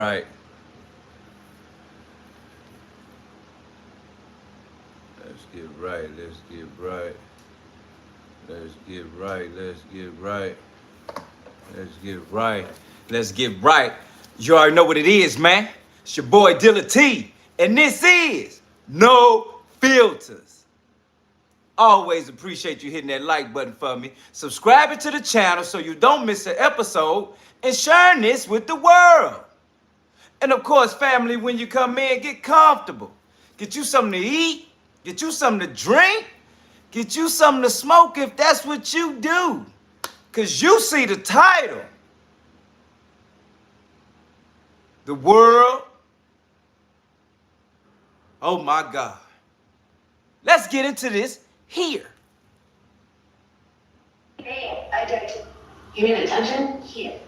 Right. Let's get right. Let's get right. Let's get right. Let's get right. Let's get right. Let's get right. You already know what it is, man. It's your boy Deala T, and this is No Filters. Always appreciate you hitting that like button for me, subscribing to the channel so you don't miss an episode, and sharing this with the world. And of course, family, when you come in, get comfortable. Get you something to eat, get you something to drink, get you something to smoke if that's what you do. Because you see the title. The world. Oh my God. Let's get into this here. Hey, I did. You need attention? Here.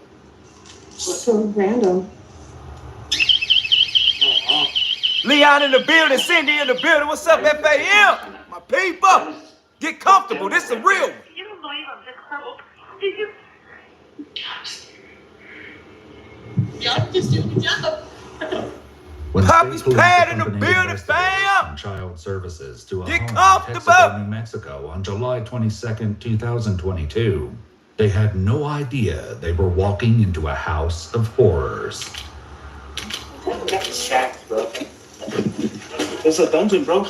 So random. Leon in the building, Cindy in the building. What's up, FAM? My people. Get comfortable. This is a real one. You don't believe I'm this close. Did you? Y'all just do a good job. When Poppy's state police pad in the accompanied building, investigators fam. from Child Services to a Get home in comfortable. Texico, New Mexico on July 22nd, 2022, they had no idea they were walking into a house of horrors. It's a dungeon, bro.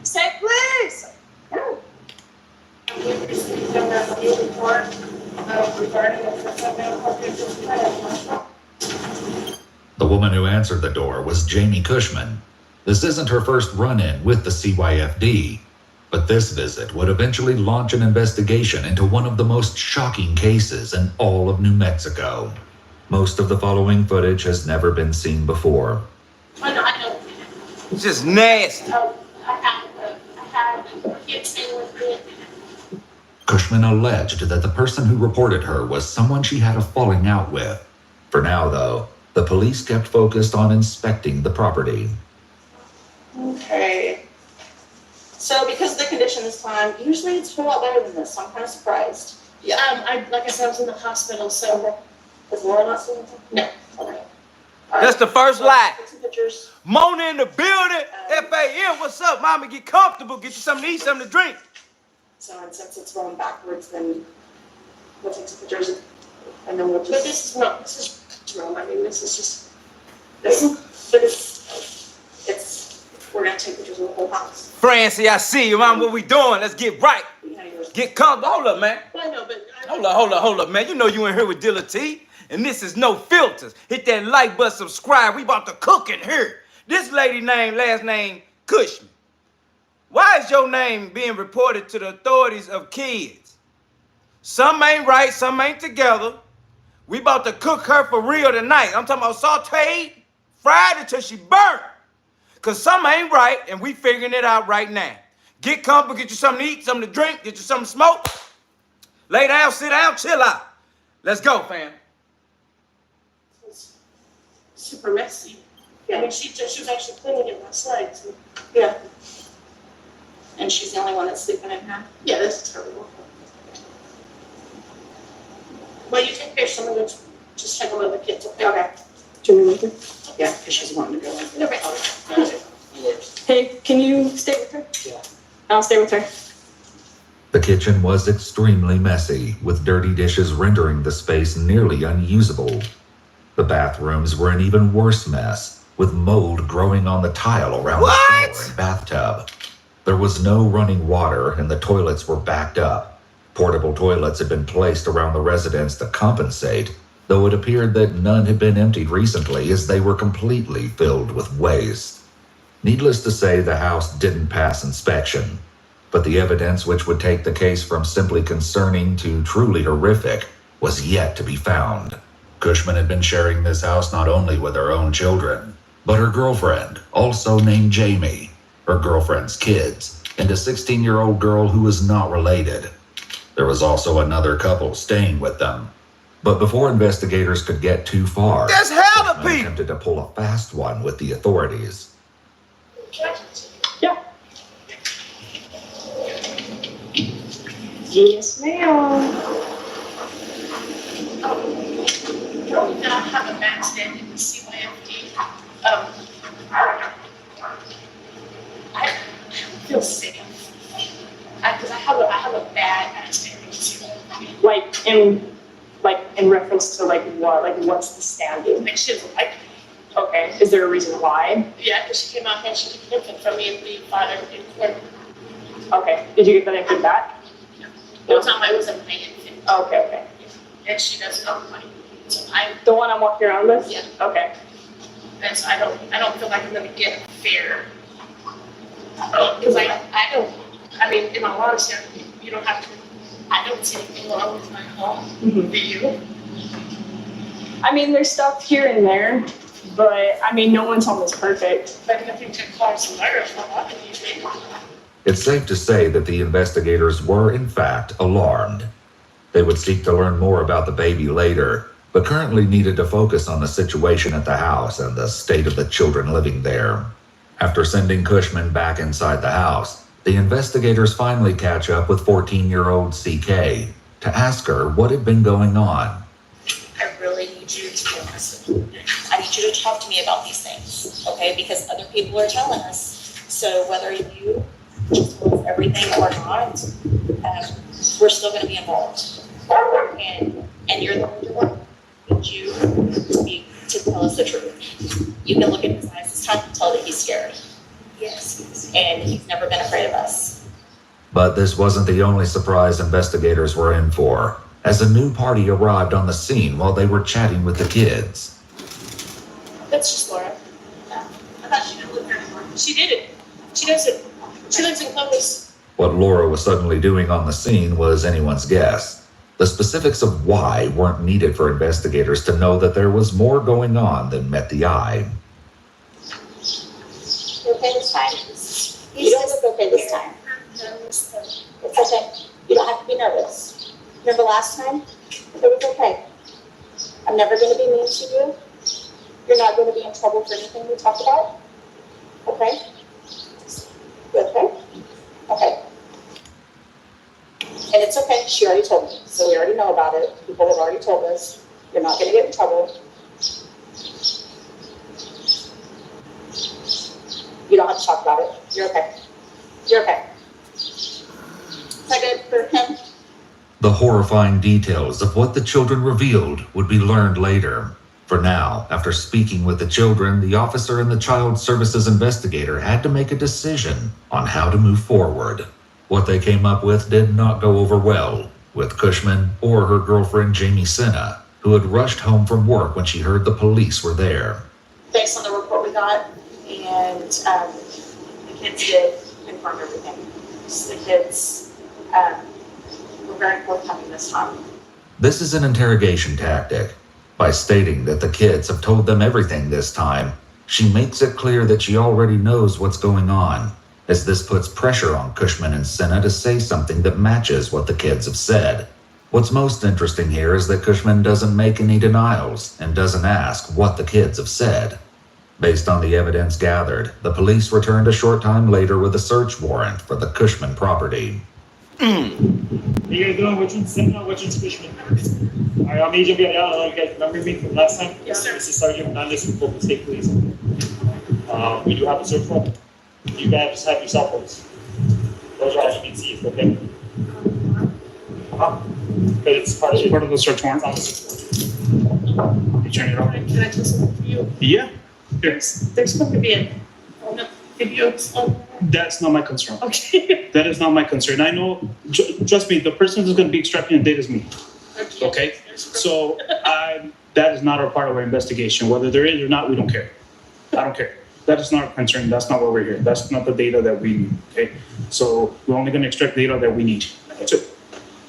Say please. The woman who answered the door was Jayme Kushman. This isn't her first run-in with the CYFD, but this visit would eventually launch an investigation into one of the most shocking cases in all of New Mexico. Most of the following footage has never been seen before. I know. It's just nasty. I had kids staying with me. Kushman alleged that the person who reported her was someone she had a falling out with. For now, though, the police kept focused on inspecting the property. Okay. So because of the condition this time, usually it's a lot better than this, so I'm kind of surprised. Yeah. Like I said, I was in the hospital, so Is Laura not seeing anything? no. Okay. That's the first lie. Take some pictures. Mona in the building. FAM, what's up, mama? Get comfortable. Get you something to eat, something to drink. So, and since it's going backwards, then we'll take some pictures and then we'll just. But this is wrong. I mean, this is just. But it's, we're gonna take pictures of the whole house. Francie, I see you, mom. What we doing? Let's get right. Get comfortable. Hold up, man. I know, but Hold up, man. You know you in here with Deala T, and this is No Filters. Hit that like button, subscribe. We about to cook in here. This lady name, last name, Kushman. Why is your name being reported to the authorities of kids? Some ain't right, some ain't together. We about to cook her for real tonight. I'm talking about sauteed, fried until she burnt. Cause some ain't right, and we figuring it out right now. Get comfortable, get you something to eat, something to drink, get you something to smoke. Lay down, sit down, chill out. Let's go, fam. it's super messy. I mean, she was actually cleaning it last night. So. Yeah. And she's the only one that's sleeping in here. Yeah, this is terrible. Well, you take care of some of those. Just take a look at the kids. Okay. Do you want me with her? Yeah, because she's wanting to go in. Okay. Hey, can you stay with her? Yeah. I'll stay with her. The kitchen was extremely messy, with dirty dishes rendering the space nearly unusable. The bathrooms were an even worse mess, with mold growing on the tile around the shower and bathtub. There was no running water, and the toilets were backed up. Portable toilets had been placed around the residence to compensate, though it appeared that none had been emptied recently as they were completely filled with waste. Needless to say, the house didn't pass inspection, but the evidence which would take the case from simply concerning to truly horrific was yet to be found. Kushman had been sharing this house not only with her own children, but her girlfriend, also named Jayme, her girlfriend's kids, and a 16-year-old girl who was not related. There was also another couple staying with them. But before investigators could get too far, There's hella Kushman people. attempted to pull a fast one with the authorities. Yeah. Yes, ma'am. bad standing with CYFD. I feel safe. Because I have a bad standing with CYFD. Like in reference to like what? Like what's the standing? Like she doesn't like me. Okay. Is there a reason why? Yeah, because she came out here and she took infant from me and we fought her in court. Okay. Did you get that infant back? It was on my, it was a my infant. Okay. And she doesn't know money. So The one I'm walking around with? Yeah. Okay. And so I don't feel like I'm gonna get fair. Because I mean, in all honesty, you don't have to, I don't see anything wrong with my home. Mhm. Do you? I mean, there's stuff here and there, but I mean, no one's home is perfect. But nothing to cause murder for a lot of these things. It's safe to say that the investigators were, in fact, alarmed. They would seek to learn more about the baby later, but currently needed to focus on the situation at the house and the state of the children living there. After sending Kushman back inside the house, the investigators finally catch up with 14-year-old CK to ask her what had been going on. I really need you to be honest with me. I need you to talk to me about these things, okay? Because other people are telling us. So whether you just tell us everything or not, we're still going to be involved. And you're the older one. I need you to tell us the truth. You can look in his eyes this time and tell that he's scared. Yes. And he's never been afraid of us. But this wasn't the only surprise investigators were in for, as a new party arrived on the scene while they were chatting with the kids. That's just Laura. I thought she didn't live here anymore. She did it. She doesn't. She lives in CLOVIS. What Laura was suddenly doing on the scene was anyone's guess. The specifics of why weren't needed for investigators to know that there was more going on than met the eye. You okay this time? You don't look okay this time. It's okay. You don't have to be nervous. Remember last time? It was okay. I'm never going to be mean to you. You're not going to be in trouble for anything we talk about. Okay? You okay? Okay. And it's okay. She already told me. So we already know about it. People have already told us. You're not going to get in trouble. You don't have to talk about it. You're okay. You're okay. Is that good for him? The horrifying details of what the children revealed would be learned later. For now, after speaking with the children, the officer and the child services investigator had to make a decision on how to move forward. What they came up with did not go over well with Kushman or her girlfriend Jayme Sena, who had rushed home from work when she heard the police were there. Based on the report we got, and the kids did confirm everything. So the kids were very forthcoming this time. This is an interrogation tactic. By stating that the kids have told them everything this time, she makes it clear that she already knows what's going on, as this puts pressure on Kushman and Sena to say something that matches what the kids have said. What's most interesting here is that Kushman doesn't make any denials and doesn't ask what the kids have said. Based on the evidence gathered, the police returned a short time later with a search warrant for the Kushman property. How you guys doing? Which one's Sena? Which one's Kushman? Alright, I'm Agent Deala. You guys remember me from last time? Yes, sir. This is Sergeant Hernandez from Oklahoma State Police. We do have a search warrant. You guys have your cell phones. Those are all you can see, okay? But it's part of the search warrant. You turn it on. Can I tell something for you? Yeah. Here. There's supposed to be a video on. That's not my concern. Okay. That is not my concern. I know, trust me, the person who's going to be extracting the data is me. Okay? So that is not a part of our investigation. Whether there is or not, we don't care. I don't care. That is not our concern. That's not why we're here. That's not the data that we need. Okay? So we're only going to extract data that we need. That's it.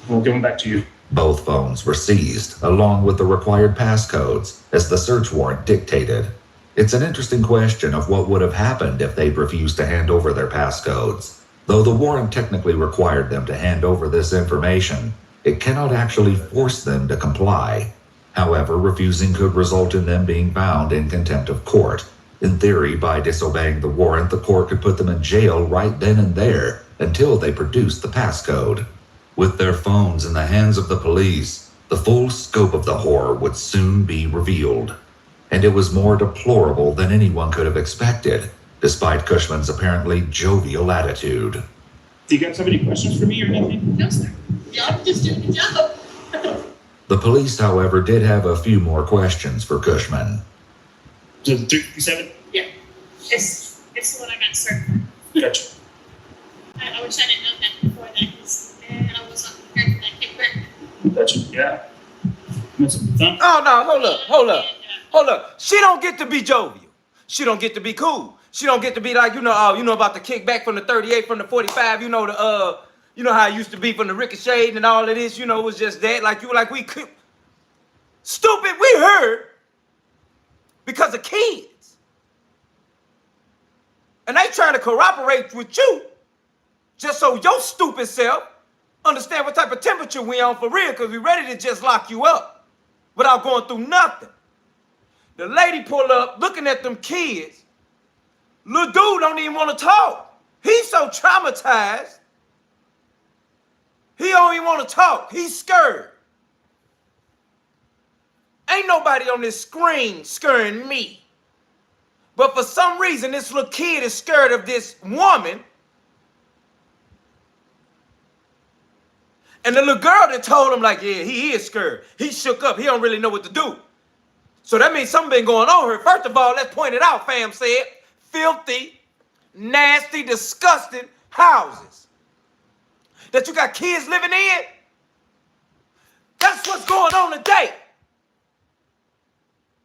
We'll give them back to you. Both phones were seized, along with the required passcodes, as the search warrant dictated. It's an interesting question of what would have happened if they'd refused to hand over their passcodes. Though the warrant technically required them to hand over this information, it cannot actually force them to comply. However, refusing could result in them being found in contempt of court. In theory, by disobeying the warrant, the court could put them in jail right then and there until they produced the passcode. With their phones in the hands of the police, the full scope of the horror would soon be revealed. and it was more deplorable than anyone could have expected, despite Kushman's apparently jovial attitude. Do you guys have any questions for me or anything? No, sir. Y'all just doing the job. The police, however, did have a few more questions for Kushman. So 357? Yeah. It's the one I got served. Gotcha. I wish I didn't know that before that, because man, I was unprepared for that kickback. Gotcha. Yeah. That's a thumb. Oh no, hold up. She don't get to be jovial. She don't get to be cool. She don't get to be like, you know about the kickback from the 38, from the 45, you know how it used to be from the ricochet and all of this, it was just that. We could. Stupid, we heard because of kids. And they trying to cooperate with you just so your stupid self understand what type of temperature we on for real, because we ready to just lock you up without going through nothing. The lady pull up looking at them kids. Little dude don't even want to talk. He's so traumatized. He don't even want to talk. He's scared. Ain't nobody on this screen scaring me. But for some reason, this little kid is scared of this woman. And the little girl that told him, like, yeah, he is scared. He shook up. He don't really know what to do. So that means something been going on here. First of all, let's point it out, fam said. Filthy, nasty, disgusting houses that you got kids living in. That's what's going on today.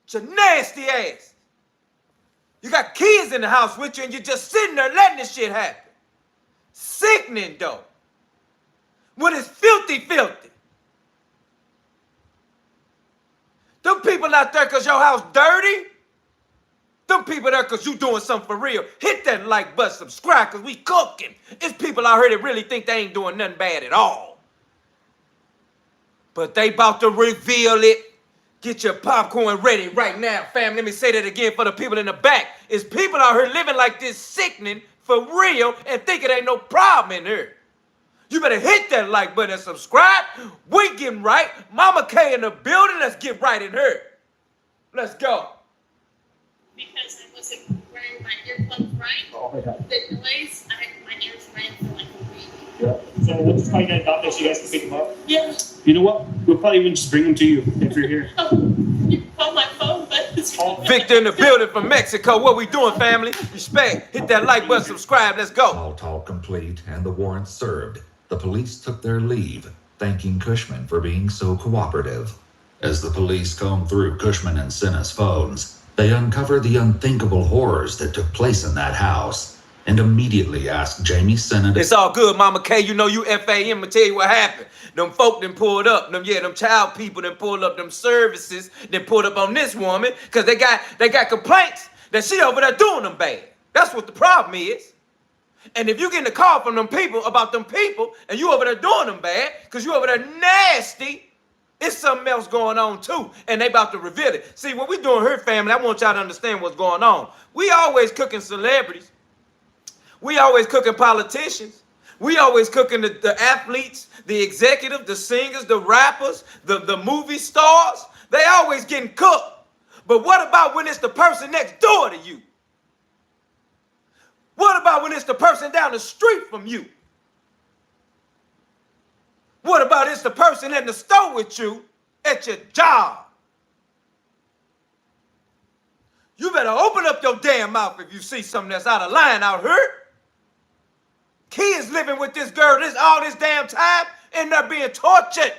It's a nasty ass. You got kids in the house with you and you're just sitting there letting this shit happen. Sickening, though. When it's filthy, filthy. Them people out there because your house dirty. Them people there because you doing something for real. Hit that like button, subscribe, because we cooking. It's people out here that really think they ain't doing nothing bad at all. But they about to reveal it. Get your popcorn ready right now, fam. Let me say that again for the people in the back. It's people out here living like this sickening for real and think it ain't no problem in here. You better hit that like button and subscribe. We getting right. Mama Kay in the building. Let's get right in here. Let's go. Because I wasn't wearing my earplugs right, the noise, my ears ran for like a week. Yeah. So we'll just probably get a doctor so you guys can pick them up. Yeah. You know what? We'll probably even just bring them to you if you're here. Oh, you can call my phone, but it's Victor in the building from Mexico. What we doing, family? Respect. Hit that like button, subscribe. Let's go. All talk complete and the warrant served, the police took their leave, thanking Kushman for being so cooperative. As the police combed through Kushman and Sena's phones, they uncovered the unthinkable horrors that took place in that house and immediately asked Jayme Sena to... It's all good, Mama K. You know you FAM. I'ma tell you what happened. Them folk done pulled up. Them child people done pulled up. Them services done pulled up on this woman because they got complaints that she over there doing them bad. That's what the problem is. And if you getting a call from them people about them people and you over there doing them bad because you over there nasty, it's something else going on too, and they about to reveal it. See, what we doing here, family, I want y'all to understand what's going on. We always cooking celebrities. We always cooking politicians. We always cooking the athletes, the executives, the singers, the rappers, the movie stars. They always getting cooked. But what about when it's the person next door to you? What about when it's the person down the street from you? What about it's the person in the store with you at your job? You better open up your damn mouth if you see something that's out of line out here. Kids living with this girl all this damn time and they're being tortured.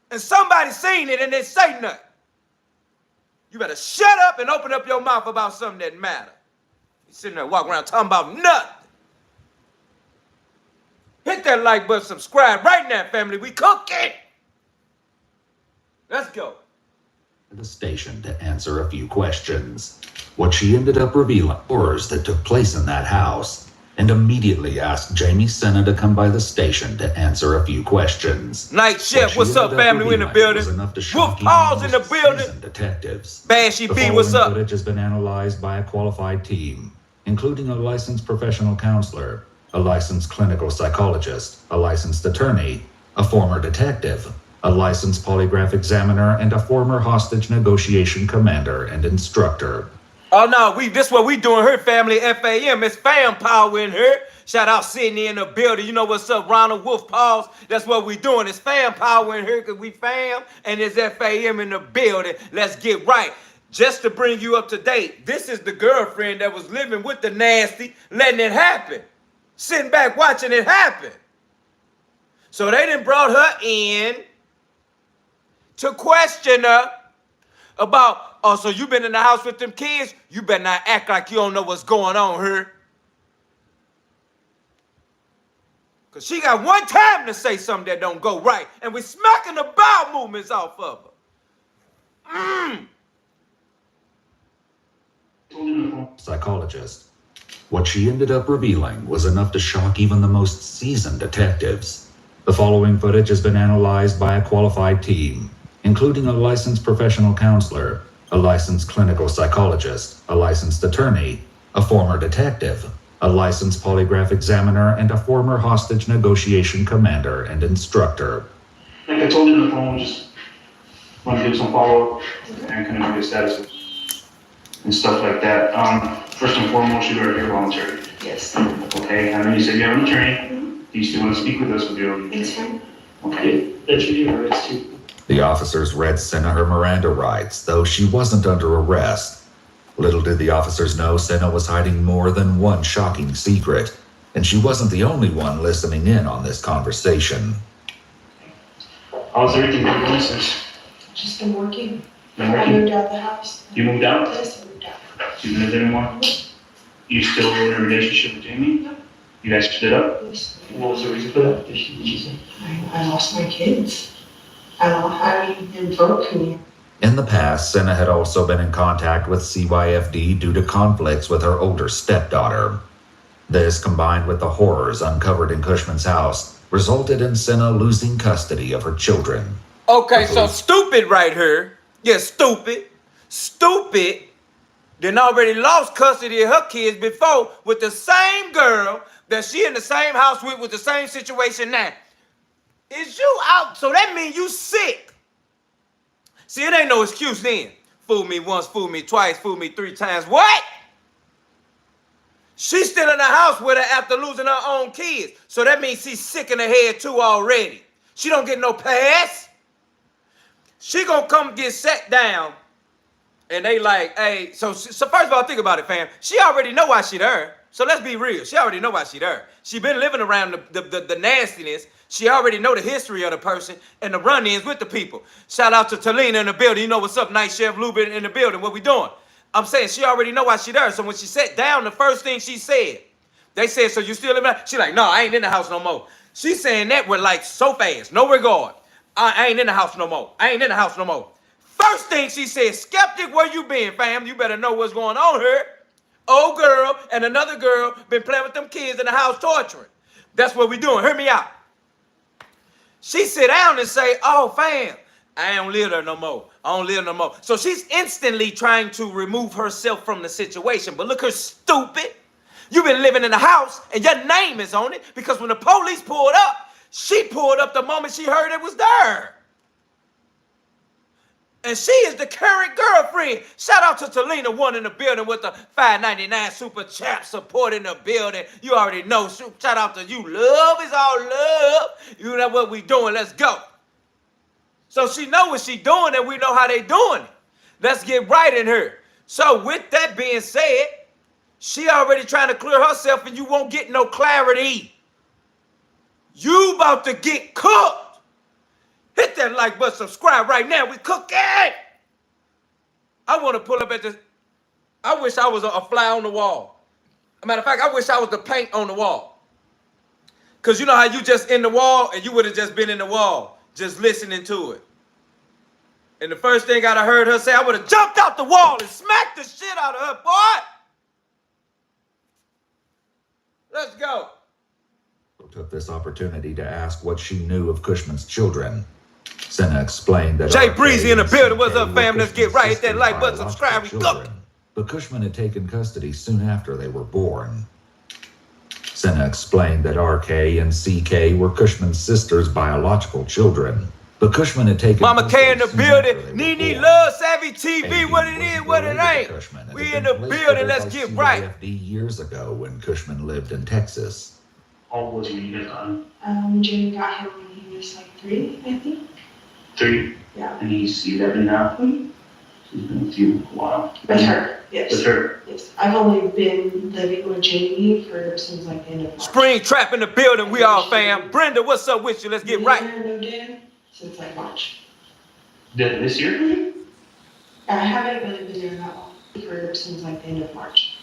And somebody seen it and they say nothing. You better shut up and open up your mouth about something that matters. You sitting there walking around talking about nothing. Hit that like button, subscribe right now, family. We cooking. Let's go. The station to answer a few questions. What she ended up revealing horrors that took place in that house, and immediately asked Jayme Sena to come by the station to answer a few questions. Night Chef, what's up, family? We in the building. Wolf Paws in the building. Detectives. Bashy The B, what's following up? footage has been analyzed by a qualified team, including a licensed professional counselor, a licensed clinical psychologist, a licensed attorney, a former detective, a licensed polygraph examiner, and a former hostage negotiation commander and instructor. Oh no, this what we doing here, family. FAM, it's fam power in here. Shout out Sydney in the building. You know what's up, Ronald Wolf Paws. That's what we doing. It's fam power in here because we fam, and it's FAM in the building. Let's get right. Just to bring you up to date, this is the girlfriend that was living with the nasty, letting it happen. Sitting back watching it happen. So they done brought her in to question her about, oh, so you been in the house with them kids? You better not act like you don't know what's going on here. Because she got one time to say something that don't go right, and we smacking the bowel movements off of her. Psychologist. What she ended up revealing was enough to shock even the most seasoned detectives. The following footage has been analyzed by a qualified team, including a licensed professional counselor, a licensed clinical psychologist, a licensed attorney, a former detective, a licensed polygraph examiner, and a former hostage negotiation commander and instructor. Like I told you on the phone, just want to give some follow-up and kind of get status and stuff like that. First and foremost, you are here voluntary. Yes. Okay, I know you said you have an attorney. Do you still want to speak with us with your It's fine. Okay. That's your rights too. The officers read Sena her Miranda rights, though she wasn't under arrest. Little did the officers know Sena was hiding more than one shocking secret, and she wasn't the only one listening in on this conversation. How's everything going since Just been working. been I working? moved out of the house. You moved out? Yes, I moved out. You live there anymore? You still in a relationship with Jayme? Yep. You guys split up? Yes. What was the reason for that? Did you say? I lost my kids. I invoked me. In the past, Sena had also been in contact with CYFD due to conflicts with her older stepdaughter. This, combined with the horrors uncovered in Kushman's house, resulted in Sena losing custody of her children. Okay, so stupid right here. Yeah, stupid. Stupid. Then already lost custody of her kids before with the same girl that she in the same house with the same situation now. Is you out? So that means you sick. See, it ain't no excuse then. Fool me once, fool me twice, fool me 3 times. What? She's still in the house with her after losing her own kids. So that means she's sick in the head too already. She don't get no pass. She gonna come get sat down. And they like, hey, so first of all, think about it, fam. She already know why she there. So let's be real. She already know why she there. She been living around the nastiness. She already know the history of the person and the run-ins with the people. Shout out to Talina in the building. You know what's up, Night Chef Lubin in the building. What we doing? I'm saying she already know why she there. So when she sat down, the first thing she said, they said, so you still living there? She like, no, I ain't in the house no more. She saying that with like so fast, no regard. I ain't in the house no more. I ain't in the house no more. First thing she said, skeptic, where you been, fam? You better know what's going on here. Old girl and another girl been playing with them kids in the house torturing. That's what we doing. Hear me out. She sit down and say, oh, fam, I don't live there no more. I don't live no more. So she's instantly trying to remove herself from the situation. But look her stupid. You've been living in the house and your name is on it because when the police pulled up, she pulled up the moment she heard it was there. And she is the current girlfriend. Shout out to Talina, one in the building with the $5.99 super chat support in the building. You already know. Shout out to you. Love is all love. You know what we doing. Let's go. So she know what she doing and we know how they doing it. Let's get right in here. So with that being said, she already trying to clear herself and you won't get no clarity. You about to get cooked. Hit that like button, subscribe right now. We cooking. I want to pull up at this. I wish I was a fly on the wall. As a matter of fact, I wish I was the paint on the wall. Because you know how you just in the wall and you would have just been in the wall, just listening to it. And the first thing I'd have heard her say, I would have jumped out the wall and smacked the shit out of her, boy. Let's go. Took this opportunity to ask what she knew of Kushman's children. Sena explained that Jay RK Breezy in the and building. What's CK up, fam? were Let's get Kushman's right. Hit that sisters' like button, biological subscribe. We children, cooked. but Kushman had taken custody soon after they were born. Sena explained that RK and CK were Kushman's sisters' biological children. But Kushman had taken Mama K in the soon after building. they were Nene born. Love Savvy TV. AB What it was is, what it related to ain't. Kushman and We had in been the placed building. there Let's by get right. CIFD years ago when Kushman lived in Texas. How old was he when you guys got him? Jayme got him when he was like 3, I think. 3? Yeah. And he's 11 now? He's been with you a while. With her, yes. With her? Yes. I've only been living with Jayme since like the end of March. Spring Trap in the building. We all fam. Brenda, what's up with you? Let's get right. No Dan, since like March. This year? I haven't really been there that long since like the end of March.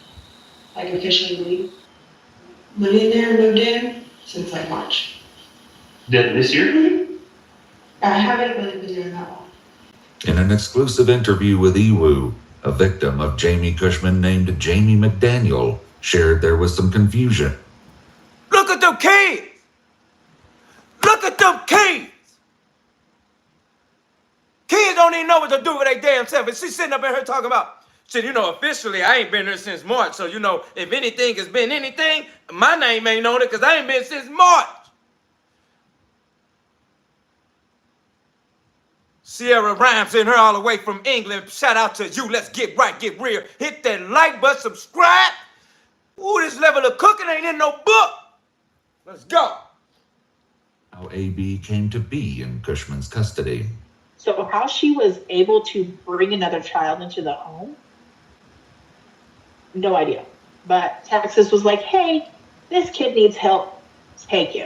Like officially living there, no Dan, since like March. This year? I haven't really been there that long. In an exclusive interview with Ewu, a victim of Jayme Kushman named Jamie McDaniel shared there was some confusion. Look at them kids. Look at them kids. Kids don't even know what to do with their damn self. And she's sitting up in here talking about, shit, officially I ain't been here since March. So, if anything has been anything, my name ain't on it because I ain't been since March. Sierra Rhymes in her all the way from England. Shout out to you. Let's get right, get real. Hit that like button, subscribe. Ooh, this level of cooking ain't in no book. Let's go. How AB came to be in Kushman's custody. So how she was able to bring another child into the home? No idea. But Texas was like, hey, this kid needs help. Take him.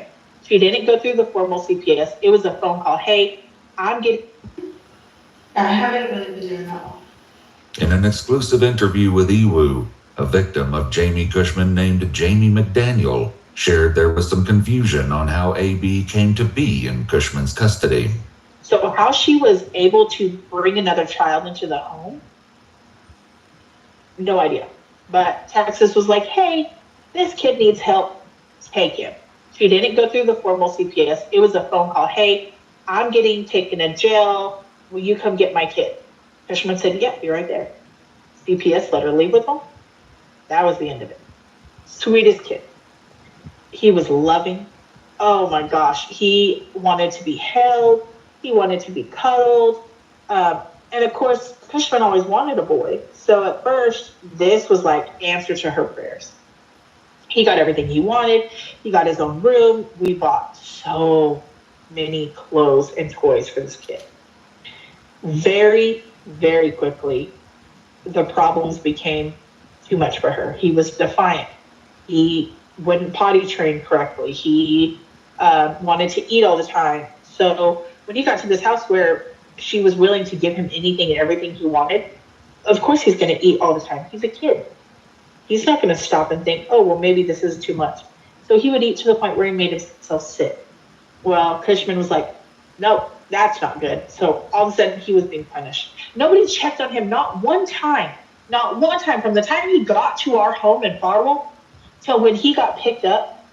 She didn't go through the formal CPS. It was a phone call. Hey, I haven't really been there that long. In an exclusive interview with Ewu, a victim of Jayme Kushman named Jamie McDaniel shared there was some confusion on how AB came to be in Kushman's custody. So how she was able to bring another child into the home? No idea. But Texas was like, hey, this kid needs help. Take him. She didn't go through the formal CPS. It was a phone call. Hey, I'm getting taken to jail. Will you come get my kid? Kushman said, yeah, be right there. CPS let her leave with him. That was the end of it. Sweetest kid. He was loving. Oh my gosh. He wanted to be held. He wanted to be cuddled. And of course, Kushman always wanted a boy. So at first, this was like answer to her prayers. He got everything he wanted. He got his own room. We bought so many clothes and toys for this kid. Very, very quickly, the problems became too much for her. He was defiant. He wouldn't potty train correctly. He wanted to eat all the time. So when he got to this house where she was willing to give him anything and everything he wanted, of course he's going to eat all the time. He's a kid. He's not going to stop and think, oh, well, maybe this is too much. So he would eat to the point where he made himself sick. Well, Kushman was like, no, that's not good. So all of a sudden he was being punished. Nobody checked on him, not one time. Not one time. From the time he got to our home in Farwell till when he got picked up,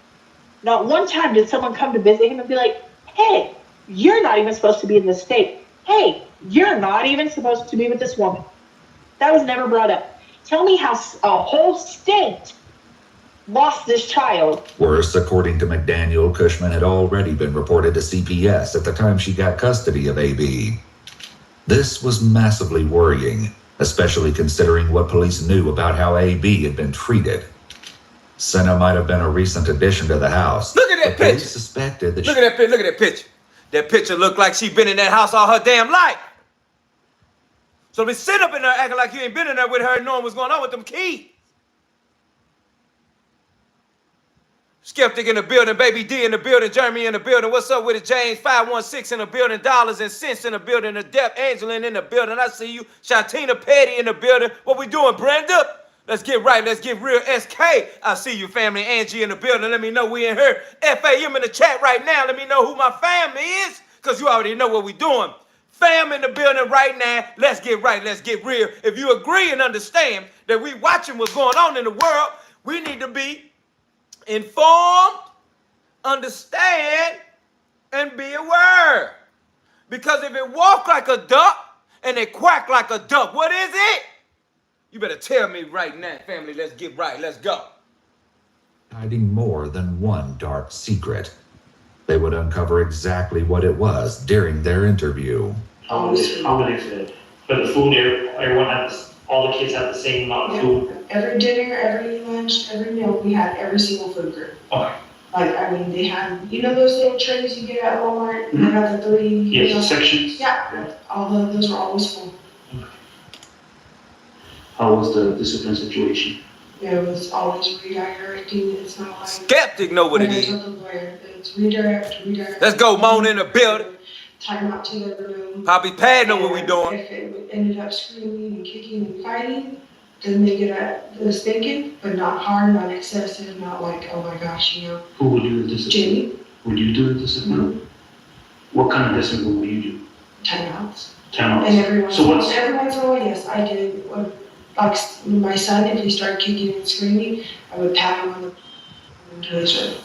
not one time did someone come to visit him and be like, hey, you're not even supposed to be in this state. Hey, you're not even supposed to be with this woman. That was never brought up. Tell me how a whole state lost this child. Worse, according to McDaniel, Kushman had already been reported to CPS at the time she got custody of AB. This was massively worrying, especially considering what police knew about how AB had been treated. Sena might have been a recent addition to the house. Look at that but police picture. Suspected that Look at that picture. That picture looked like she been in that house all her damn life. So be sitting up in there acting like you ain't been in there with her and knowing what's going on with them keys. Skeptic in the building, Baby D in the building, Jeremy in the building. What's up with it, James? 516 in the building, Dollars and Cents in the building, Adept, Angeline in the building. I see you. Shantina Petty in the building. What we doing, Brenda? Let's get right. Let's get real. SK, I see you, family. Angie in the building. Let me know we in here. FAM in the chat right now. Let me know who my family is, because you already know what we doing. Fam in the building right now. Let's get right. Let's get real. If you agree and understand that we watching what's going on in the world, we need to be informed, understand, and be aware. Because if it walk like a duck and it quack like a duck, what is it? You better tell me right now, family. Let's get right. Let's go. hiding more than one dark secret. They would uncover exactly what it was during their interview. How many food? But the food, everyone has, all the kids have the same amount of food? Every dinner, every lunch, every meal, we had every single food group. Okay. Like, I mean, they had, you know those little trays you get at Walmart? They have the 3, you know, Sections? Yeah, all of those were always full. How was the discipline situation? It was always redirecting. It's not like. Skeptic know what it Like I is. told the lawyer, it's redirect. Let's go, Moan in the building. Time out to the room. Poppy Pad know what we And doing. If it ended up screaming and kicking and fighting, then they get the spanking, but not hard, not excessive, not like, oh my gosh, you know. Who would do the discipline? Jamie, Would you do the discipline? What kind of discipline would you do? timeouts. 10 hours? And every once So in a what's- every once in a while, yes, I did. Like my son, if he started kicking and screaming, I would pat him on the into his room.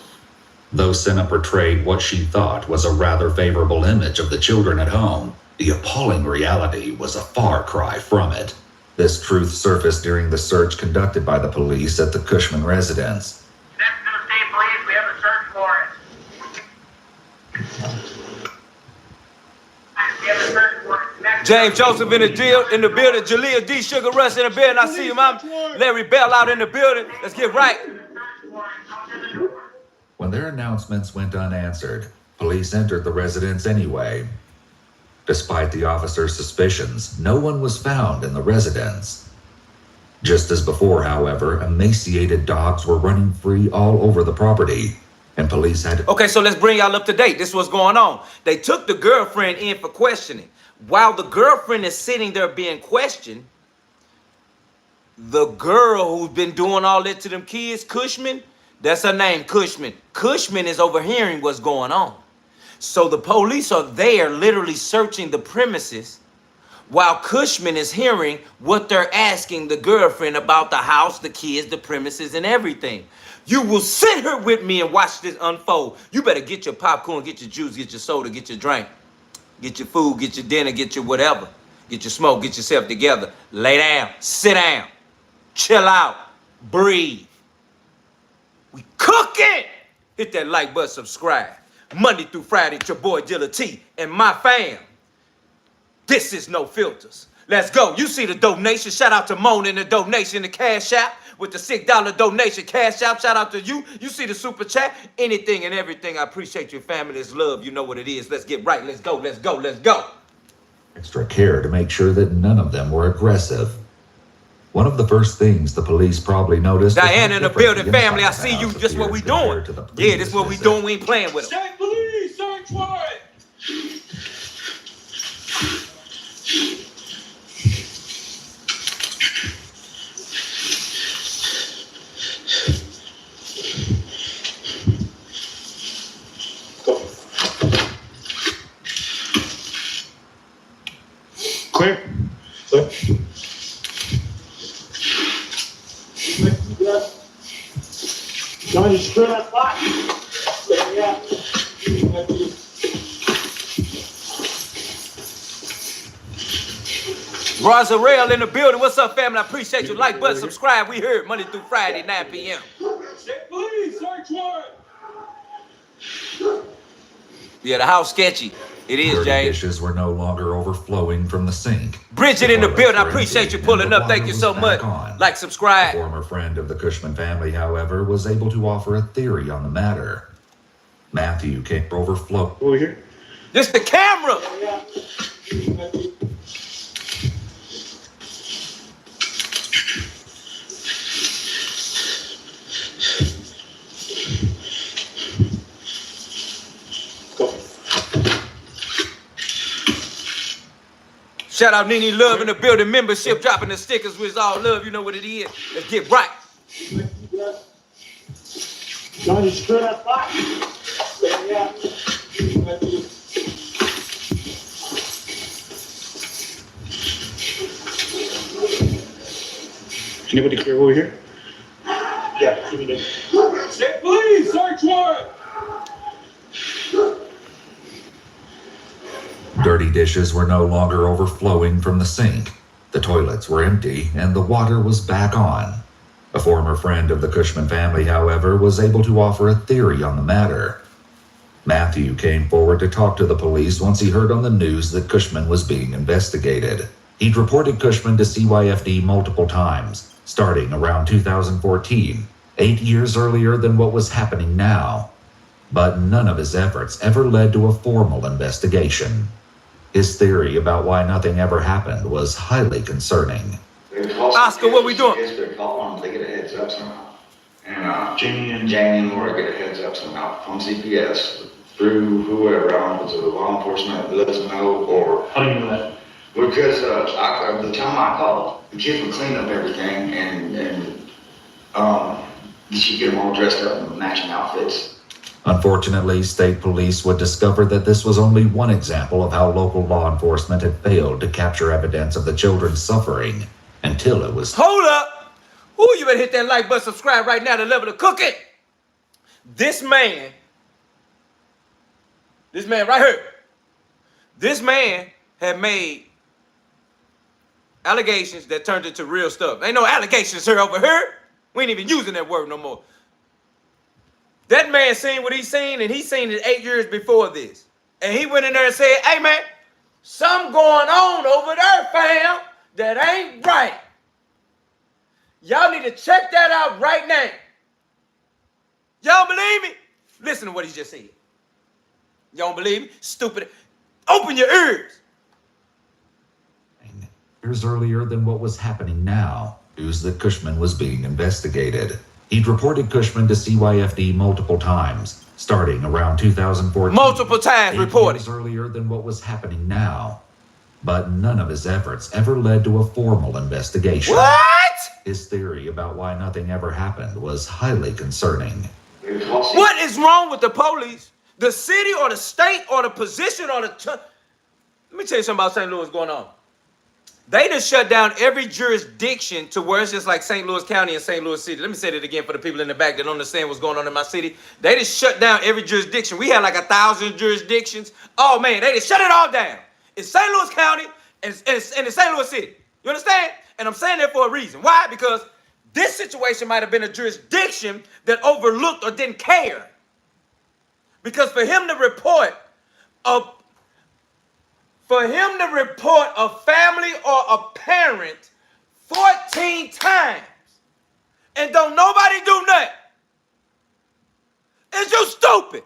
Though Sena portrayed what she thought was a rather favorable image of the children at home, the appalling reality was a far cry from it. This truth surfaced during the search conducted by the police at the Kushman residence. Next to the state police, we have a search warrant. We have a search warrant. Next James Joseph in the building. Jalea D. Sugar Rush in the building. I see him. I'm Larry Bell out in the building. Let's get right. When their announcements went unanswered, police entered the residence anyway. Despite the officer's suspicions, no one was found in the residence. Just as before, however, emaciated dogs were running free all over the property, and police had to... Okay, so let's bring y'all up to date. This is what's going on. They took the girlfriend in for questioning. While the girlfriend is sitting there being questioned, the girl who's been doing all that to them kids, Kushman, that's her name, Kushman. Kushman is overhearing what's going on. So the police are there literally searching the premises while Kushman is hearing what they're asking the girlfriend about the house, the kids, the premises, and everything. You will sit here with me and watch this unfold. You better get your popcorn, get your juice, get your soda, get your drink, get your food, get your dinner, get your whatever. Get your smoke, get yourself together. Lay down, sit down, chill out, breathe. We cooking! Hit that like button, subscribe. Monday through Friday, it's your boy Deala T and my fam. This is No Filters. Let's go. You see the donation. Shout out to Moan in the donation, the cash app with the $6 donation cash app. Shout out to you. You see the super chat. Anything and everything. I appreciate your family's love. You know what it is. Let's get right. Let's go. Let's go. Let's go. extra care to make sure that none of them were aggressive. One of the first things the police probably noticed... Diana in the building, family. I see you. Just what we doing. Yeah, this is what we doing. We ain't playing with them. State police, search warrant! Clear? Clear. Johnny, screw that spot. Yeah. Rosarell in the building. What's up, family? I appreciate you. Like, button, subscribe. We here Monday through Friday, 9 p.m. State police, search warrant! Yeah, the house sketchy. It is, Dirty James. dishes were no longer overflowing from the sink. Bridget in the building. I appreciate you pulling up. Thank you so much. Like, A subscribe. former friend of the Kushman family, however, was able to offer a theory on the matter. Matthew came overflow. Over here. This the camera. Shout out Nene Love in the building. Membership dropping the stickers with all love. You know what it is. Let's get right. Johnny, screw that spot. Yeah. Anybody clear over here? Yeah, give me this. State police, search warrant! Dirty dishes were no longer overflowing from the sink. The toilets were empty and the water was back on. A former friend of the Kushman family, however, was able to offer a theory on the matter. Matthew came forward to talk to the police once he heard on the news that Kushman was being investigated. He'd reported Kushman to CYFD multiple times, starting around 2014, 8 years earlier than what was happening now. But none of his efforts ever led to a formal investigation. His theory about why nothing ever happened was highly concerning. Oscar, what we doing? They call them, they get a heads up somehow. And Jayme and Laura get a heads up somehow from CPS through whoever. I don't know if it's a law enforcement that lets them know or. How do you know that? Because the time I called, the kids would clean up everything and she'd get them all dressed up in matching outfits. Unfortunately, state police would discover that this was only one example of how local law enforcement had failed to capture evidence of the children's suffering until it was. Hold up! Ooh, you better hit that like button, subscribe right now to level the cooking. This man right here, this man had made allegations that turned into real stuff. Ain't no allegations here over here. We ain't even using that word no more. That man seen what he seen, and he seen it 8 years before this. And he went in there and said, hey man, something going on over there, fam, that ain't right. Y'all need to check that out right now. Y'all believe me? Listen to what he just said. Y'all don't believe me? Stupid. Open your ears. Years earlier than what was happening now, news that Kushman was being investigated. He'd reported Kushman to CYFD multiple times, starting around 2014. Multiple times reported. Years earlier than what was happening now. But none of his efforts ever led to a formal investigation. What? His theory about why nothing ever happened was highly concerning. What is wrong with the police, the city or the state or the position or the... Let me tell you something about St. Louis going on. They just shut down every jurisdiction to where it's just like St. Louis County and St. Louis City. Let me say that again for the people in the back that don't understand what's going on in my city. They just shut down every jurisdiction. We had like 1,000 jurisdictions. Oh man, they just shut it all down. It's St. Louis County and it's St. Louis City. You understand? And I'm saying that for a reason. Why? Because this situation might have been a jurisdiction that overlooked or didn't care. Because for him to report a family or a parent 14 times and don't nobody do nothing, is you stupid.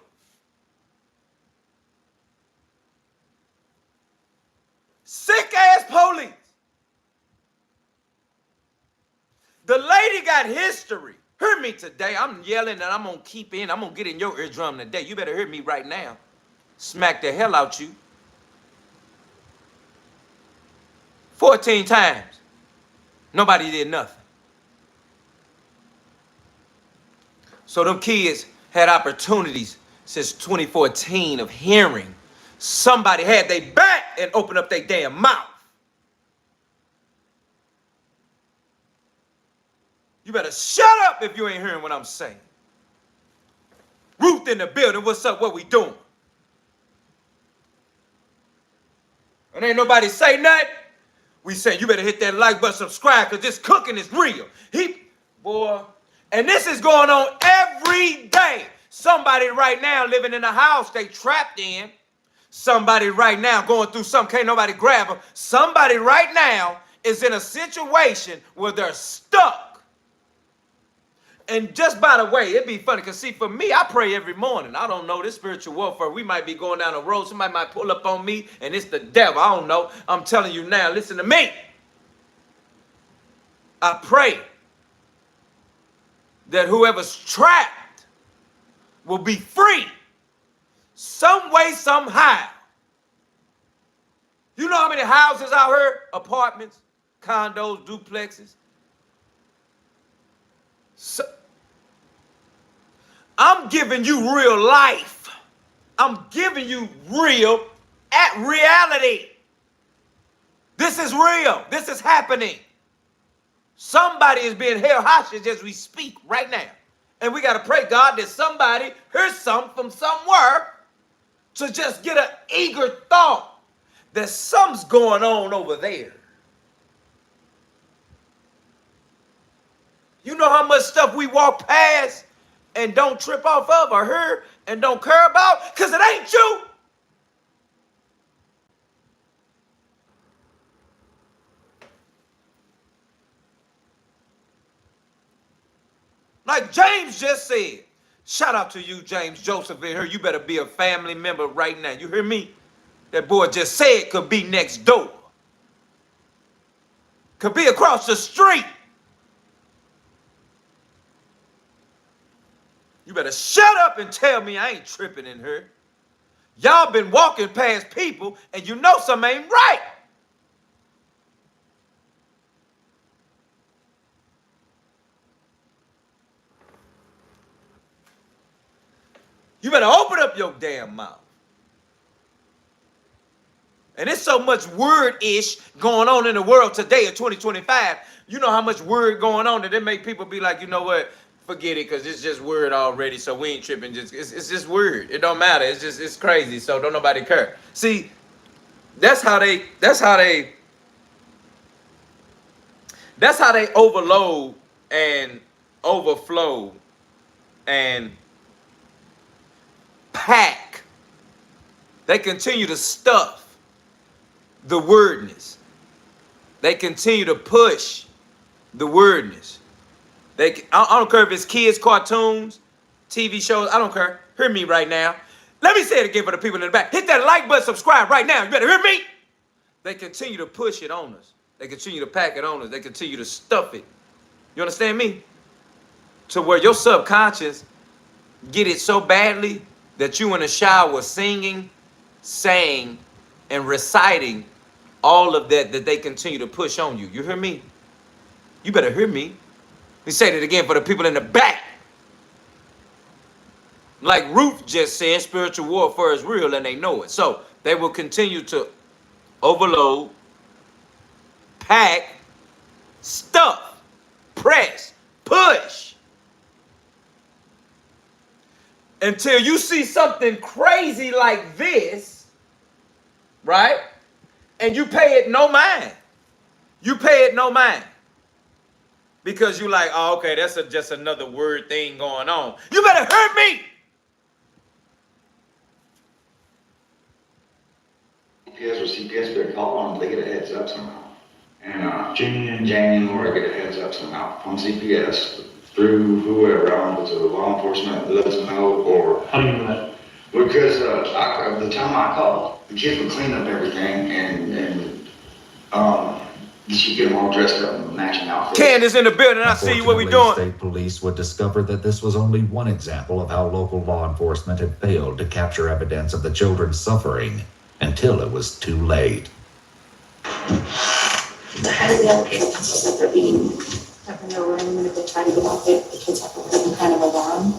Sick ass police. The lady got history. Hear me today. I'm yelling and I'm gonna keep in. I'm gonna get in your eardrum today. You better hear me right now. Smack the hell out you. 14 times. Nobody did nothing. So them kids had opportunities since 2014 of hearing somebody had their back and open up their damn mouth. You better shut up if you ain't hearing what I'm saying. Ruth in the building, what's up, what we doing? And ain't nobody say nothing. We say you better hit that like button, subscribe, because this cooking is real. Boy, and this is going on every day. Somebody right now living in a house they trapped in. Somebody right now going through something, can't nobody grab them. Somebody right now is in a situation where they're stuck. And just by the way, it'd be funny, because see, for me, I pray every morning. I don't know, this spiritual warfare, we might be going down the road, somebody might pull up on me, and it's the devil. I don't know. I'm telling you now, listen to me. I pray that whoever's trapped will be free some way, somehow. You know how many houses out here, apartments, condos, duplexes? So, I'm giving you real life. I'm giving you real reality. This is real. This is happening. Somebody is being held hostage as we speak right now. And we got to pray, God, that somebody hears something from somewhere to just get an eager thought that something's going on over there. You know how much stuff we walk past and don't trip off of or hear, and don't care about? Because it ain't you. Like James just said. Shout out to you, James Joseph in here. You better be a family member right now. You hear me? That boy just said could be next door. Could be across the street. You better shut up and tell me I ain't tripping in here. Y'all been walking past people and you know something ain't right. You better open up your damn mouth. And there's so much word-ish going on in the world today in 2025. You know how much word going on that it make people be like, you know what? Forget it, because it's just word already, so we ain't tripping. It's just word. It don't matter. It's crazy, so don't nobody care. See, that's how they overload and overflow and pack. They continue to stuff the wordness. They continue to push the wordness. I don't care if it's kids, cartoons, TV shows. I don't care. Hear me right now. Let me say it again for the people in the back. Hit that like button, subscribe right now. You better hear me. They continue to push it on us. They continue to pack it on us. They continue to stuff it. You understand me? To where your subconscious get it so badly that you in the shower singing, saying, and reciting all of that they continue to push on you. You hear me? You better hear me. Let me say that again for the people in the back. Like Ruth just said, spiritual warfare is real and they know it. So they will continue to overload, pack, stuff, press, push. Until you see something crazy like this, right? And you pay it no mind. You pay it no mind. Because you like, oh, okay, that's just another word thing going on. You better hear me. CPS or CPS better call on them, they get a heads up somehow. And Jayme and Laura get a heads up somehow from CPS through whoever, I don't know if it's a law enforcement, lets them know, or... How do you know that? Because the time I called, the kids would clean up everything and she get them all dressed up in matching outfits. Candace in the building, I see what we doing. State police would discover that this was only one example of how local law enforcement had failed to capture evidence of the children's suffering until it was too late. So how do the other kids that they're being up in their room, and if they try to get out there, the kids have some kind of alarm?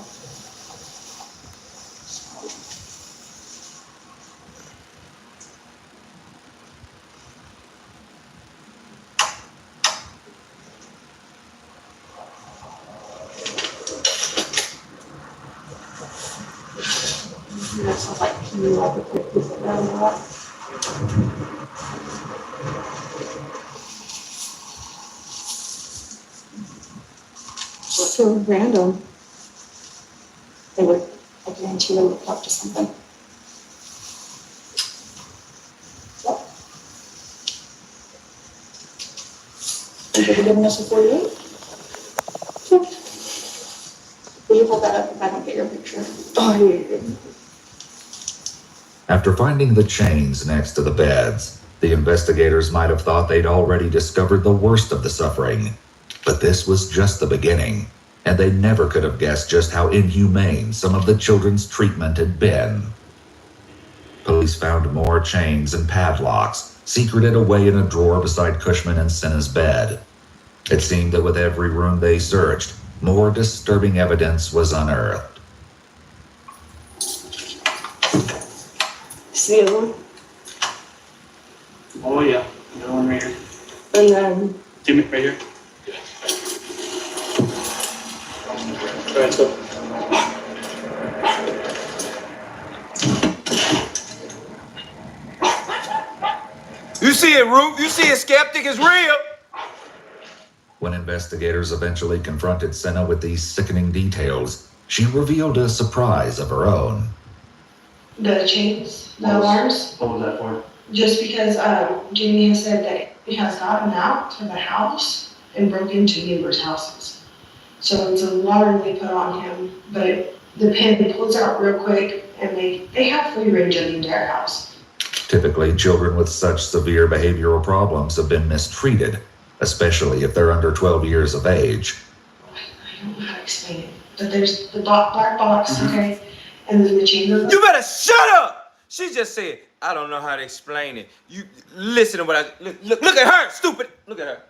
That sounds like you like a quick piece of that. So random. They would, I guarantee they would talk to something. Yep. Think they're giving us a 48? Sure. Will you hold that up if I don't get your picture? Oh, yeah. After finding the chains next to the beds, the investigators might have thought they'd already discovered the worst of the suffering. But this was just the beginning, and they never could have guessed just how inhumane some of the children's treatment had been. Police found more chains and padlocks, secreted away in a drawer beside Kushman and Sena's bed. It seemed that with every room they searched, more disturbing evidence was unearthed. See the other one? Oh, yeah. Another one right here. And then, Jimmy, right here. All right, so. You see it, Ruth? You see it, skeptic? It's real. When investigators eventually confronted Sena with these sickening details, she revealed a surprise of her own. The chains, the alarms, What was that for? just because Jayme has said that it has gotten out to the house and broke into neighbors' houses. So it's an alarm they put on him, but the pin pulls out real quick and they have free range of the entire house. Typically, children with such severe behavioral problems have been mistreated, especially if they're under 12 years of age. I don't know how to explain it, but there's the black box, okay, and then the chamber. You better shut up! She just said, I don't know how to explain it. You listen to what I look at her, stupid. Look at her.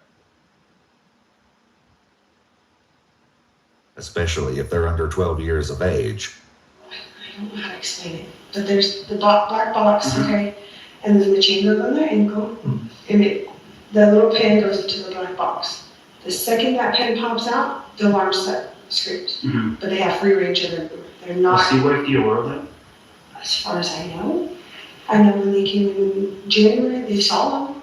Especially if they're under 12 years of age. I don't know how to explain it, but there's the black box, okay, and then the chamber on their ankle, and the little pin goes into the black box. The second that pin pops out, the alarm screams. But they have free range of them. They're not. Was he with you or that? As far as I know when they came in January, they saw them.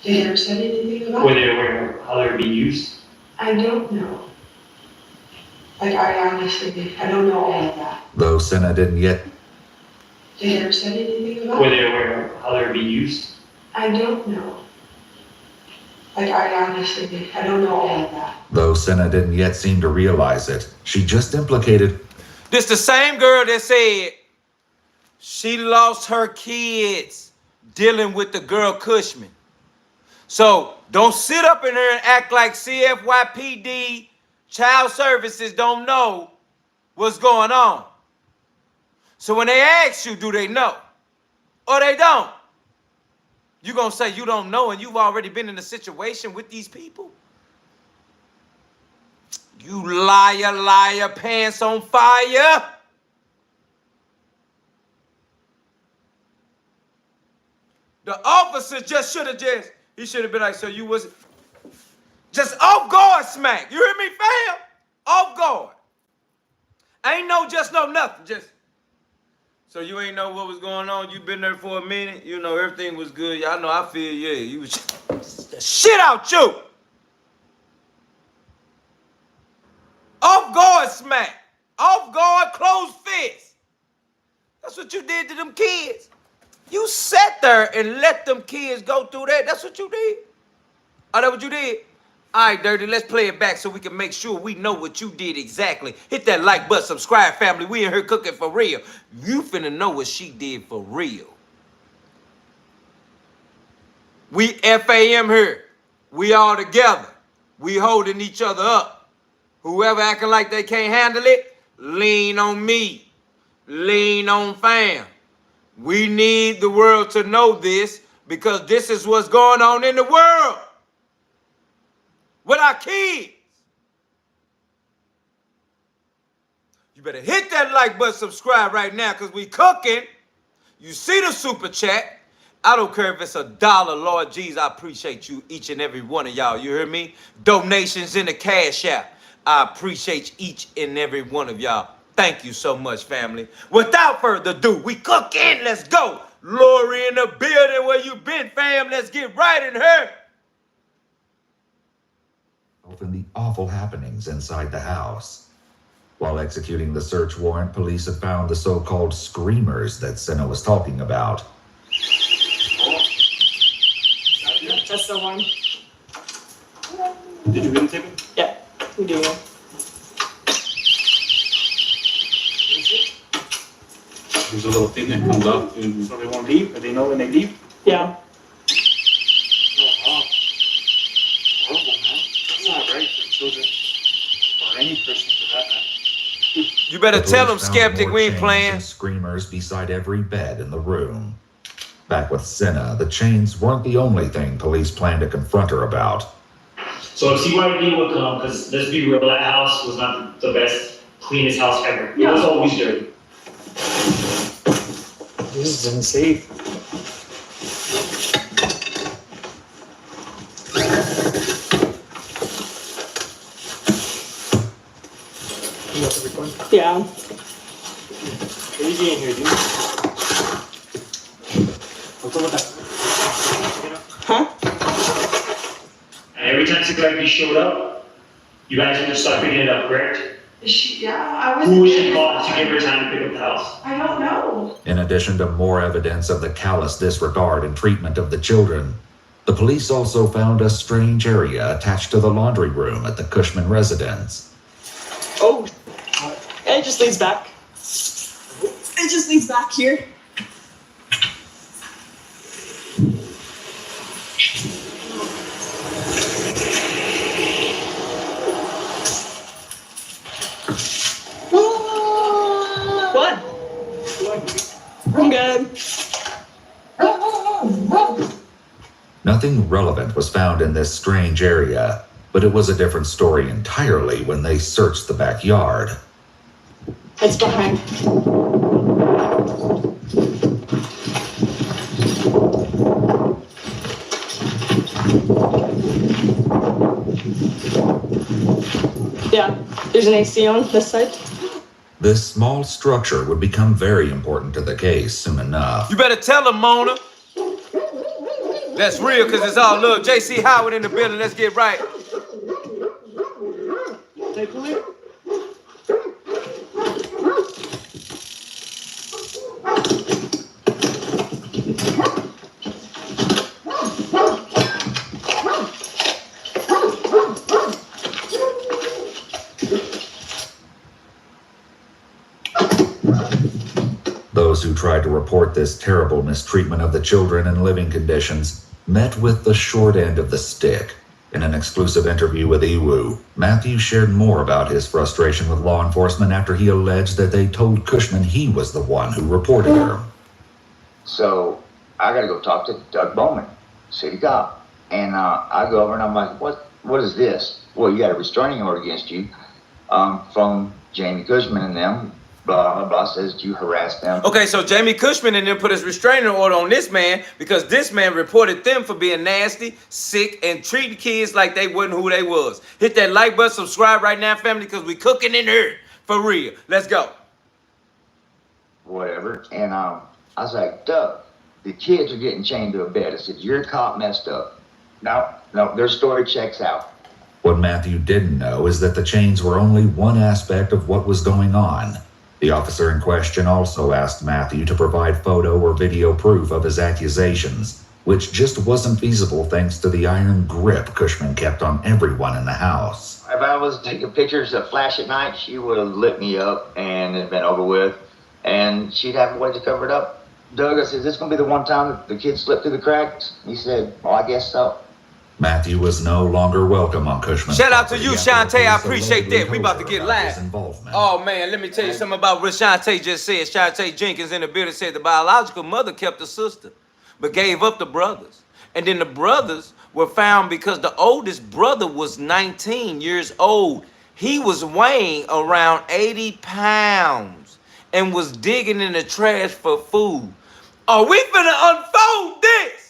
They never said anything about Were it. they aware of how they were being used? I don't know. Like, I honestly, I don't know all of that. Though Sena didn't yet. They never said anything about Were it. they aware of how they were being used? I don't know. Like, I honestly, I don't know all of that. Though Sena didn't yet seem to realize it, she just implicated. This the same girl that said she lost her kids dealing with the girl Kushman. So don't sit up in there and act like CFYPD Child Services don't know what's going on. So when they ask you, do they know? Or they don't? You gonna say you don't know and you've already been in a situation with these people? You liar, pants on fire. The officer just should have he should have been like, so you was just off guard smack. You hear me, fam? Off guard. Ain't no just no nothing. Just, so you ain't know what was going on. You been there for a minute. You know, everything was good. Y'all know I feel, yeah, you was the shit out you. Off guard smack. Off guard closed fist. That's what you did to them kids. You sat there and let them kids go through that. That's what you did. Oh, that what you did? All right, Dirty, let's play it back so we can make sure we know what you did exactly. Hit that like button, subscribe, family. We in here cooking for real. You finna know what she did for real. We FAM here. We all together. We holding each other up. Whoever acting like they can't handle it, lean on me. Lean on fam. We need the world to know this because this is what's going on in the world with our kids. You better hit that like button, subscribe right now because we cooking. You see the super chat. I don't care if it's $1, Lord Jesus, I appreciate you, each and every one of y'all. You hear me? Donations in the Cash App. I appreciate each and every one of y'all. Thank you so much, family. Without further ado, we cooking. Let's go. Lori in the building. Where you been, fam? Let's get right in here. In the awful happenings inside the house. While executing the search warrant, police have found the so-called screamers that Sena was talking about. That's the one. Did you videotape it? Yeah, we do. There's a little thing that comes up, and so they won't leave, or they know when they leave? Yeah. That's not right for children, or any person for that matter. You better The tell them, police found skeptic, more we ain't chains playing. and screamers beside every bed in the room. Back with Sena, the chains weren't the only thing police planned to confront her about. So if CYD would come, because let's be real, that house was not the best, cleanest house ever. It was always dirty. This is unsafe. You got the recording? Yeah. Crazy in here, dude. What's up with that? And every time CYD showed up, you guys would just start picking it up, correct? I was. Who was she called to give her time to pick up the house? I don't know. In addition to more evidence of the callous disregard and treatment of the children, the police also found a strange area attached to the laundry room at the Kushman residence. Oh, it just leads back. It just leads back here. What? I'm good. Nothing relevant was found in this strange area, but it was a different story entirely when they searched the backyard. It's behind. Yeah, there's an AC on this side. This small structure would become very important to the case soon enough. You better tell him, Mona. That's real, because it's all love. JC Howard in the building. Let's get right. Those who tried to report this terrible mistreatment of the children in living conditions met with the short end of the stick. In an exclusive interview with Iwu, Matthew shared more about his frustration with law enforcement after he alleged that they told Kushman he was the one who reported her. So I gotta go talk to Doug Bowman, city cop. And I go over and I'm like, what is this? Well, you got a restraining order against you from Jayme Kushman and them. Blah, blah, blah, says you harassed them. Okay, so Jayme Kushman and them put his restraining order on this man because this man reported them for being nasty, sick, and treating kids like they wasn't who they was. Hit that like button, subscribe right now, family, because we cooking in here. For real. Let's go. Whatever. And I was like, Doug, the kids are getting chained to a bed. I said, your cop messed up. No, their story checks out. What Matthew didn't know is that the chains were only one aspect of what was going on. The officer in question also asked Matthew to provide photo or video proof of his accusations, which just wasn't feasible thanks to the iron grip Kushman kept on everyone in the house. If I was taking pictures of Flash at night, she would have lit me up and it'd been over with, and she'd have a way to cover it up. Doug, I said, is this going to be the one time that the kids slipped through the cracks? He said, well, I guess so. Matthew was no longer welcome on Kushman's Shout out to property you, after the Shantae. I police appreciate allegedly that. We about to told get her live. his involvement. Oh, man, let me tell you something about what Shantae just said. Shantae Jenkins in the building said the biological mother kept the sister, but gave up the brothers. And then the brothers were found because the oldest brother was 19 years old. He was weighing around 80 pounds and was digging in the trash for food. Are we finna unfold this?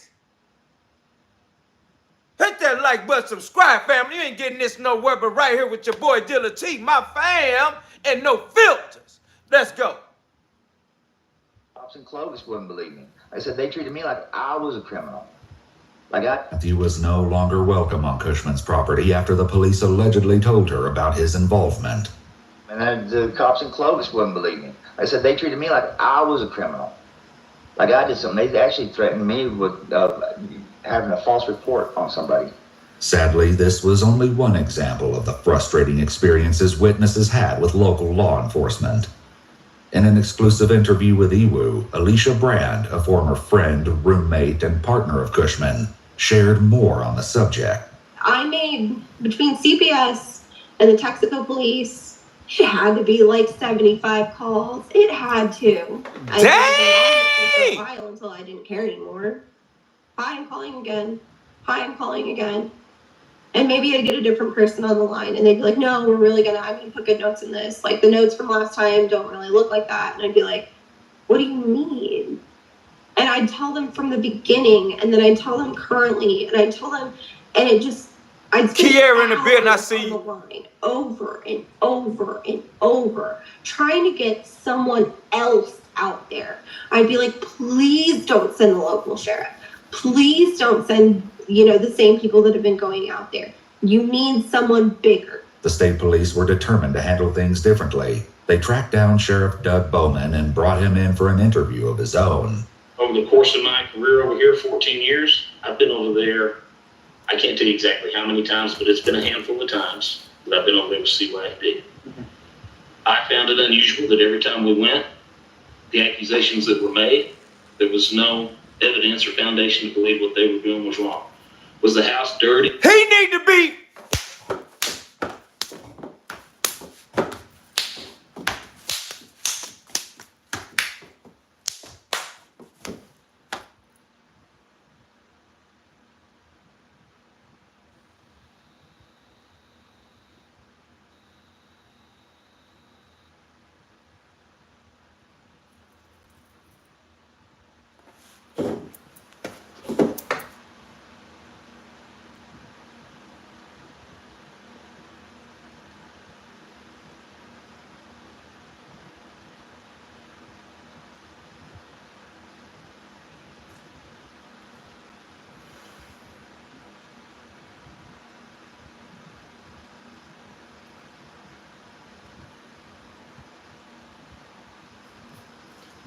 Hit that like button, subscribe, family. You ain't getting this nowhere but right here with your boy Deala T, my fam, and no filters. Let's go. Cops in Clovis wouldn't believe me. I said, they treated me like I was a criminal. Matthew was no longer welcome on Kushman's property after the police allegedly told her about his involvement. And the cops in Clovis wouldn't believe me. I said, they treated me like I was a criminal. Like I did something. They actually threatened me with having a false report on somebody. Sadly, this was only one example of the frustrating experiences witnesses had with local law enforcement. In an exclusive interview with Iwu, Alicia Brand, a former friend, roommate, and partner of Kushman, shared more on the subject. I made, between CPS and the Texico police, it had to be like 75 calls. It had to. I did for a while until I didn't care anymore. Hi, I'm calling again. Hi, I'm calling again. And maybe I'd get a different person on the line and they'd be like, no, I'm gonna put good notes in this. Like the notes from last time don't really look like that. And I'd be like, what do you mean? And I'd tell them from the beginning and then I'd tell them currently and I'd tell them, and it just, I'd Kiera in the building, I see you. Line over and over and over, trying to get someone else out there. I'd be like, please don't send the local sheriff. Please don't send, the same people that have been going out there. You need someone bigger. The state police were determined to handle things differently. They tracked down Sheriff Doug Bowman and brought him in for an interview of his own. Over the course of my career over here, 14 years, I've been over there, I can't tell you exactly how many times, but it's been a handful of times that I've been over there with CYFD. I found it unusual that every time we went, the accusations that were made, there was no evidence or foundation to believe what they were doing was wrong. Was the house dirty? He need to be.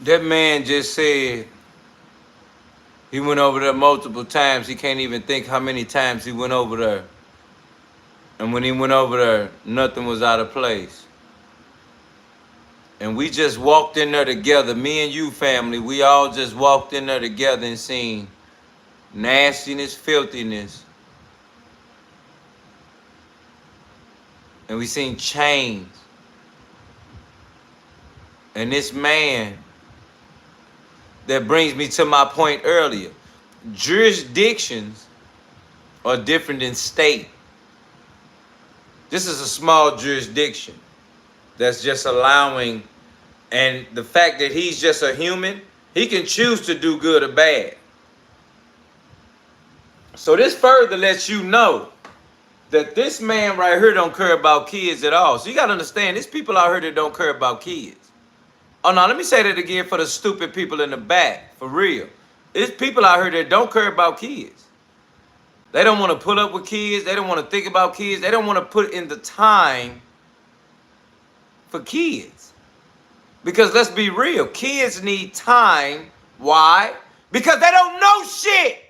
That man just said he went over there multiple times. He can't even think how many times he went over there. And when he went over there, nothing was out of place. And we just walked in there together, me and you family, we all just walked in there together and seen nastiness, filthiness. And we seen chains. And this man, that brings me to my point earlier. Jurisdictions are different than state. This is a small jurisdiction that's just allowing, and the fact that he's just a human, he can choose to do good or bad. So this further lets you know that this man right here don't care about kids at all. So you gotta understand, there's people out here that don't care about kids. Oh no, let me say that again for the stupid people in the back, for real. There's people out here that don't care about kids. They don't want to pull up with kids. They don't want to think about kids. They don't want to put in the time for kids. Because let's be real, kids need time. Why? Because they don't know shit.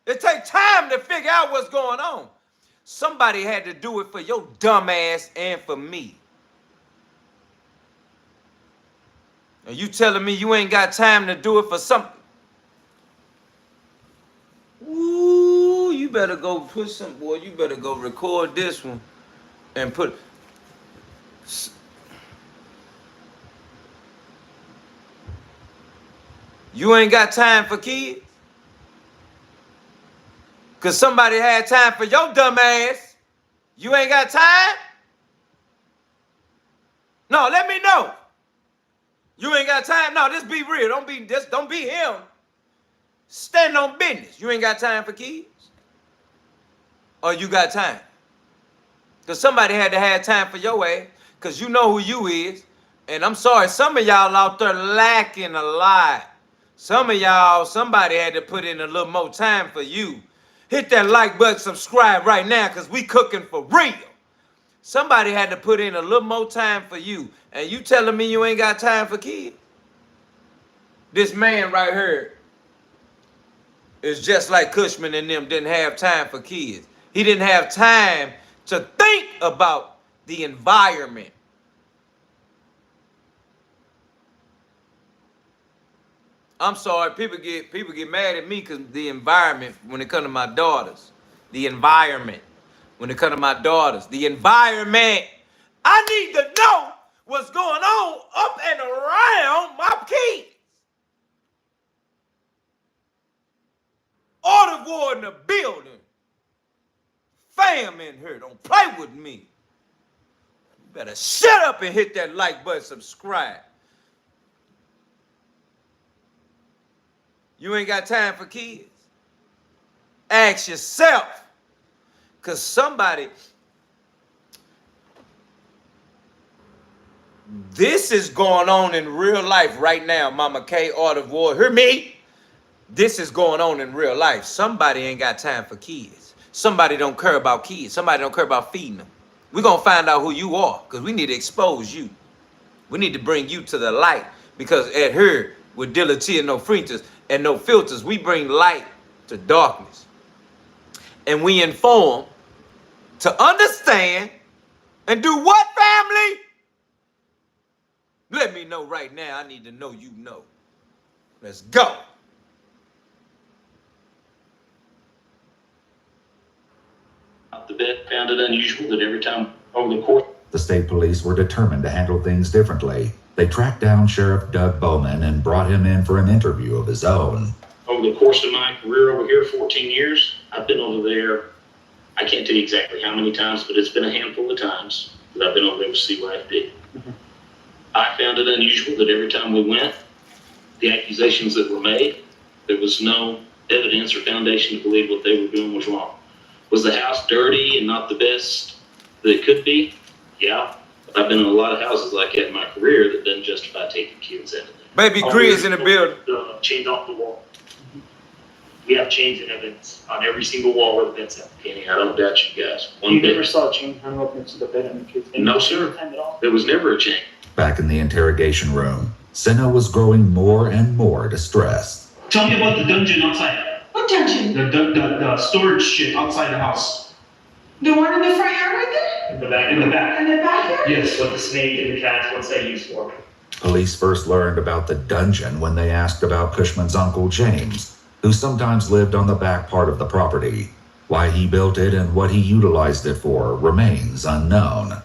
It takes time to figure out what's going on. Somebody had to do it for your dumb ass and for me. And you telling me you ain't got time to do it for something? Ooh, you better go put some, boy, you better go record this one and put. You ain't got time for kids? Because somebody had time for your dumb ass. You ain't got time? No, let me know. You ain't got time? No, just be real. Don't be him. Stand on business. You ain't got time for kids? Or you got time? Because somebody had to have time for your ass. Because you know who you is. And I'm sorry, some of y'all out there lacking a lot. Some of y'all, somebody had to put in a little more time for you. Hit that like button, subscribe right now, because we cooking for real. Somebody had to put in a little more time for you. And you telling me you ain't got time for kids? This man right here is just like Kushman and them didn't have time for kids. He didn't have time to think about the environment. I'm sorry, people get mad at me because the environment when it comes to my daughters. The environment. When it comes to my daughters. The environment. I need to know what's going on up and around my kids. Order war in the building. Fam in here. Don't play with me. You better shut up and hit that like button, subscribe. You ain't got time for kids? Ask yourself. Because somebody, this is going on in real life right now, Mama K, Art of War. Hear me? This is going on in real life. Somebody ain't got time for kids. somebody don't care about kids. Somebody don't care about feeding them. We're going to find out who you are because we need to expose you. We need to bring you to the light because at here, with Deala and no filters and no filters, we bring light to darkness. And we inform to understand and do what, family? Let me know right now. I need to know you know. Let's go. The vet found it unusual that every time over the course. The state police were determined to handle things differently. They tracked down Sheriff Doug Bowman and brought him in for an interview of his own. Over the course of my career over here, 14 years, I've been over there. I can't tell you exactly how many times, but it's been a handful of times that I've been over there with CYFD. I found it unusual that every time we went, the accusations that were made, there was no evidence or foundation to believe what they were doing was wrong. Was the house dirty and not the best that it could be? Yeah. I've been in a lot of houses like that in my career that doesn't justify taking kids in. Baby Greer's in the building. The chains off the wall. We have chains and evidence on every single wall where the bed's at. Kenny, I don't doubt you guys. You never saw a chain hung up next to the bed and the kids? No, sir. There was never a chain. Back in the interrogation room, Sena was growing more and more distressed. Tell me about the dungeon outside. What dungeon? The storage shit outside the house. The one in the front yard right there? In the back. In the back. In the backyard? Yes, what the snake and the cats, what's that used for? Police first learned about the dungeon when they asked about Kushman's uncle James, who sometimes lived on the back part of the property. Why he built it and what he utilized it for remains unknown.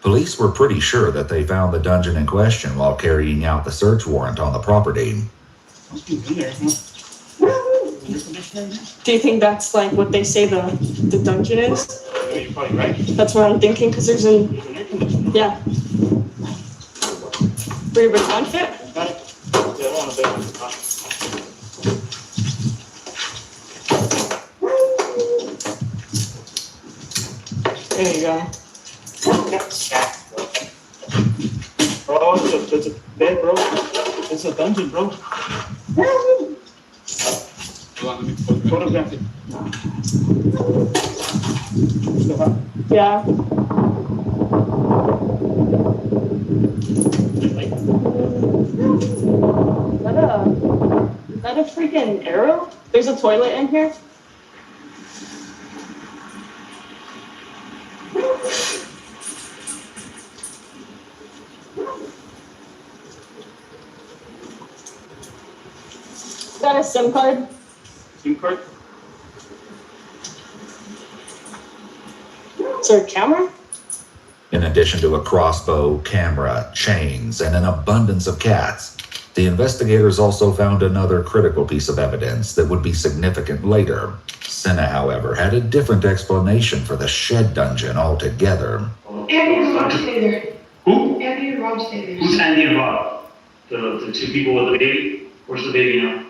Police were pretty sure that they found the dungeon in question while carrying out the search warrant on the property. Do you think that's like what they say the dungeon is? You're probably right. That's what I'm thinking, because there's an, yeah. Were you unfit? Got it. Yeah, I want to bet. There you go. Oh, it's a bed, bro. It's a dungeon, bro. Photograph it. Yeah. Is that a freaking arrow? There's a toilet in here? Is that a SIM card? SIM card? Is there a camera? In addition to a crossbow, camera, chains, and an abundance of cats, the investigators also found another critical piece of evidence that would be significant later. Sena, however, had a different explanation for the shed dungeon altogether. Andy and Rob stay there. Who? Andy and Rob stay there. Who's Andy and Rob? The two people with the baby? Where's the baby now?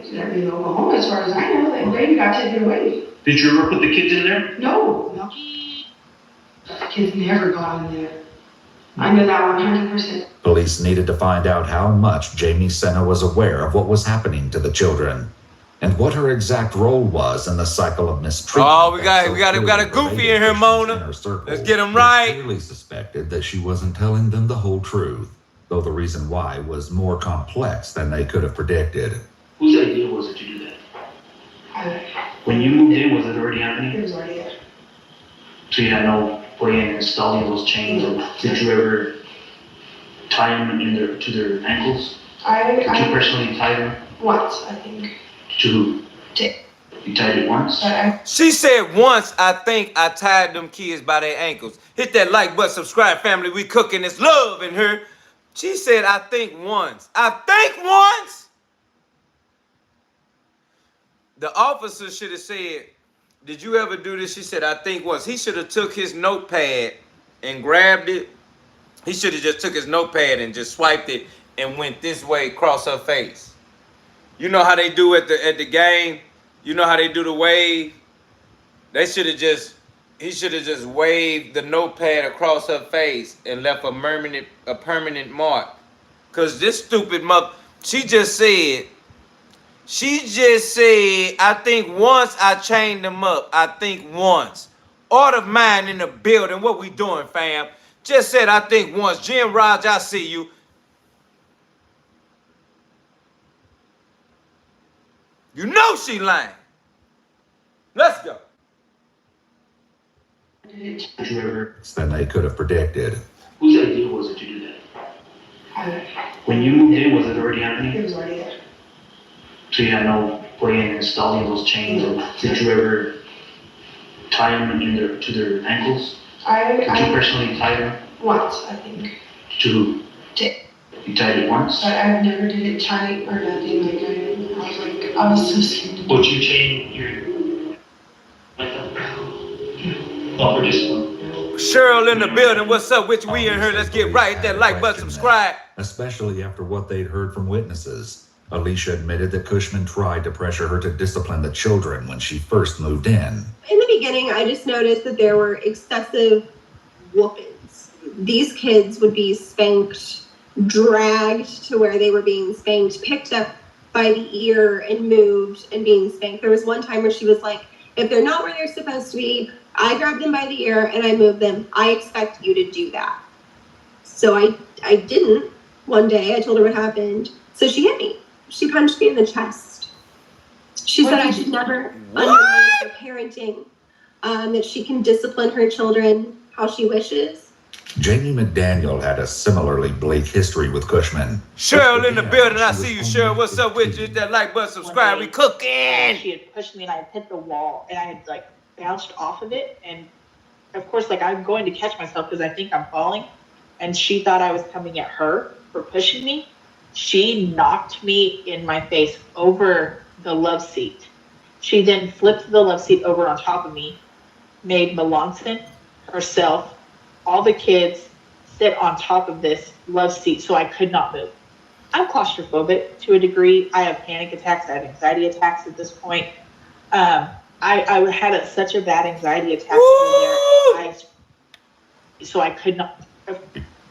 They're in Oklahoma, as far as I know. The baby got taken away. Did you ever put the kids in there? No. The kid's never gone in there. I know that 100%. Police needed to find out how much Jayme Sena was aware of what was happening to the children and what her exact role was in the cycle of mistreatment. Oh, we got a goofy in here, Mona. Let's get him right. They clearly suspected that she wasn't telling them the whole truth, though the reason why was more complex than they could have predicted. Whose idea was it to do that? When you moved in, was it already happening? It was already there. So you had no way in installing those chains, or did you ever tie them to their ankles? Did you personally tie them? Once, I think. To who? You tied it once? She said once, I think I tied them kids by their ankles. Hit that like button, subscribe, family. We cooking this love in here. She said, I think once. I think once. The officer should have said, did you ever do this? She said, I think once. He should have took his notepad and grabbed it. He should have just took his notepad and just swiped it and went this way across her face. You know how they do at the game? You know how they do the wave? He should have just waved the notepad across her face and left a permanent mark. Cause this stupid mother, she just said She just said, I think once I chained them up. I think once. Art of mine in the building. What we doing, fam? Just said, I think once. Jim Raj, I see you. You know she lying. Let's go. Did you ever? Than they could have predicted. Whose idea was it to do that? When you moved in, was it already happening? It was already there. So you had no way in installing those chains, or did you ever tie them to their ankles? Did you personally tie them? Once, I think. To who? You tied it once? But I never did it tight or nothing. I was so scared. Would you chain your like that? Oh, for discipline. Cheryl in the building. What's up with you? We in here. Let's get right. Hit that like button, subscribe. Especially after what they'd heard from witnesses. Alicia admitted that Kushman tried to pressure her to discipline the children when she first moved in. In the beginning, I just noticed that there were excessive whoopings. These kids would be spanked, dragged to where they were being spanked, picked up by the ear and moved and being spanked. There was one time where she was like, if they're not where they're supposed to be, I grab them by the ear and I move them. I expect you to do that. So I didn't. One day I told her what happened. So she hit me. She punched me in the chest. She said I should never undermine her parenting, that she can discipline her children how she wishes. Jayme McDaniel had a similarly bleak history with Kushman. Cheryl in the building. I see you, Cheryl. What's up with you? Hit that like button, subscribe. We cooking. She had pushed me and I had hit the wall and I had like bounced off of it. And of course, like I'm going to catch myself because I think I'm falling. And she thought I was coming at her for pushing me. She knocked me in my face over the love seat. She then flipped the love seat over on top of me, made Melanson, herself, all the kids sit on top of this love seat so I could not move. I'm claustrophobic to a degree. I have panic attacks. I have anxiety attacks at this point. I had such a bad anxiety attack over there. So I could not.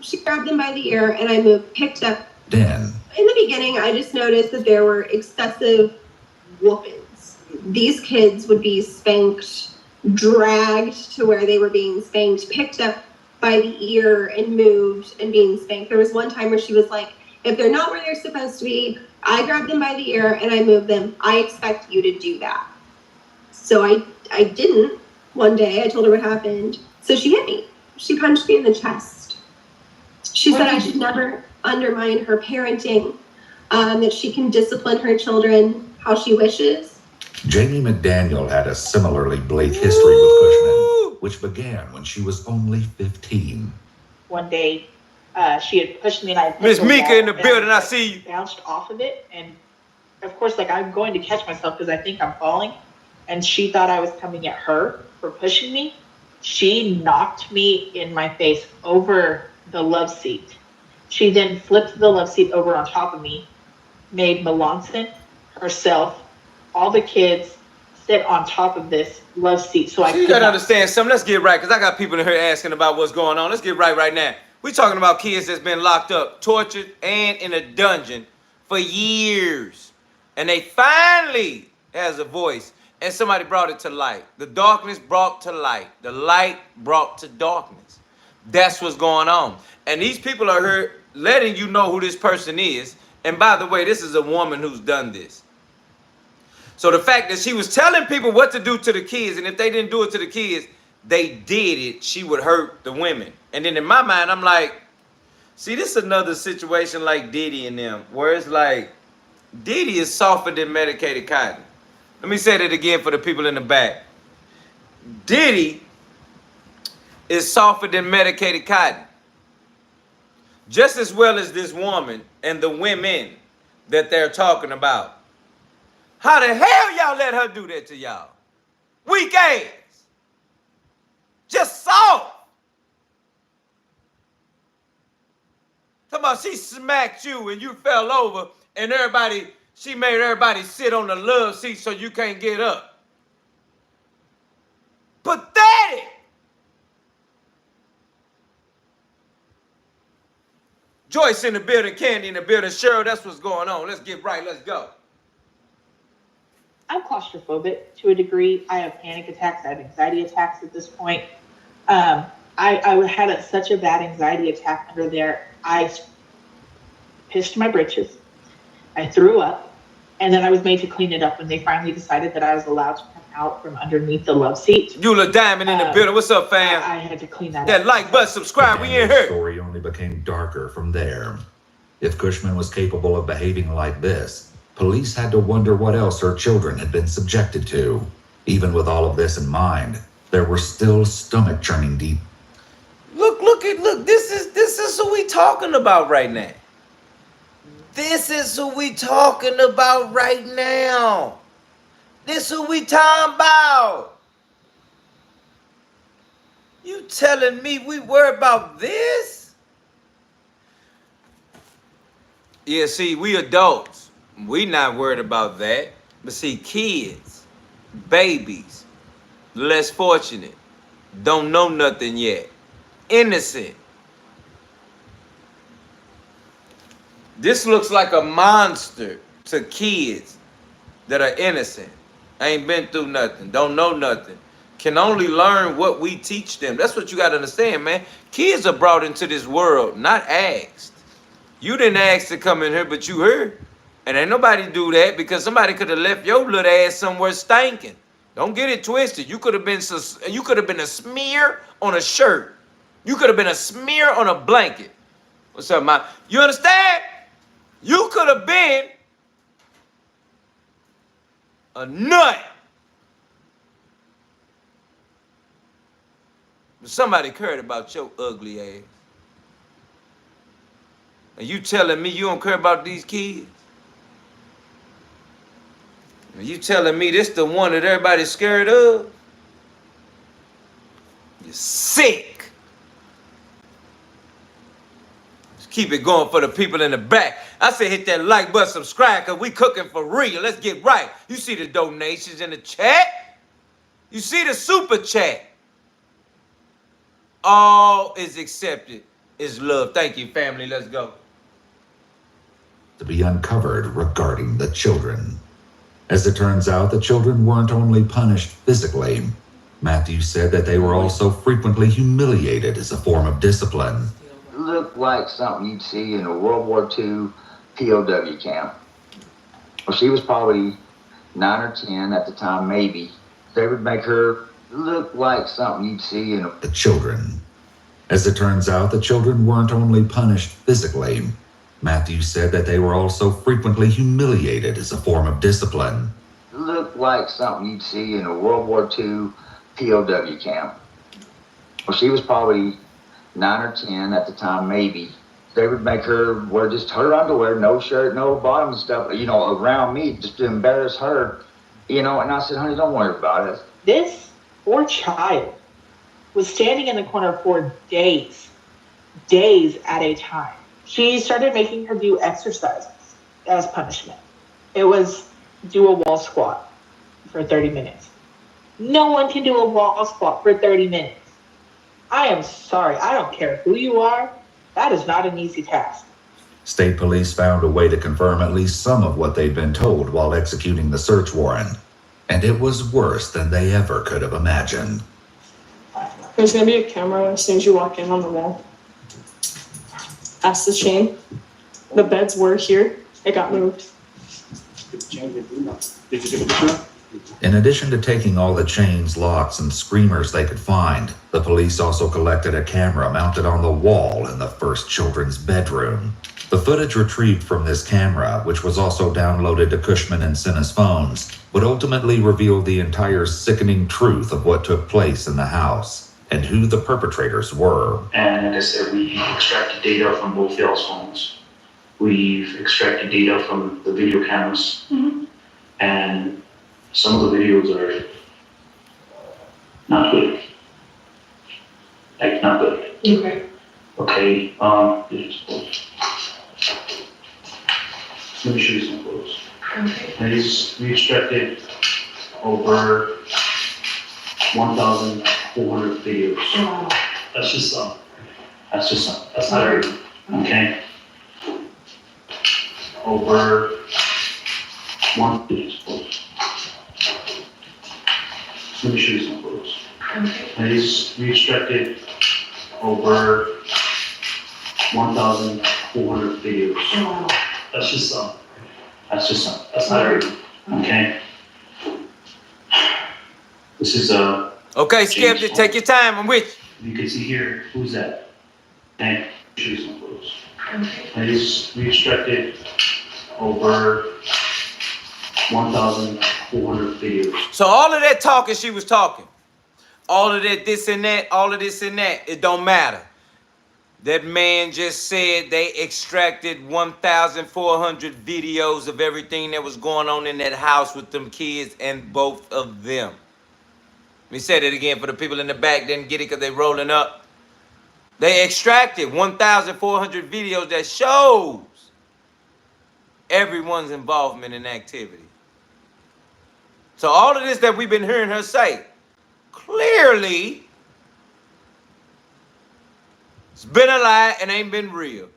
She grabbed them by the ear and I moved, picked up. Then. In the beginning, I just noticed that there were excessive whoopings. These kids would be spanked, dragged to where they were being spanked, picked up by the ear and moved and being spanked. There was one time where she was like, if they're not where they're supposed to be, I grab them by the ear and I move them. I expect you to do that. So I didn't. One day I told her what happened. So she hit me. She punched me in the chest. She said I should never undermine her parenting, that she can discipline her children how she wishes. Jayme McDaniel had a similarly bleak history with Kushman, which began when she was only 15. One day, she had pushed me and I. Miss Mika in the building. I see you. Bounced off of it, and of course, like I'm going to catch myself because I think I'm falling. And she thought I was coming at her for pushing me. She knocked me in my face over the love seat. She then flipped the love seat over on top of me, made Melanson, herself, all the kids sit on top of this love seat. So you gotta understand something. Let's get right, because I got people in here asking about what's going on. Let's get right now. We're talking about kids that's been locked up, tortured, and in a dungeon for years. And they finally has a voice. And somebody brought it to light. The darkness brought to light. The light brought to darkness. That's what's going on. And these people are here letting you know who this person is. And by the way, this is a woman who's done this. So the fact that she was telling people what to do to the kids, and if they didn't do it to the kids, they did it, she would hurt the women. And then in my mind, I'm like, see, this is another situation like Diddy and them, where it's like, Diddy is softer than medicated cotton. Let me say that again for the people in the back. Diddy is softer than medicated cotton. Just as well as this woman and the women that they're talking about. How the hell y'all let her do that to y'all? Weak ass. Just soft. Talking about she smacked you and you fell over and she made everybody sit on the love seat so you can't get up. Pathetic. Joyce in the building, Candy in the building, Cheryl, that's what's going on. Let's get right, let's go. I'm claustrophobic to a degree. I have panic attacks. I have anxiety attacks at this point. I had such a bad anxiety attack under there. I pissed my britches. I threw up. And then I was made to clean it up when they finally decided that I was allowed to come out from underneath the love seat. Eula Diamond in the building. What's up, fam? I had to clean that up. That like, button, subscribe. We in here. The story only became darker from there. If Kushman was capable of behaving like this, police had to wonder what else her children had been subjected to. Even with all of this in mind, there were still stomach-churning deep. Look. This is who we talking about right now. This is who we talking about right now. This who we talking about. You telling me we worry about this? Yeah, see, we adults. We not worried about that. But see, kids, babies, less fortunate, don't know nothing yet. Innocent. This looks like a monster to kids that are innocent. Ain't been through nothing. Don't know nothing. Can only learn what we teach them. That's what you got to understand, man. Kids are brought into this world, not asked. You didn't ask to come in here, but you heard. And ain't nobody do that because somebody could have left your little ass somewhere stinking. Don't get it twisted. You could have been a smear on a shirt. You could have been a smear on a blanket. What's up, man? You understand? You could have been a nut. But somebody cared about your ugly ass. And you telling me you don't care about these kids? And you telling me this the one that everybody's scared of? You're sick. Keep it going for the people in the back. I say hit that like button, subscribe, because we cooking for real. Let's get right. You see the donations in the chat? You see the super chat? All is accepted is love. Thank you, family. Let's go. To be uncovered regarding the children. As it turns out, the children weren't only punished physically. Matthew said that they were also frequently humiliated as a form of discipline. Looked like something you'd see in a World War II POW camp. Well, she was probably 9 or 10 at the time, maybe. They would make her look like something you'd see in the children. As it turns out, the children weren't only punished physically. Matthew said that they were also frequently humiliated as a form of discipline. Looked like something you'd see in a World War II POW camp. Well, she was probably 9 or 10 at the time, maybe. They would make her wear just her underwear, no shirt, no bottom stuff, around me just to embarrass her, and I said, honey, don't worry about it. This poor child was standing in the corner for days at a time. She started making her do exercises as punishment. It was do a wall squat for 30 minutes. No one can do a wall squat for 30 minutes. I am sorry. I don't care who you are. That is not an easy task. State police found a way to confirm at least some of what they'd been told while executing the search warrant. And it was worse than they ever could have imagined. There's going to be a camera as soon as you walk in on the wall. That's the chain. The beds were here. It got moved. Did you take a picture? In addition to taking all the chains, locks, and screamers they could find, the police also collected a camera mounted on the wall in the first children's bedroom. The footage retrieved from this camera, which was also downloaded to Kushman and Sena's phones, would ultimately reveal the entire sickening truth of what took place in the house and who the perpetrators were. And like I said, we extracted data from both y'all's phones. We've extracted data from the video cameras. And some of the videos are not good. Like, not good. Okay. Okay, let me show you some photos. Okay. And we extracted over 1,400 videos. Wow. That's just some. That's not everything. Okay. Over 1 Let me show you some photos. Okay. We extracted over 1,400 videos. Wow. That's just some. That's just some. That's not everything. Okay. This is Okay, Skip, just take your time. I'm with you. You can see here. Who's that? Okay. Show you some photos. Okay. We extracted over 1,400 videos. So all of that talking she was talking, all of that this and that, all of this and that, it don't matter. That man just said they extracted 1,400 videos of everything that was going on in that house with them kids and both of them. Let me say that again for the people in the back didn't get it because they rolling up. They extracted 1,400 videos that shows everyone's involvement in activity. So all of this that we've been hearing her say, clearly, it's been a lie and ain't been real.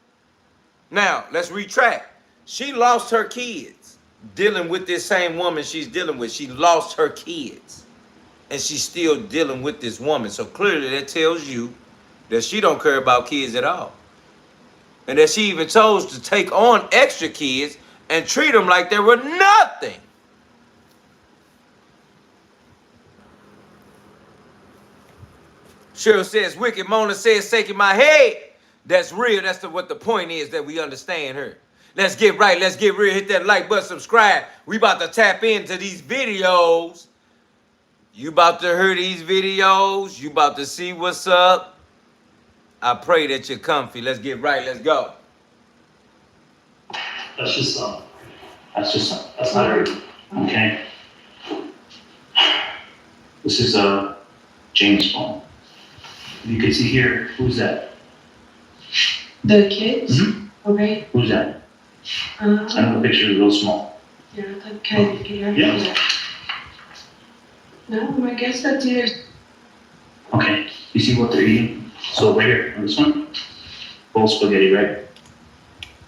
Now, let's retract. She lost her kids dealing with this same woman she's dealing with. She lost her kids. And she's still dealing with this woman. So clearly that tells you that she don't care about kids at all. And that she even chose to take on extra kids and treat them like they were nothing. Cheryl says, wicked. Mona says, shaking my head. That's real. That's what the point is, that we understand her. Let's get right. Let's get real. Hit that like button, subscribe. We about to tap into these videos. You about to hear these videos. You about to see what's up. I pray that you're comfy. Let's get right. Let's go. That's just some. That's just some. That's not everything. Okay. This is Jayme's phone. You can see here. Who's that? The kids? Mm-hmm. Okay. Who's that? I know the picture is real small. Yeah, okay. Yeah. No, I guess that's either. Okay. You see what they're eating? So right here on this one, bowl spaghetti, right?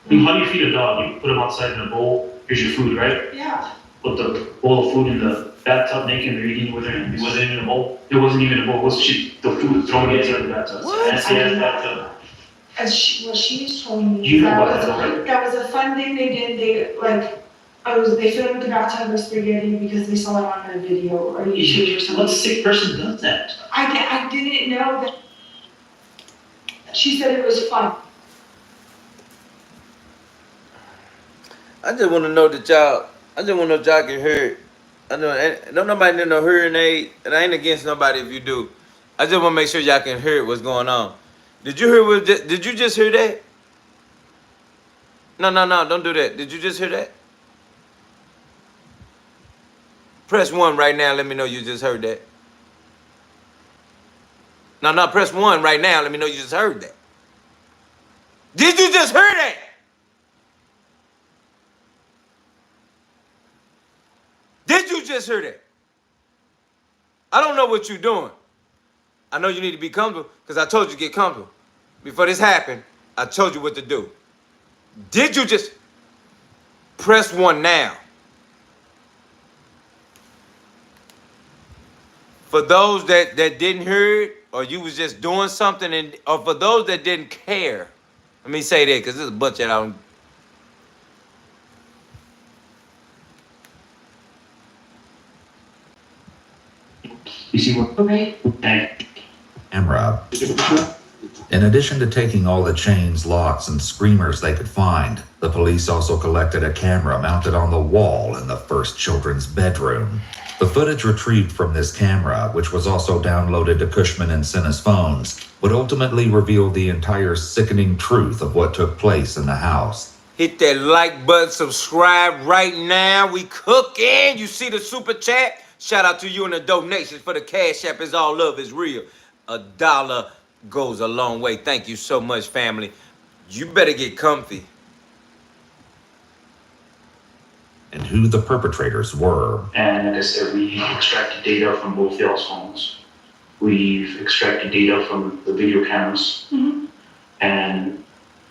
And how do you feed a dog? You put them outside in a bowl. Here's your food, right? Yeah. Put the bowl of food in the bathtub naked, they're eating with her, and it wasn't even a bowl. It wasn't even a bowl. It was the food thrown inside the bathtub. What? That's the bathtub. She's told me. You know about that, right? That was a fun thing they did. They filmed the bathtub with spaghetti because they saw it on a video or YouTube or something. What sick person does that? I didn't know that. She said it was fun. I just want to know that y'all, can hear it. I know, don't nobody need no hearing aid, and I ain't against nobody if you do. I just want to make sure y'all can hear what's going on. Did you hear did you just hear that? No, don't do that. Did you just hear that? Press 1 right now, let me know you just heard that. No, press 1 right now, let me know you just heard that. Did you just hear that? Did you just hear that? I don't know what you're doing. I know you need to be comfortable because I told you to get comfortable. Before this happened, I told you what to do. Did you just press 1 now? For those that didn't hear it, or you was just doing something, or for those that didn't care, let me say that because there's a bunch that I don't. You see what? Okay. Camera. In addition to taking all the chains, locks, and screamers they could find, the police also collected a camera mounted on the wall in the first children's bedroom. The footage retrieved from this camera, which was also downloaded to Kushman and Sena's phones, would ultimately reveal the entire sickening truth of what took place in the house. Hit that like button, subscribe right now. We cooking. You see the super chat? Shout out to you and the donations for the Cash App. Is all love is real. $1 goes a long way. Thank you so much, family. You better get comfy. And who the perpetrators were. And like I said, we extracted data from both y'all's phones. We've extracted data from the video cameras. Mm-hmm. And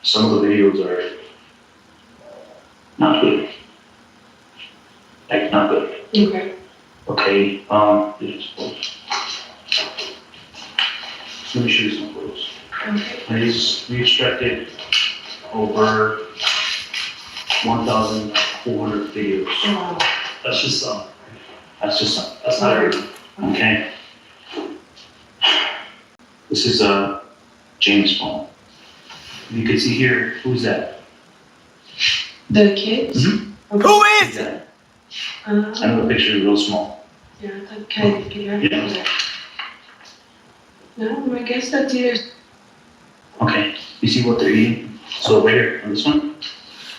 some of the videos are not good. Like, not good. Okay. Okay, let me show you some photos. We extracted over 1,400 videos. Wow. That's just some. That's not everything. Okay. This is Jayme's phone. You can see here, who's that? The kids? Mm-hmm. Who is it? I know the picture is real small. Yeah, okay, Yeah. No, I guess that's either. Okay, you see what they're eating? So right here, on this one.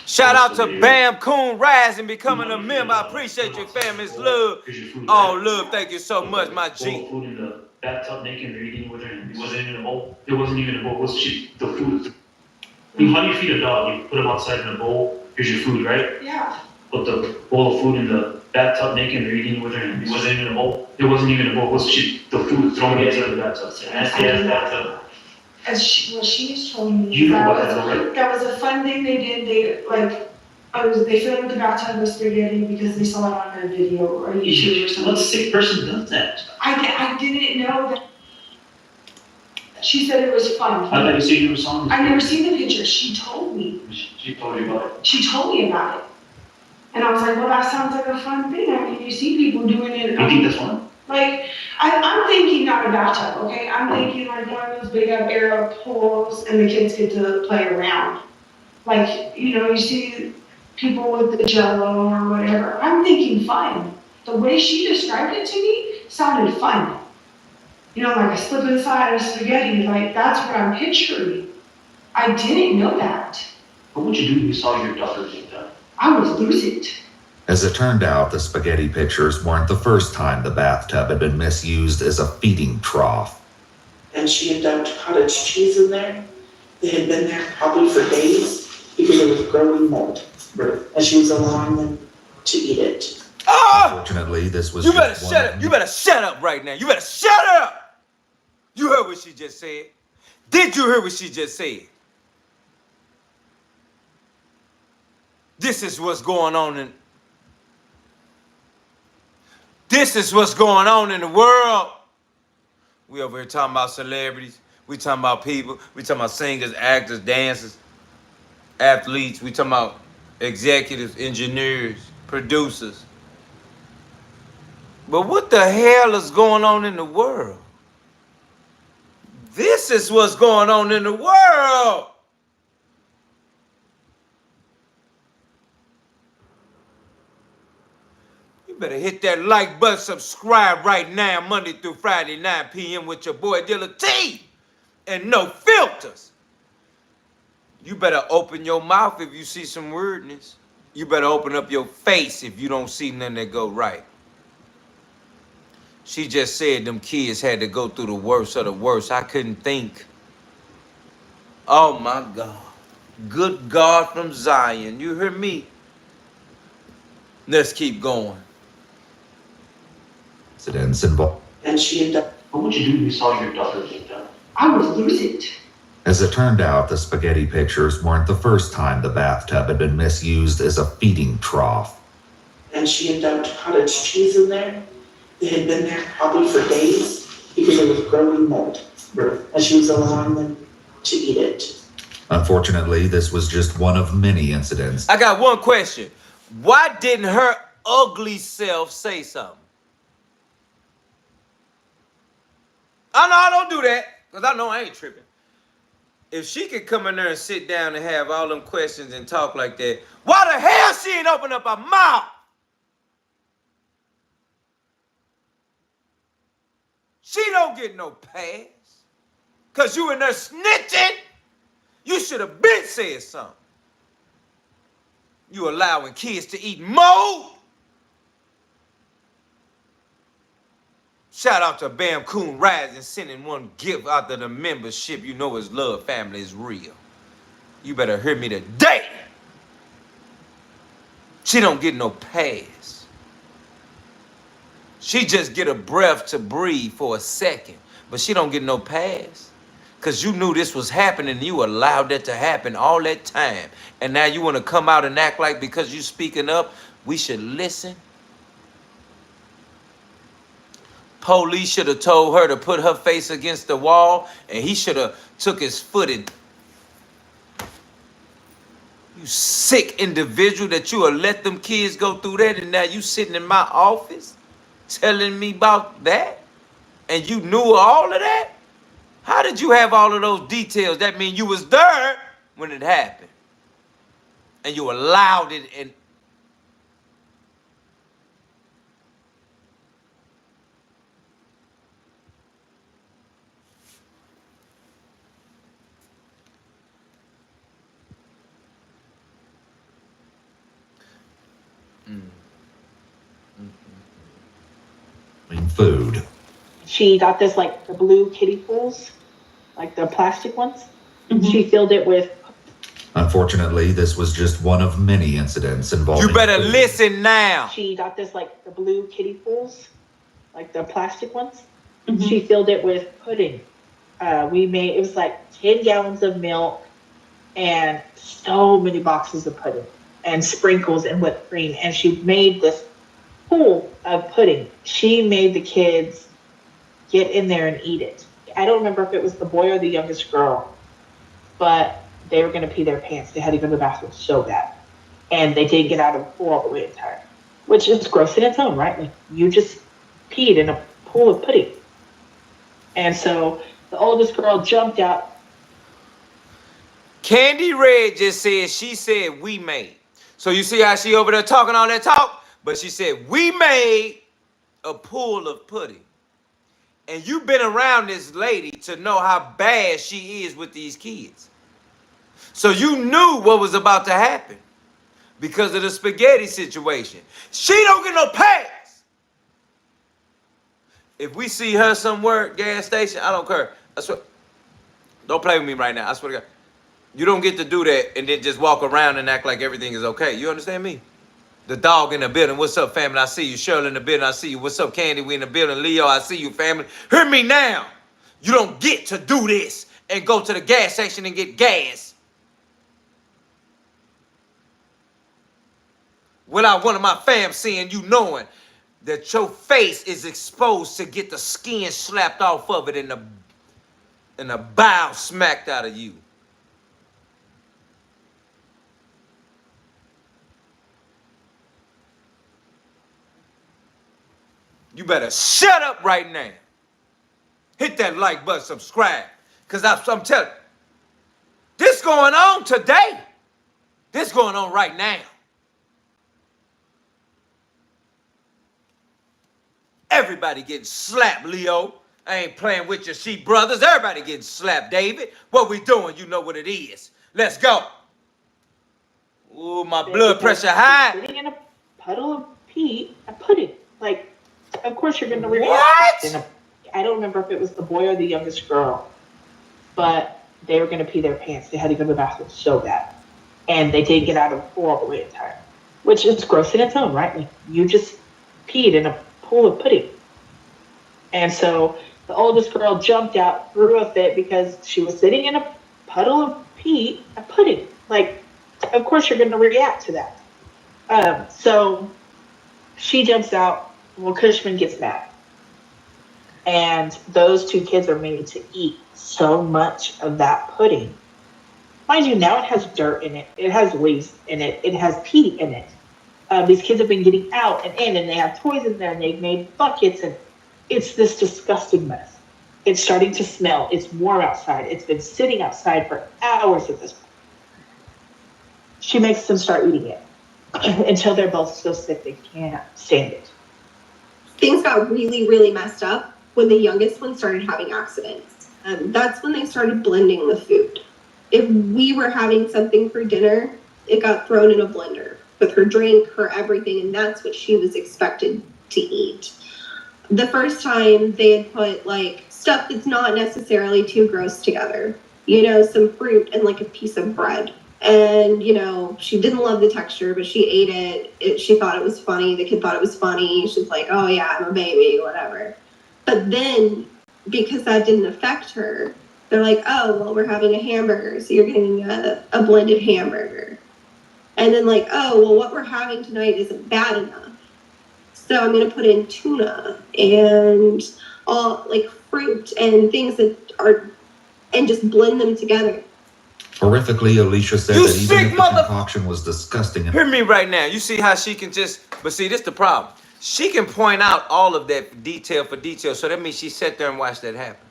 Shout out to Bam Coon Rising becoming a member. I appreciate your family's love. Oh, love, thank you so much, my G. Food in the bathtub naked, they're eating with her. It wasn't even a bowl. It wasn't even a bowl. It was the food. I mean, how do you feed a dog? You put them outside in a bowl. Here's your food, right? Yeah. Put the bowl of food in the bathtub naked, they're eating with her. It wasn't even a bowl. It wasn't even a bowl. It was the food thrown inside the bathtub. Nasty ass bathtub. She's told me. You know about that, right? That was a fun thing they did. They filmed the bathtub with spaghetti because they saw it on a video or YouTube or something. What sick person does that? I didn't know that. She said it was fun. I thought you said you were song. I've never seen the picture. She told me. She told you about it. She told me about it. And I was like, well, that sounds like a fun thing. I mean, you see people doing it. You think that's fun? Like, I'm thinking not a bathtub, okay? I'm thinking like one of those big up air pools and the kids get to play around. Like, you see people with the Jello or whatever. I'm thinking fun. The way she described it to me sounded fun. Like a slip inside of spaghetti, like that's what I'm picturing. I didn't know that. What would you do if you saw your daughter do that? I would lose it. As it turned out, the spaghetti pictures weren't the first time the bathtub had been misused as a feeding trough. And she had dumped cottage cheese in there. They had been there probably for days because it was growing mold. And she was allowing them to eat it. Unfortunately, this was You better shut up. You better shut up right now. You better shut up. You heard what she just said. Did you hear what she just said? This is what's going on in the world. We over here talking about celebrities. We talking about people. We talking about singers, actors, dancers, athletes. We talking about executives, engineers, producers. But what the hell is going on in the world? This is what's going on in the world. You better hit that like button, subscribe right now, Monday through Friday, 9 p.m. with your boy Deala T. And no filters. You better open your mouth if you see some weirdness. You better open up your face if you don't see nothing that go right. She just said them kids had to go through the worst of the worst. I couldn't think. Oh my God. Good God from Zion. You hear me? Let's keep going. Incidents involved. And she had done. What would you do if you saw your daughter do that? I would lose it. As it turned out, the spaghetti pictures weren't the first time the bathtub had been misused as a feeding trough. And she had dumped cottage cheese in there. They had been there probably for days because it was growing mold. And she was allowing them to eat it. Unfortunately, this was just one of many incidents. I got one question. Why didn't her ugly self say something? I know I don't do that, because I know I ain't tripping. If she could come in there and sit down and have all them questions and talk like that, why the hell she ain't open up her mouth? She don't get no pass. Because you in there snitching. You should have been said something. You allowing kids to eat mold? Shout out to Bam Coon Rising, sending one gift out to the membership. You know his love family is real. You better hear me today. She don't get no pass. She just get a breath to breathe for a second, but she don't get no pass. Because you knew this was happening, and you allowed that to happen all that time. And now you want to come out and act like because you speaking up, we should listen? Police should have told her to put her face against the wall, and he should have took his foot and... You sick individual that you will let them kids go through that, and now you sitting in my office telling me about that? And you knew all of that? How did you have all of those details? That means you was there when it happened. And you allowed it and... Food. She got this, like, the blue kiddie pools, like the plastic ones. She filled it with... Unfortunately, this was just one of many incidents involving... You better food. listen now. She got this, like, the blue kiddie pools, like the plastic ones. She filled it with pudding. It was like 10 gallons of milk and so many boxes of pudding and sprinkles and whipped cream. And she made this pool of pudding. She made the kids get in there and eat it. I don't remember if it was the boy or the youngest girl, but they were going to pee their pants. They had to go to the bathroom so bad. And they didn't get out of the pool all the way entire, which is gross in its own right. Like, you just peed in a pool of pudding. And so the oldest girl jumped out. Candy Red just said, she said, we made. So you see how she over there talking all that talk? But she said, we made a pool of pudding. And you've been around this lady to know how bad she is with these kids. So you knew what was about to happen because of the spaghetti situation. She don't get no pass. If we see her somewhere, gas station, I don't care. I swear, don't play with me right now. I swear to God. You don't get to do that and then just walk around and act like everything is okay. You understand me? The dog in the building. What's up, family? I see you. Shirley in the building. I see you. What's up, Candy? We in the building. Leo, I see you, family. Hear me now. You don't get to do this and go to the gas station and get gas without one of my fam seeing you knowing that your face is exposed to get the skin slapped off of it and the bile smacked out of you. You better shut up right now. Hit that like button, subscribe. Because I'm telling you, this going on today. This going on right now. Everybody getting slapped, Leo. I ain't playing with your sheep brothers. Everybody getting slapped, David. What we doing, you know what it is. Let's go. Ooh, my blood pressure high. Sitting in a puddle of pee, I put it. Like, of course you're going to react. What? I don't remember if it was the boy or the youngest girl, but they were going to pee their pants. They had to go to the bathroom so bad. And they didn't get out of the pool all the way entire, which is gross in its own right. Like, you just peed in a pool of pudding. And so the oldest girl jumped out, threw a fit because she was sitting in a puddle of pee, a pudding. Like, of course you're going to react to that. So she jumps out. Well, Kushman gets mad. And those two kids are made to eat so much of that pudding. Mind you, now it has dirt in it. It has leaves in it. It has pee in it. These kids have been getting out and in, and they have toys in there, and they've made buckets, and it's this disgusting mess. It's starting to smell. It's warm outside. It's been sitting outside for hours at this point. She makes them start eating it until they're both so sick they can't stand it. Things got really, really messed up when the youngest one started having accidents. That's when they started blending the food. If we were having something for dinner, it got thrown in a blender with her drink, her everything, and that's what she was expected to eat. The first time they had put like stuff that's not necessarily too gross together, you know, some fruit and like a piece of bread. And, you know, she didn't love the texture, but she ate it. She thought it was funny. The kid thought it was funny. She's like, oh yeah, I'm a baby, whatever. But then, because that didn't affect her, they're like, oh, well, we're having a hamburger, so you're getting a blended hamburger. And then like, oh, well, what we're having tonight isn't bad enough. So I'm gonna put in tuna and all like fruit and things that are, and just blend them together. Horrifically, Alicia said You that even sick if the mother- concoction was disgusting and Hear me right now. You see how she can just, but see, this the problem. She can point out all of that detail for detail. So that means she sat there and watched that happen.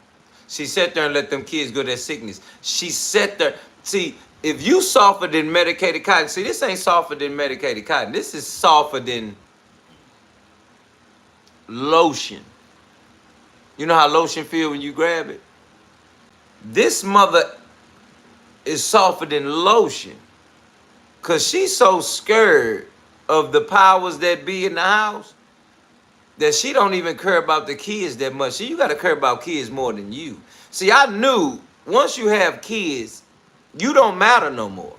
She sat there and let them kids go to that sickness. She sat there. See, if you softer than medicated cotton, see, this ain't softer than medicated cotton. This is softer than lotion. You know how lotion feel when you grab it? This mother is softer than lotion. Because she's so scared of the powers that be in the house that she don't even care about the kids that much. See, you got to care about kids more than you. See, I knew once you have kids, you don't matter no more.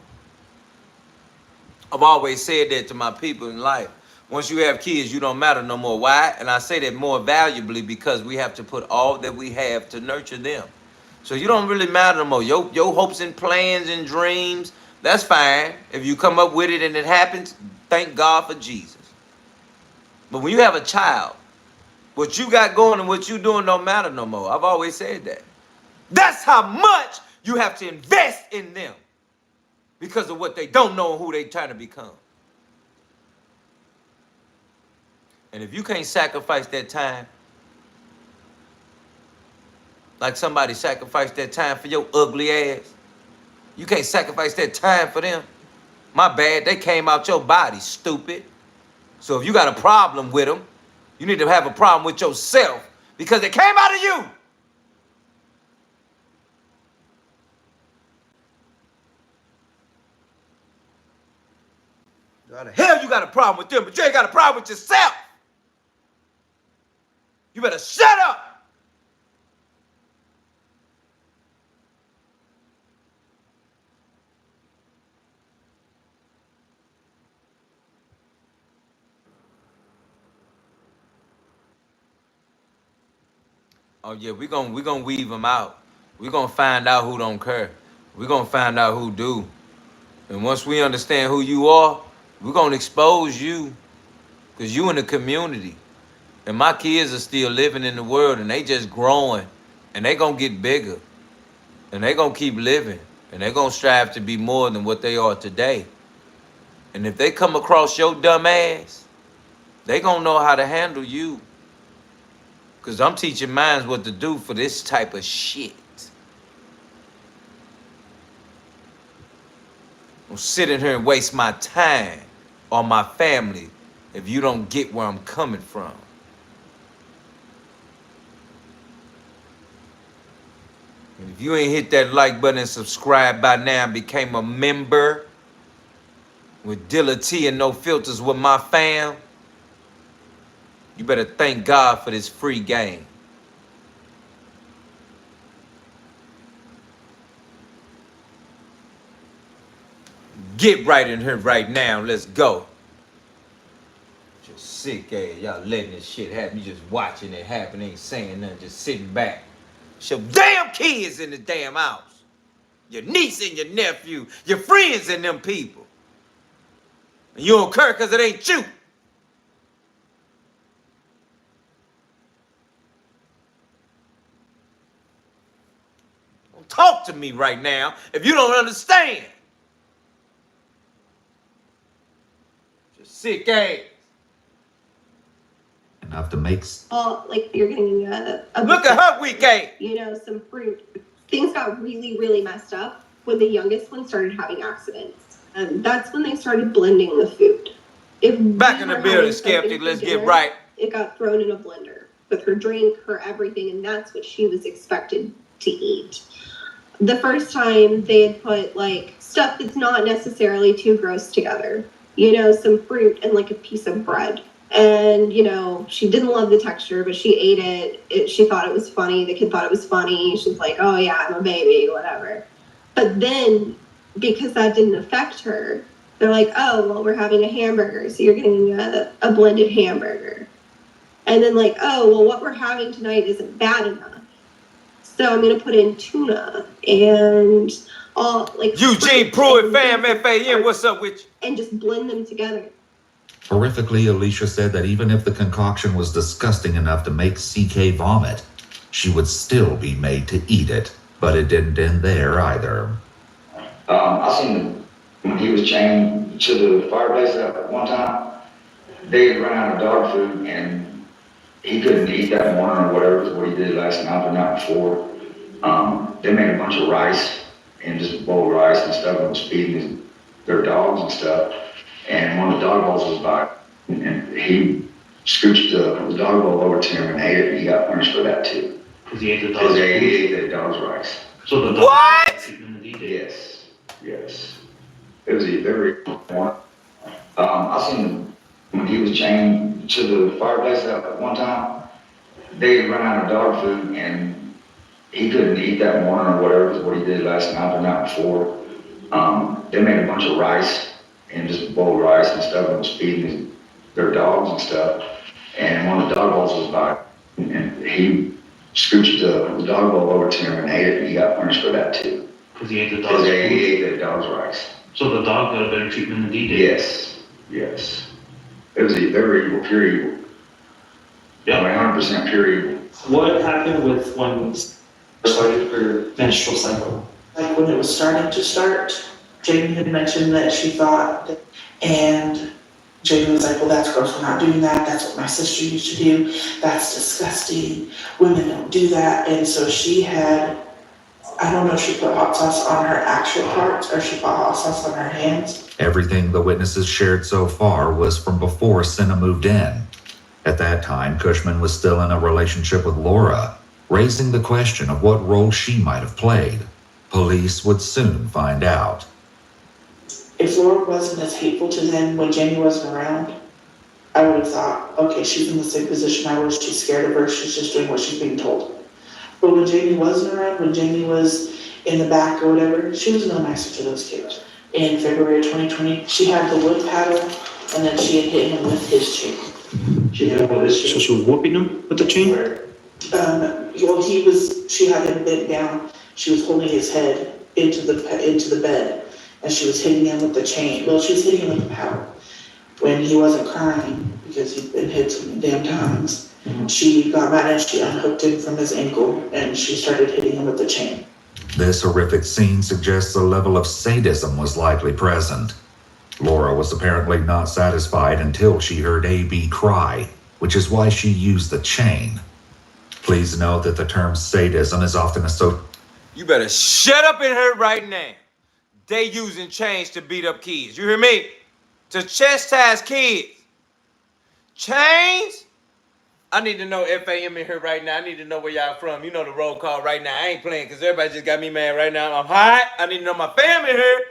I've always said that to my people in life. Once you have kids, you don't matter no more. Why? And I say that more valuably because we have to put all that we have to nurture them. So you don't really matter no more. Your hopes and plans and dreams, that's fine. If you come up with it and it happens, thank God for Jesus. But when you have a child, what you got going and what you doing don't matter no more. I've always said that. That's how much you have to invest in them because of what they don't know and who they trying to become. And if you can't sacrifice that time, like somebody sacrificed that time for your ugly ass, you can't sacrifice that time for them. My bad, they came out your body, stupid. So if you got a problem with them, you need to have a problem with yourself because they came out of you. How the hell you got a problem with them, but you ain't got a problem with yourself? You better shut up. Oh yeah, we gonna weave them out. We gonna find out who don't care. We gonna find out who do. And once we understand who you are, we're gonna expose you, cause you in the community. And my kids are still living in the world, and they just growing, and they gonna get bigger, and they gonna keep living, and they gonna strive to be more than what they are today. And if they come across your dumb ass, they gonna know how to handle you. Because I'm teaching minds what to do for this type of shit. Don't sit in here and waste my time or my family if you don't get where I'm coming from. And if you ain't hit that like button and subscribe by now and became a member with Deala T and No Filters with my fam, you better thank God for this free game. Get right in here right now. Let's go. Just sick ass. Y'all letting this shit happen. You just watching it happen. Ain't saying nothing. Just sitting back. It's your damn kids in the damn house. Your niece and your nephew. Your friends and them people. And you don't care because it ain't you. Don't talk to me right now if you don't understand. Sick ass. enough to make. Well, like you're getting a look at her weak ass. You know, some fruit. Things got really, really messed up when the youngest one started having accidents. And that's when they started blending the food. If back in the building, skeptic, let's get right. It got thrown in a blender with her drink, her everything, and that's what she was expected to eat. The first time they had put like stuff that's not necessarily too gross together, you know, some fruit and like a piece of bread. And, you know, she didn't love the texture, but she ate it. She thought it was funny. The kid thought it was funny. She's like, oh yeah, I'm a baby, whatever. But then because that didn't affect her, they're like, oh, well, we're having a hamburger. So you're getting a blended hamburger. And then like, oh, well, what we're having tonight isn't bad enough. So I'm going to put in tuna and all like... Eugene Pruitt, fam, FAN, what's up with you? And just blend them together. Horrifically, Alicia said that even if the concoction was disgusting enough to make CK vomit, she would still be made to eat it. But it didn't end there either. I seen him when he was chained to the fireplace at one time. They had run out of dog food and he couldn't eat that morning or whatever, what he did last night or night before. They made a bunch of rice and just a bowl of rice and stuff and was feeding their dogs and stuff. And one of the dog bowls was by, and he scooched the dog bowl over to him and ate it, and he got punished for that too. Because he ate the Because dog's he food. ate the dog's rice. So the dog. What? Yes, yes. It was a very one. I seen him when he was chained to the fireplace at one time. They had run out of dog food and he couldn't eat that morning or whatever, what he did last night or night before. They made a bunch of rice and just a bowl of rice and stuff and was feeding their dogs and stuff. And one of the dog bowls was by, and he scooched the dog bowl over to him and ate it, and he got punished for that too. Because he ate the Because dog's he food. ate the dog's rice. So the dog got a better treatment than he did. Yes, yes. It was a very evil, pure evil. Yeah. 100% pure evil. What happened with when started her menstrual cycle? Like when it was starting to start, Jayme had mentioned that she thought that, and Jayme was like, well, that's gross, we're not doing that, that's what my sister used to do, that's disgusting, women don't do that. And so she had, I don't know if she put hot sauce on her actual parts or she put hot sauce on her hands. Everything the witnesses shared so far was from before Sena moved in. At that time, Kushman was still in a relationship with Laura, raising the question of what role she might have played. Police would soon find out. If Laura wasn't as hateful to them when Jayme wasn't around, I would have thought, okay, she's in the same position I was, she's scared of her, she's just doing what she's being told. But when Jayme wasn't around, when Jayme was in the back or whatever, she was no nicer to those kids. In February 2020, she had the wood paddle, and then she had hit him with his chain. So she was whooping him with the chain? Well, she had him bent down, she was holding his head into the bed, and she was hitting him with the chain. Well, she was hitting him with the paddle. When he wasn't crying, because he'd been hit so many damn times, she got mad and she unhooked him from his ankle, and she started hitting him with the chain. This horrific scene suggests a level of sadism was likely present. Laura was apparently not satisfied until she heard AB cry, which is why she used the chain. Please note that the term sadism is often associated. You better shut up in here right now. They using chains to beat up kids. You hear me? To chastise kids. Chains? I need to know FAM in here right now. I need to know where y'all from. You know the roll call right now. I ain't playing because everybody just got me mad right now. I'm hot. I need to know my fam in here.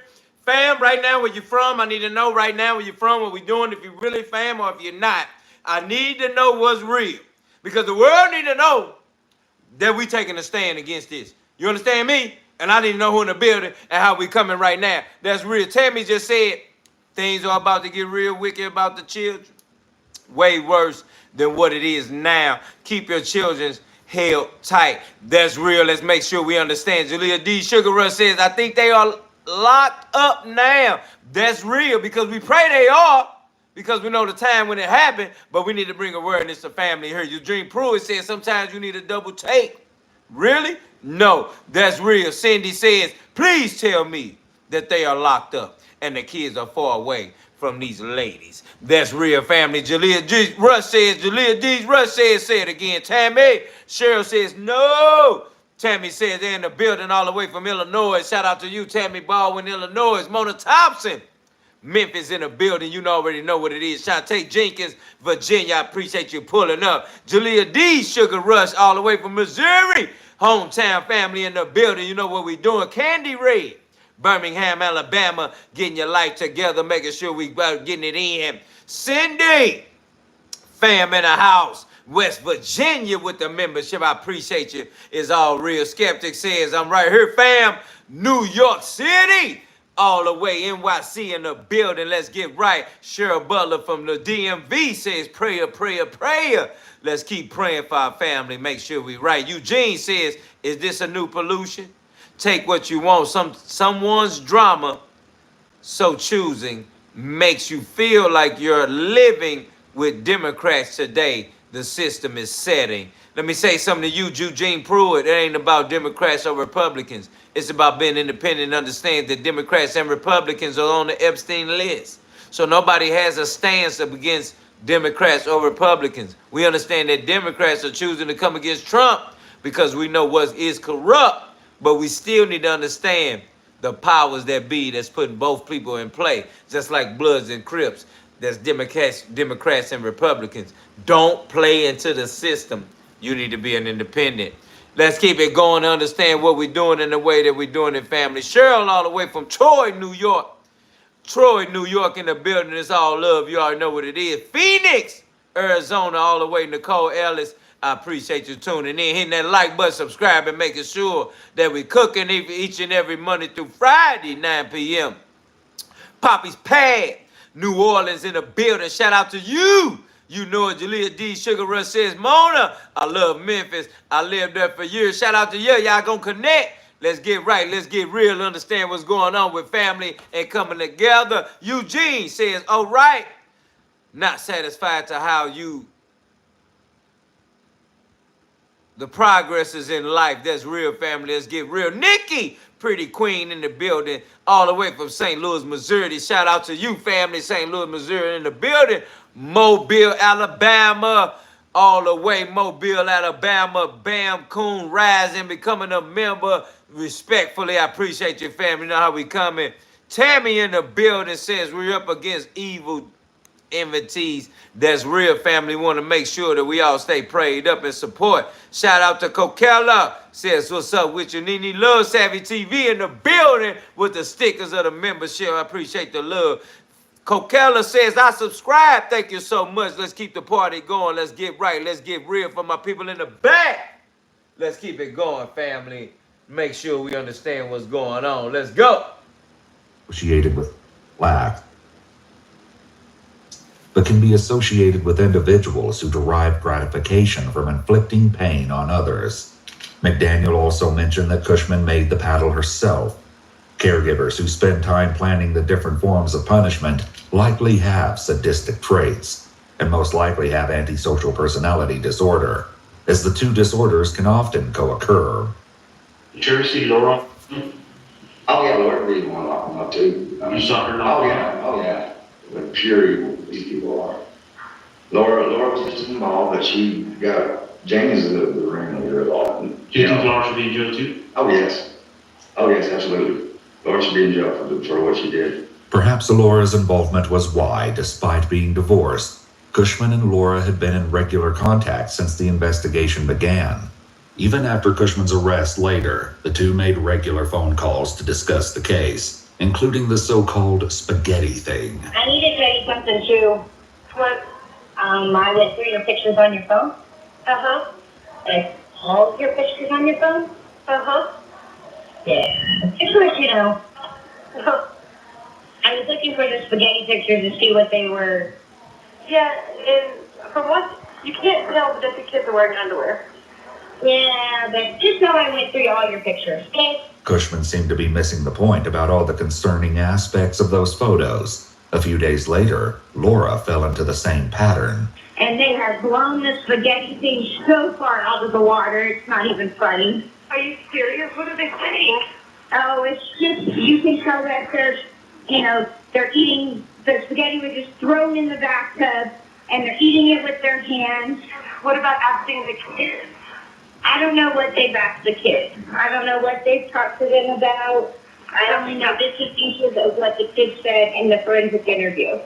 Fam, right now where you from. I need to know right now where you from, what we doing, if you really fam or if you're not. I need to know what's real. Because the world need to know that we taking a stand against this. You understand me? And I need to know who in the building and how we coming right now. That's real. Tammy just said things are about to get real wicked about the children. Way worse than what it is now. Keep your children held tight. That's real. Let's make sure we understand. Julia D. Sugar Rush says, I think they are locked up now. That's real because we pray they are. Because we know the time when it happened, but we need to bring awareness to family here. Eugene Pruitt says sometimes you need a double take. Really? No, that's real. Cindy says, please tell me that they are locked up and the kids are far away from these ladies. That's real, family. Julia D. Rush says, say it again. Tammy, Cheryl says, no. Tammy says they're in the building all the way from Illinois. Shout out to you, Tammy Baldwin, Illinois. Mona Thompson, Memphis in the building. You already know what it is. Shantae Jenkins, Virginia. I appreciate you pulling up. Julia D. Sugar Rush all the way from Missouri. Hometown family in the building. You know what we doing. Candy Red, Birmingham, Alabama. Getting your life together. Making sure we getting it in. Cindy, fam in the house. West Virginia with the membership. I appreciate you. It's all real. Skeptic says, I'm right here, fam. New York City. All the way NYC in the building. Let's get right. Cheryl Butler from the DMV says, prayer, prayer, prayer. Let's keep praying for our family. Make sure we right. Eugene says, is this a new pollution? Take what you want. Someone's drama. So choosing makes you feel like you're living with Democrats today, the system is setting. Let me say something to you, Eugene Pruitt. It ain't about Democrats or Republicans. It's about being independent and understand that Democrats and Republicans are on the Epstein list. So nobody has a stance up against Democrats or Republicans. We understand that Democrats are choosing to come against Trump because we know what is corrupt, but we still need to understand the powers that be that's putting both people in play, just like Bloods and Crips. That's Democrats and Republicans. Don't play into the system. You need to be an independent. Let's keep it going to understand what we're doing in the way that we're doing it, family. Cheryl all the way from Troy, New York. Troy, New York in the building. It's all love. You already know what it is. Phoenix, Arizona, all the way. Nicole Ellis, I appreciate you tuning in, hitting that like button, subscribe, and making sure that we're cooking each and every Monday through Friday, 9 p.m. Poppy's Pad, New Orleans in the building. Shout out to you. You know it. Jalea D. Sugar Rush says, Mona, I love Memphis. I lived there for years. Shout out to you. Y'all gonna connect. Let's get right. Let's get real. Understand what's going on with family and coming together. Eugene says, all right. Not satisfied to how the progress is in life. That's real, family. Let's get real. Nikki, pretty queen in the building, all the way from St. Louis, Missouri. Shout out to you, family. St. Louis, Missouri in the building. Mobile, Alabama, all the way. Mobile, Alabama. Bam, Coon, rising, becoming a member. Respectfully, I appreciate your family. You know how we coming. Tammy in the building says we're up against evil invitees. That's real, family. We want to make sure that we all stay prayed up and support. Shout out to Coquella. Says, what's up with you? Nene Love Savvy TV in the building with the stickers of the membership. I appreciate the love. Coquella says, I subscribe. Thank you so much. Let's keep the party going. Let's get right. Let's get real for my people in the back. Let's keep it going, family. Make sure we understand what's going on. Let's go. Associated with lack, but can be associated with individuals who derive gratification from inflicting pain on others. McDaniel also mentioned that Kushman made the paddle herself. Caregivers who spend time planning the different forms of punishment likely have sadistic traits, and most likely have antisocial personality disorder, as the two disorders can often co-occur. Did you ever see Laura? Oh yeah, Laura really want to lock them up too. You saw her lock them up? Oh yeah. What pure evil these people are. Laura was just involved, but she got James is the ringleader of all. Do you think Laura should be in jail too? Oh yes, absolutely. Laura should be in jail for what she did. Perhaps Laura's involvement was why, despite being divorced, Kushman and Laura had been in regular contact since the investigation began. Even after Kushman's arrest later, the two made regular phone calls to discuss the case, including the so-called spaghetti thing. I need to tell you something too. What? I went through your pictures on your phone. Uh-huh. And all of your pictures on your phone? Uh-huh. Yeah. Just to let you know. Uh-huh. I was looking for the spaghetti pictures to see what they were. Yeah, and from what, you can't tell that the kids are wearing underwear. Yeah, but just know I went through all your pictures, okay? Kushman seemed to be missing the point about all the concerning aspects of those photos. A few days later, Laura fell into the same pattern. And they have blown the spaghetti thing so far out of the water, it's not even funny. Are you serious? What are they saying? Oh, it's just, you can tell that they're eating, the spaghetti was just thrown in the bathtub, and they're eating it with their hands. What about asking the kids? I don't know what they've asked the kids. I don't know what they've talked to them about. I only know this is pieces of what the kids said in the forensic interview.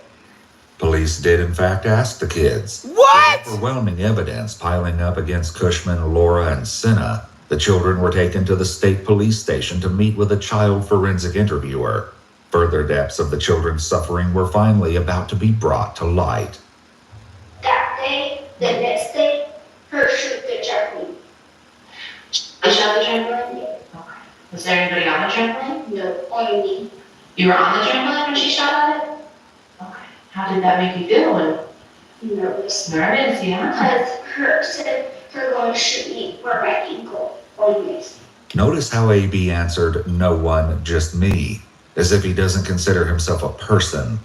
Police did in fact ask the kids. What? With overwhelming evidence piling up against Kushman, Laura, and Sena, the children were taken to the state police station to meet with a child forensic interviewer. Further depths of the children's suffering were finally about to be brought to light. That day, the next day, her shoot the trampoline. You shot the trampoline? Okay. Was there anybody on the trampoline? No, only me. You were on the trampoline when she shot at it? Okay. How did that make you feel? Nervous. Nervous, yeah. Because her said her going to shoot me for my ankle. Always. Notice how AB answered, no one, just me, as if he doesn't consider himself a person.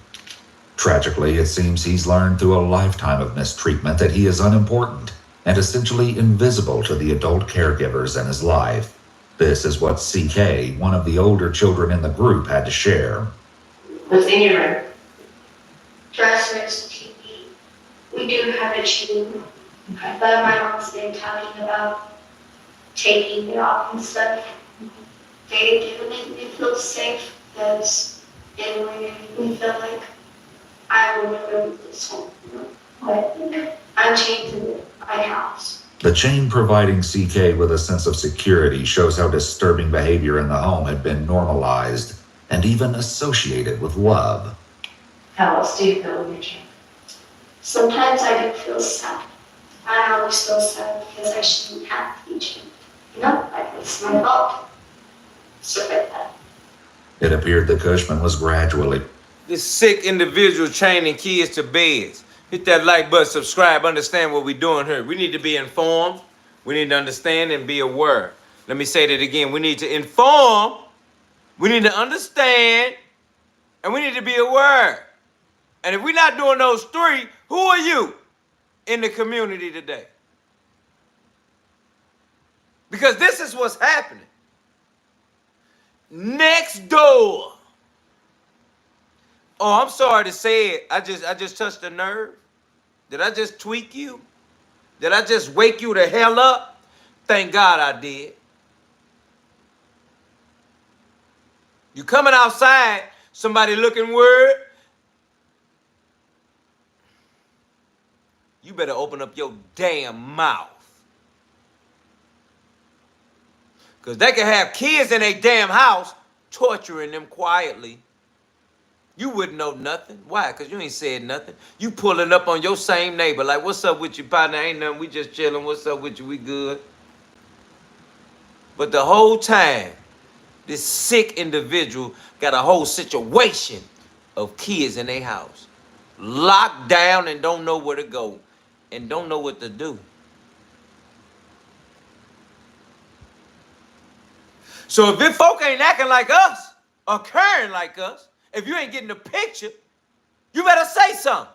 Tragically, it seems he's learned through a lifetime of mistreatment that he is unimportant and essentially invisible to the adult caregivers in his life. This is what CK, one of the older children in the group, had to share. What's in your room? Dressers, TV. We do have a chain, but my mom's been talking about taking it off and stuff. They do make me feel safe because they make me feel like I will never leave this home. But I'm chained to my house. The chain providing CK with a sense of security shows how disturbing behavior in the home had been normalized and even associated with love. How else do you feel when you're chained? Sometimes I do feel sad. I always feel sad because I shouldn't have to be chained. You know, like it's my fault. Stuff like that. It appeared that Kushman was gradually. This sick individual chaining kids to beds. Hit that like button, subscribe, understand what we're doing here. We need to be informed. We need to understand and be aware. Let me say that again. We need to inform. We need to understand. And we need to be aware. And if we're not doing those three, who are you in the community today? Because this is what's happening. Next door. Oh, I'm sorry to say it. I just touched a nerve. Did I just tweak you? Did I just wake you the hell up? Thank God I did. You coming outside, somebody looking weird. You better open up your damn mouth. Because they can have kids in a damn house torturing them quietly. You wouldn't know nothing. Why? Because you ain't said nothing. You pulling up on your same neighbor like, what's up with you, partner? Ain't nothing. We just chilling. What's up with you? We good. But the whole time, this sick individual got a whole situation of kids in their house. Locked down and don't know where to go. And don't know what to do. So if folk ain't acting like us, or caring like us, if you ain't getting the picture, you better say something.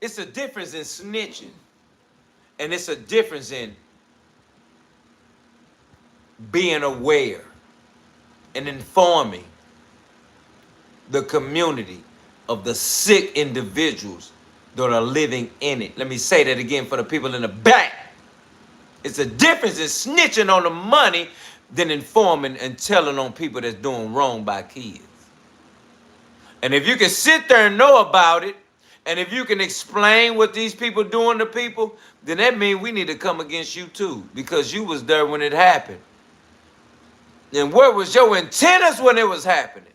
It's a difference in snitching. And it's a difference in being aware and informing the community of the sick individuals that are living in it. Let me say that again for the people in the back. It's a difference in snitching on the money than informing and telling on people that's doing wrong by kids. And if you can sit there and know about it, and if you can explain what these people doing to people, then that means we need to come against you too, because you was there when it happened. And where was your antennas when it was happening?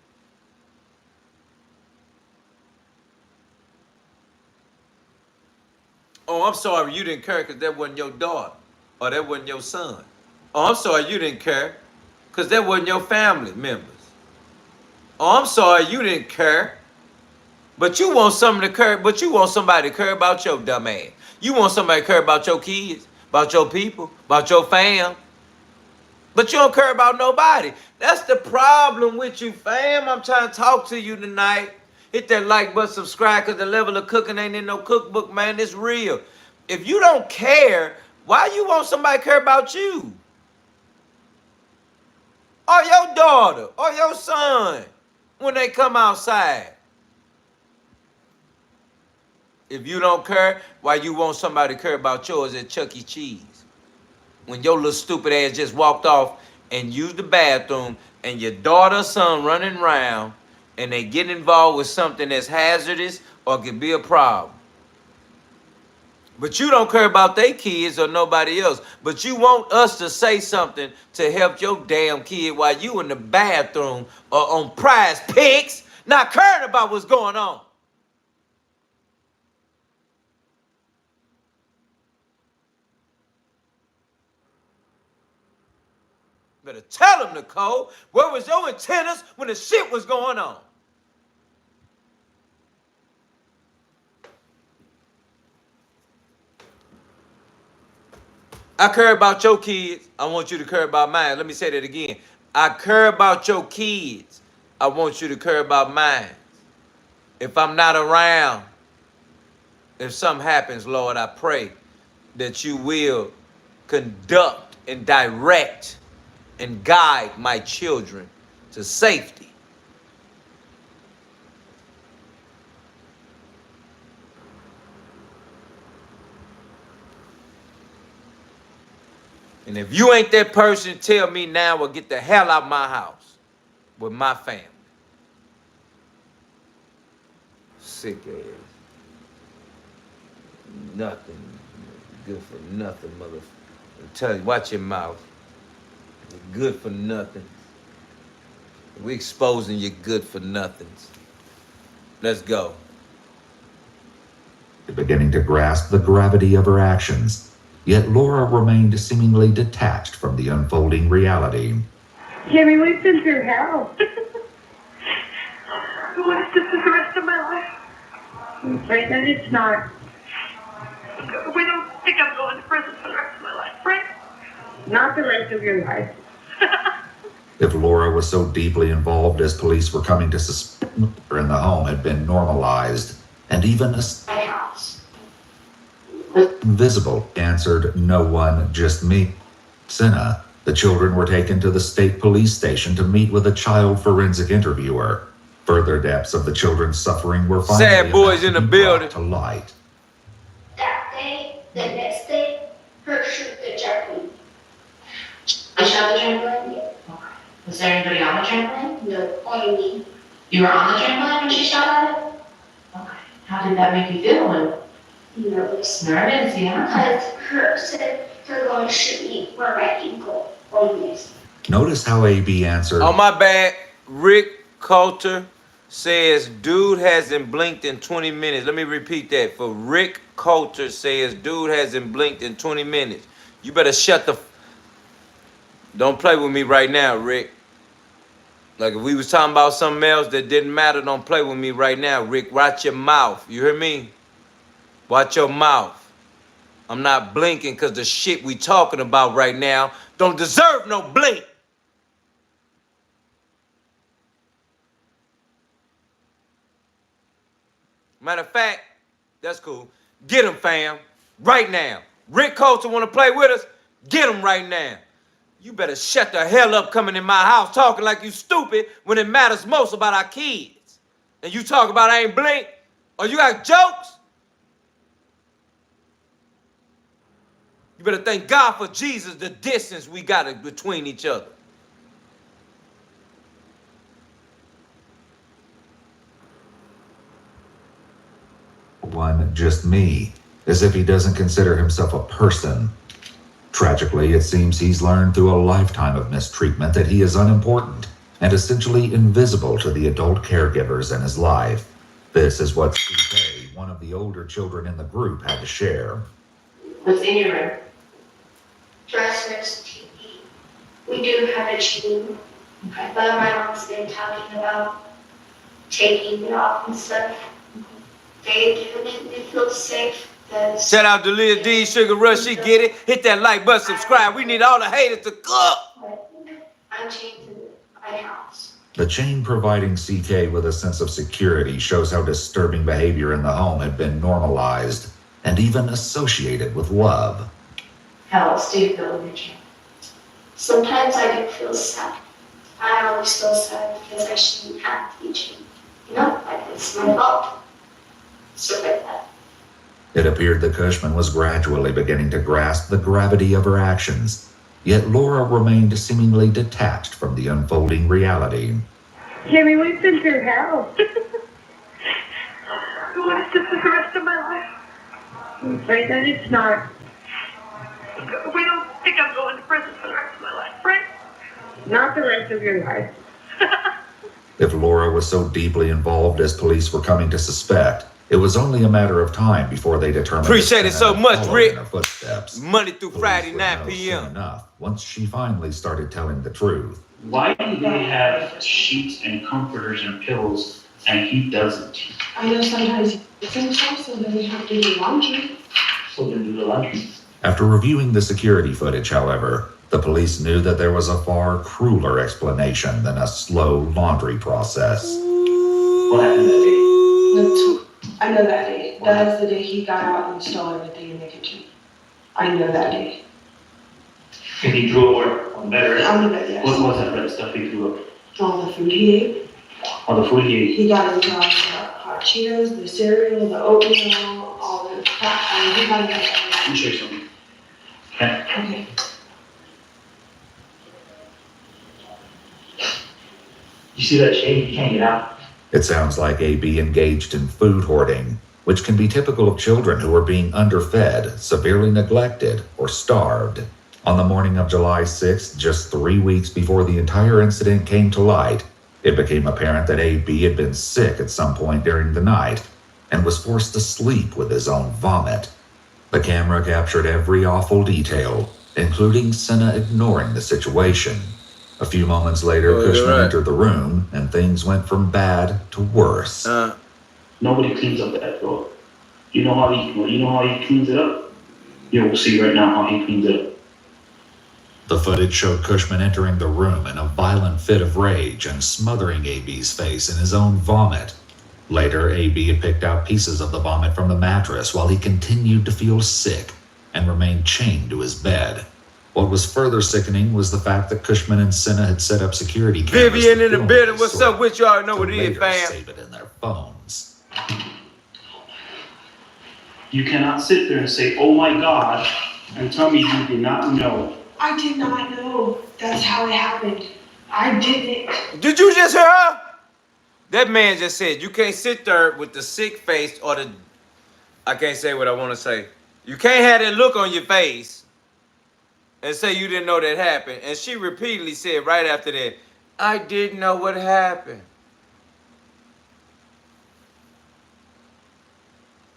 Oh, I'm sorry you didn't care because that wasn't your daughter, or that wasn't your son. Oh, I'm sorry you didn't care because that wasn't your family members. Oh, I'm sorry you didn't care. But you want something to care, but you want somebody to care about your dumb ass. You want somebody to care about your kids, about your people, about your fam. But you don't care about nobody. That's the problem with you, fam. I'm trying to talk to you tonight. Hit that like button, subscribe, because the level of cooking ain't in no cookbook, man. It's real. If you don't care, why you want somebody to care about you? Or your daughter, or your son, when they come outside. If you don't care, why you want somebody to care about yours at Chuck E. Cheese? When your little stupid ass just walked off and used the bathroom and your daughter or son running around and they get involved with something that's hazardous or could be a problem. But you don't care about their kids or nobody else. But you want us to say something to help your damn kid while you in the bathroom or on Prize Picks, not caring about what's going on. Better tell him, Nicole, where was your antennas when the shit was going on? I care about your kids. I want you to care about mine. Let me say that again. I care about your kids. I want you to care about mine. If I'm not around, if something happens, Lord, I pray that you will conduct and direct and guide my children to safety. And if you ain't that person, tell me now or get the hell out of my house with my family. Sick ass. Nothing. Good for nothing, motherfucker. I'm telling you, watch your mouth. You're good for nothing. We exposing you good for nothings. Let's go. Beginning to grasp the gravity of her actions. Yet Laura remained seemingly detached from the unfolding reality. Jayme, we've been through hell. What is this for the rest of my life? I'm afraid that it's not. We don't think I'm going to prison for the rest of my life, right? Not the rest of your life. If Laura was so deeply involved as police were coming to suspect her in the home had been normalized, and even My house. invisible, answered no one, just me. Sena, the children were taken to the state police station to meet with a child forensic interviewer. Further depths of the children's suffering were finally Sad boys in the building to light. That day, the next day, her shoot the trampoline. I shot the trampoline? Yeah. Okay. Was there anybody on the trampoline? No, only me. You were on the trampoline when she shot at it? Okay. How did that make you feel? Nervous. Nervous, yeah. Because her said her going to shoot me where my ankle only is. Notice how AB answered. Oh, my bad. Rick Coulter says, dude hasn't blinked in 20 minutes. Let me repeat that. For Rick Coulter says, dude hasn't blinked in 20 minutes. You better shut the... Don't play with me right now, Rick. Like if we was talking about something else that didn't matter, don't play with me right now, Rick. Watch your mouth. You hear me? Watch your mouth. I'm not blinking because the shit we talking about right now don't deserve no blink. Matter of fact, that's cool. Get him, fam. Right now. Rick Coulter want to play with us? Get him right now. You better shut the hell up coming in my house talking like you stupid when it matters most about our kids. And you talk about I ain't blink? Or you got jokes? You better thank God for Jesus, the distance we got between each other. One, just me, as if he doesn't consider himself a person. Tragically, it seems he's learned through a lifetime of mistreatment that he is unimportant and essentially invisible to the adult caregivers in his life. This is what CK, one of the older children in the group, had to share. What's in your room? Dressers, TV. We do have a chain, but my mom's been talking about taking it off and stuff. They've given me feel safe. Shout out to Leah D, Sugar Rush, she get it. Hit that like button, subscribe. We need all the haters to cook. I'm chained to my house. The chain providing CK with a sense of security shows how disturbing behavior in the home had been normalized and even associated with love. How else do you feel in your chain? Sometimes I do feel sad. I always feel sad because I shouldn't have to be chained. You know, like it's my fault. Stuff like that. It appeared that Kushman was gradually beginning to grasp the gravity of her actions, yet Laura remained seemingly detached from the unfolding reality. Jayme, we've been through hell. What is this for the rest of my life? I'm afraid that it's not. We don't think I'm going to prison for the rest of my life, right? Not the rest of your life. If Laura was so deeply involved as police were coming to suspect, it was only a matter of time before they determined. Appreciate it so much, Rick. Her footsteps. Monday through Friday, 9 Soon p.m. enough, once she finally started telling the truth. Why do they have sheets and comforters and pillows and he doesn't? I know sometimes it's himself, so then we have to do laundry. So then do the laundry. After reviewing the security footage, however, The police knew that there was a far crueler explanation than a slow laundry process. What happened that day? I know that day. That is the day he got out and stole everything in the kitchen. I know that day. And he threw it on the bed, right? On the bed, yes. What was that red stuff he threw up? All the food he ate. All the food he ate? He got into the hot Cheetos, the cereal, the oatmeal, all the crap. I mean, he got into everything. Let me show you something. Okay? Okay. You see that shade? You can't get out. It sounds like AB engaged in food hoarding, which can be typical of children who are being underfed, severely neglected, or starved. On the morning of July 6th, just 3 weeks before the entire incident came to light, it became apparent that AB had been sick at some point during the night and was forced to sleep with his own vomit. The camera captured every awful detail, including Sena ignoring the situation. A few moments later, Kushman entered the room, and things went from bad to worse. Nobody cleans up that floor. You know how he cleans it up? You'll see right now how he cleans it up. The footage showed Kushman entering the room in a violent fit of rage and smothering AB's face in his own vomit. Later, AB had picked out pieces of the vomit from the mattress while he continued to feel sick and remained chained to his bed. What was further sickening was the fact that Kushman and Sena had set up security cameras. Vivian in the building, what's up with you? All know what it is, fam. Save it in their phones. You cannot sit there and say, oh my God, and tell me you did not know. I did not know that's how it happened. I didn't. Did you just hear her? That man just said, you can't sit there with the sick face or the, I can't say what I want to say. You can't have that look on your face and say you didn't know that happened. And she repeatedly said right after that, I didn't know what happened.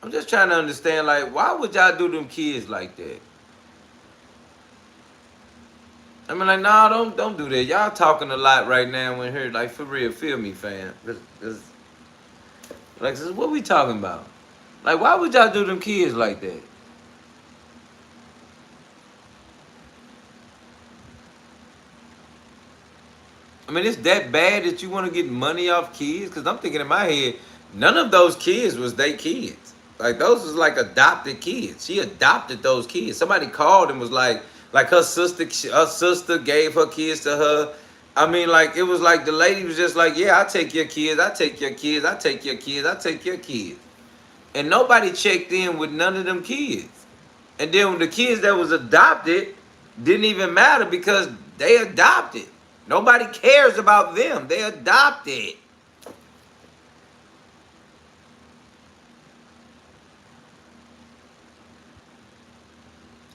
I'm just trying to understand, like, why would y'all do them kids like that? I mean, like, nah, don't do that. Y'all talking a lot right now in here, like, for real, feel me, fam. Like, this is what we talking about. Like, why would y'all do them kids like that? I mean, it's that bad that you want to get money off kids? Because I'm thinking in my head, none of those kids was they kids. Like, those was like adopted kids. She adopted those kids. Somebody called and was like her sister gave her kids to her. I mean, like, it was like the lady was just like, yeah, I take your kids, I take your kids, I take your kids, I take your kids. And nobody checked in with none of them kids. And then the kids that was adopted didn't even matter because they adopted. Nobody cares about them. They adopted.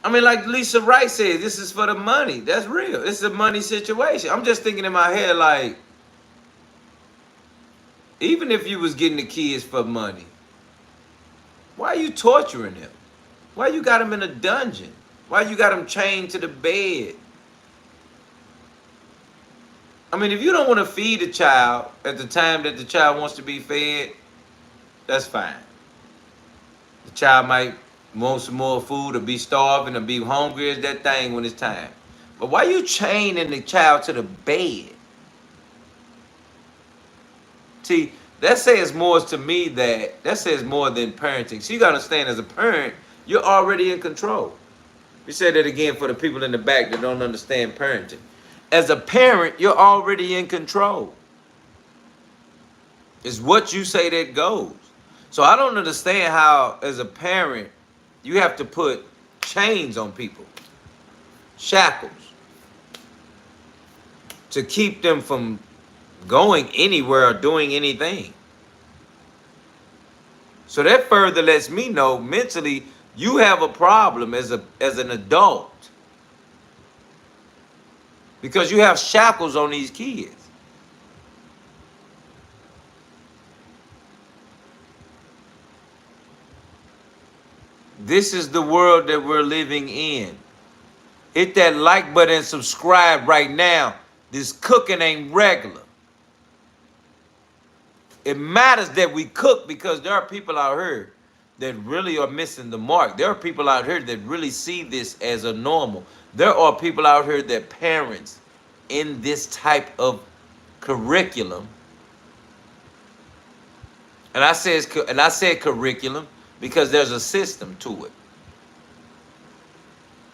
I mean, like Lisa Wright said, this is for the money. That's real. It's a money situation. I'm just thinking in my head, like, even if you was getting the kids for money, why are you torturing them? Why you got them in a dungeon? Why you got them chained to the bed? I mean, if you don't want to feed a child at the time that the child wants to be fed, that's fine. The child might want some more food or be starving or be hungry as that thing when it's time. But why you chaining the child to the bed? See, that says more to me that says more than parenting. So you got to understand, as a parent, you're already in control. We said that again for the people in the back that don't understand parenting. As a parent, you're already in control. It's what you say that goes. So I don't understand how, as a parent, you have to put chains on people, shackles, to keep them from going anywhere or doing anything. So that further lets me know mentally you have a problem as an adult, because you have shackles on these kids. This is the world that we're living in. Hit that like button and subscribe right now. This cooking ain't regular. It matters that we cook because there are people out here that really are missing the mark. There are people out here that really see this as a normal. There are people out here that parents in this type of curriculum, and I said curriculum because there's a system to it.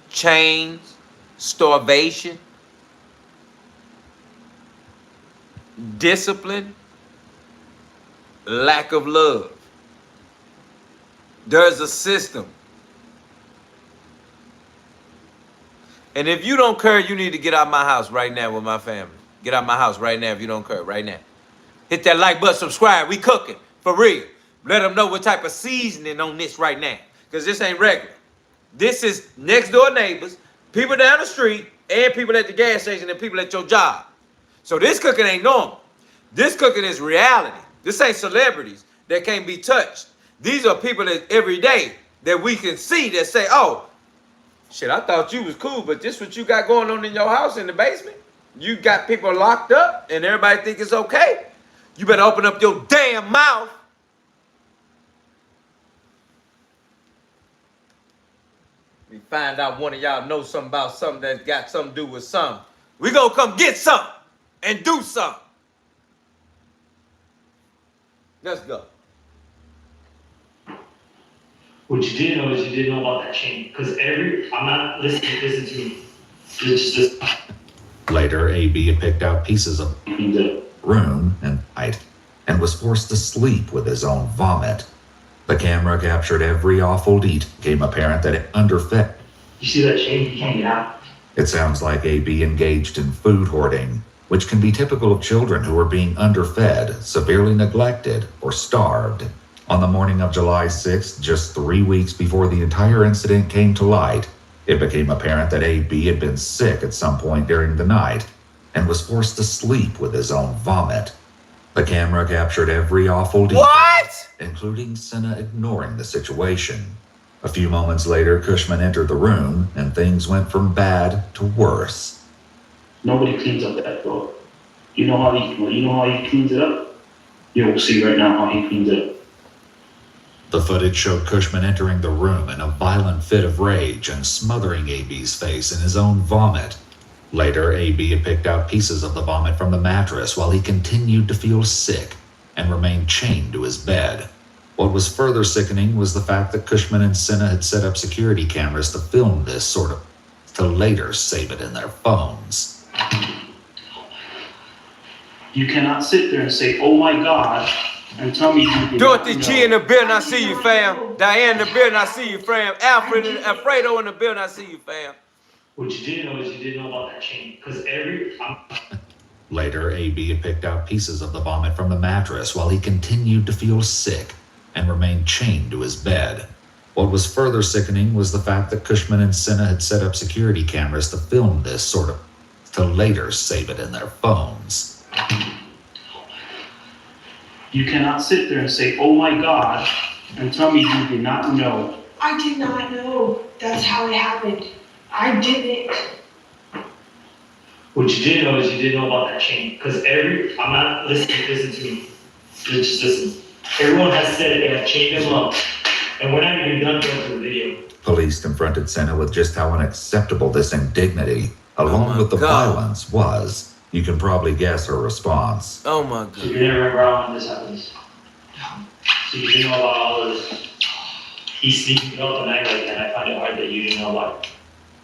Chains, starvation, discipline, lack of love. There's a system. And if you don't care, you need to get out my house right now with my family. Get out my house right now if you don't care, right now. Hit that like button, subscribe. We cooking, for real. Let them know what type of seasoning on this right now. Because this ain't regular. This is next door neighbors, people down the street, and people at the gas station, and people at your job. So this cooking ain't normal. This cooking is reality. This ain't celebrities that can't be touched. These are people that every day that we can see that say, oh, shit, I thought you was cool, but this what you got going on in your house in the basement? You got people locked up and everybody think it's okay? You better open up your damn mouth. We find out one of y'all know something about something that's got something to do with something. We gonna come get something and do something. Let's go. What you didn't know is you didn't know about that chain. Because I'm not listening, listen to me. It's just this. Later, AB had picked out pieces of room and was forced to sleep with his own vomit. The camera captured every awful deed. Became apparent that it underfed. You see that chain? You can't get out. It sounds like AB engaged in food hoarding, which can be typical of children who are being underfed, severely neglected, or starved. On the morning of July 6th, just 3 weeks before the entire incident came to light, it became apparent that AB had been sick at some point during the night and was forced to sleep with his own vomit. The camera captured every awful detail, including Sena ignoring the situation. A few moments later, Kushman entered the room, and things went from bad to worse. Nobody cleans up that floor. You know how he cleans it up? You'll see right now how he cleans it up. The footage showed Kushman entering the room in a violent fit of rage and smothering AB's face in his own vomit. Later, AB had picked out pieces of the vomit from the mattress while he continued to feel sick and remained chained to his bed. What was further sickening was the fact that Kushman and Sena had set up security cameras to film this to later save it in their phones. You cannot sit there and say, oh my God, and tell me you did Dorothy G in the building, I see you, fam. Diane in the building, I see you, fam. Alfred and Alfredo in the building, I see you, fam. What you didn't know is you didn't know about that chain. Because Later, AB had picked out pieces of the vomit from the mattress while he continued to feel sick and remained chained to his bed. What was further sickening was the fact that Kushman and Sena had set up security cameras to film this to later save it in their phones. You cannot sit there and say, oh my God, and tell me you did not know. I did not know that's how it happened. I didn't. What you didn't know is you didn't know about that chain. Because I'm not listening, listen to me. Just listen. Everyone has said they have chained him up. And we're not even done going through the video. Police confronted Sena with just how unacceptable this indignity, along with the violence, was. You can probably guess her response. Oh my God. So you never remember how this happens? No. So you didn't know about all of this? He's sneaking out the night like that. I find it hard that you didn't know about it.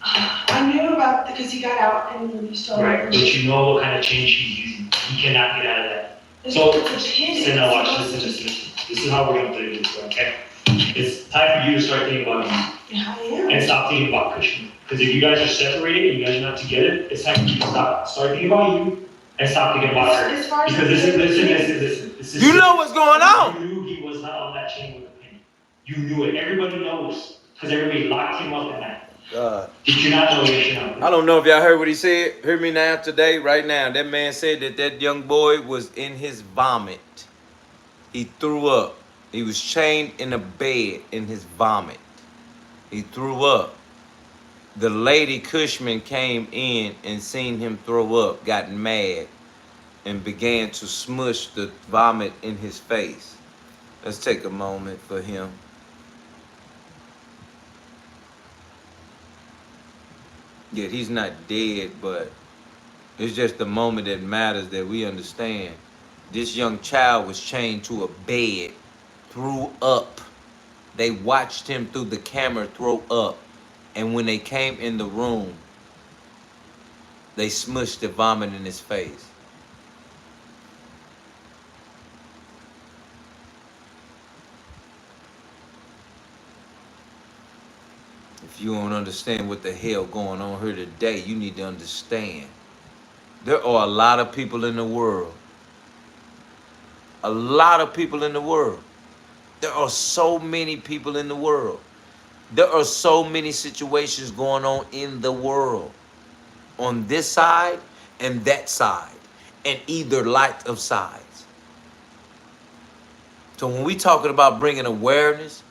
I knew about it because he got out and then he started. Right, but you know what kind of chain she's using. He cannot get out of that. So, Sena, watch, listen. This is how we're going to do this, okay? It's time for you to start thinking about him. Yeah, I am. And stop thinking about Kushman. Because if you guys are separated, you guys are not together, it's time for you to start thinking about you and stop thinking about her. Because listen. You know what's going on. You knew he was not on that chain with a pin. You knew it. Everybody knows. Because everybody locked him up at night. Did you not know? Yes, you know. I don't know if y'all heard what he said. Hear me now today, right now. That man said that young boy was in his vomit. He threw up. He was chained in a bed in his vomit. He threw up. The lady Kushman came in and seen him throw up, got mad, and began to smush the vomit in his face. Let's take a moment for him. Yeah, he's not dead, but it's just the moment that matters that we understand. This young child was chained to a bed, threw up. They watched him through the camera throw up. And when they came in the room, they smushed the vomit in his face. If you don't understand what the hell going on here today, you need to understand. There are a lot of people in the world. A lot of people in the world. There are so many people in the world. There are so many situations going on in the world. On this side and that side. And either light of sides. So when we talking about bringing awareness,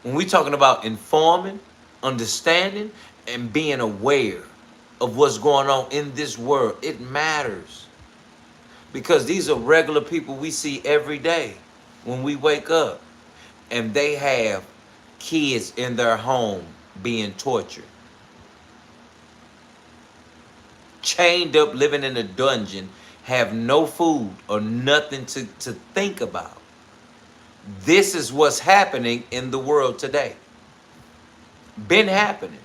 when we talking about informing, understanding, and being aware of what's going on in this world, it matters. Because these are regular people we see every day when we wake up. And they have kids in their home being tortured. Chained up, living in a dungeon, have no food or nothing to think about. This is what's happening in the world today. Been happening.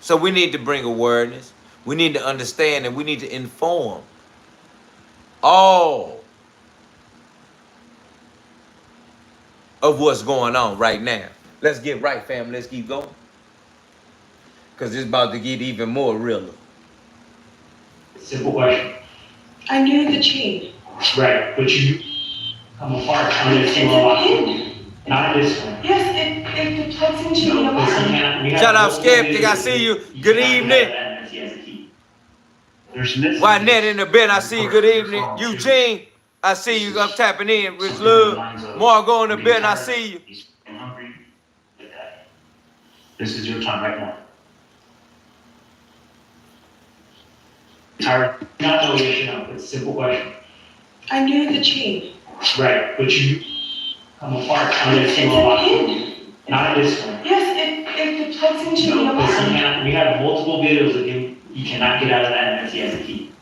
So we need to bring awareness. We need to understand, and we need to inform all of what's going on right now. Let's get right, fam. Let's keep going. Because it's about to get even more realer. Simple question. I knew the chain. Right, but you come apart on this It's a pin. Not this one. Yes, it plugs into the alarm. Shout out, Skeptic. I see you. Good evening. Wynette in the bed. I see you. Good evening. Eugene, I see you. I'm tapping in. Rich Love. Margo in the bed. I see you. This is your time right now. Tired? Not know yes or no. It's a simple question. I knew the chain. Right, but you come apart on this one. Not this one. Yes, it plugs into the alarm. We have multiple videos of him. You cannot get out of that unless he has a key.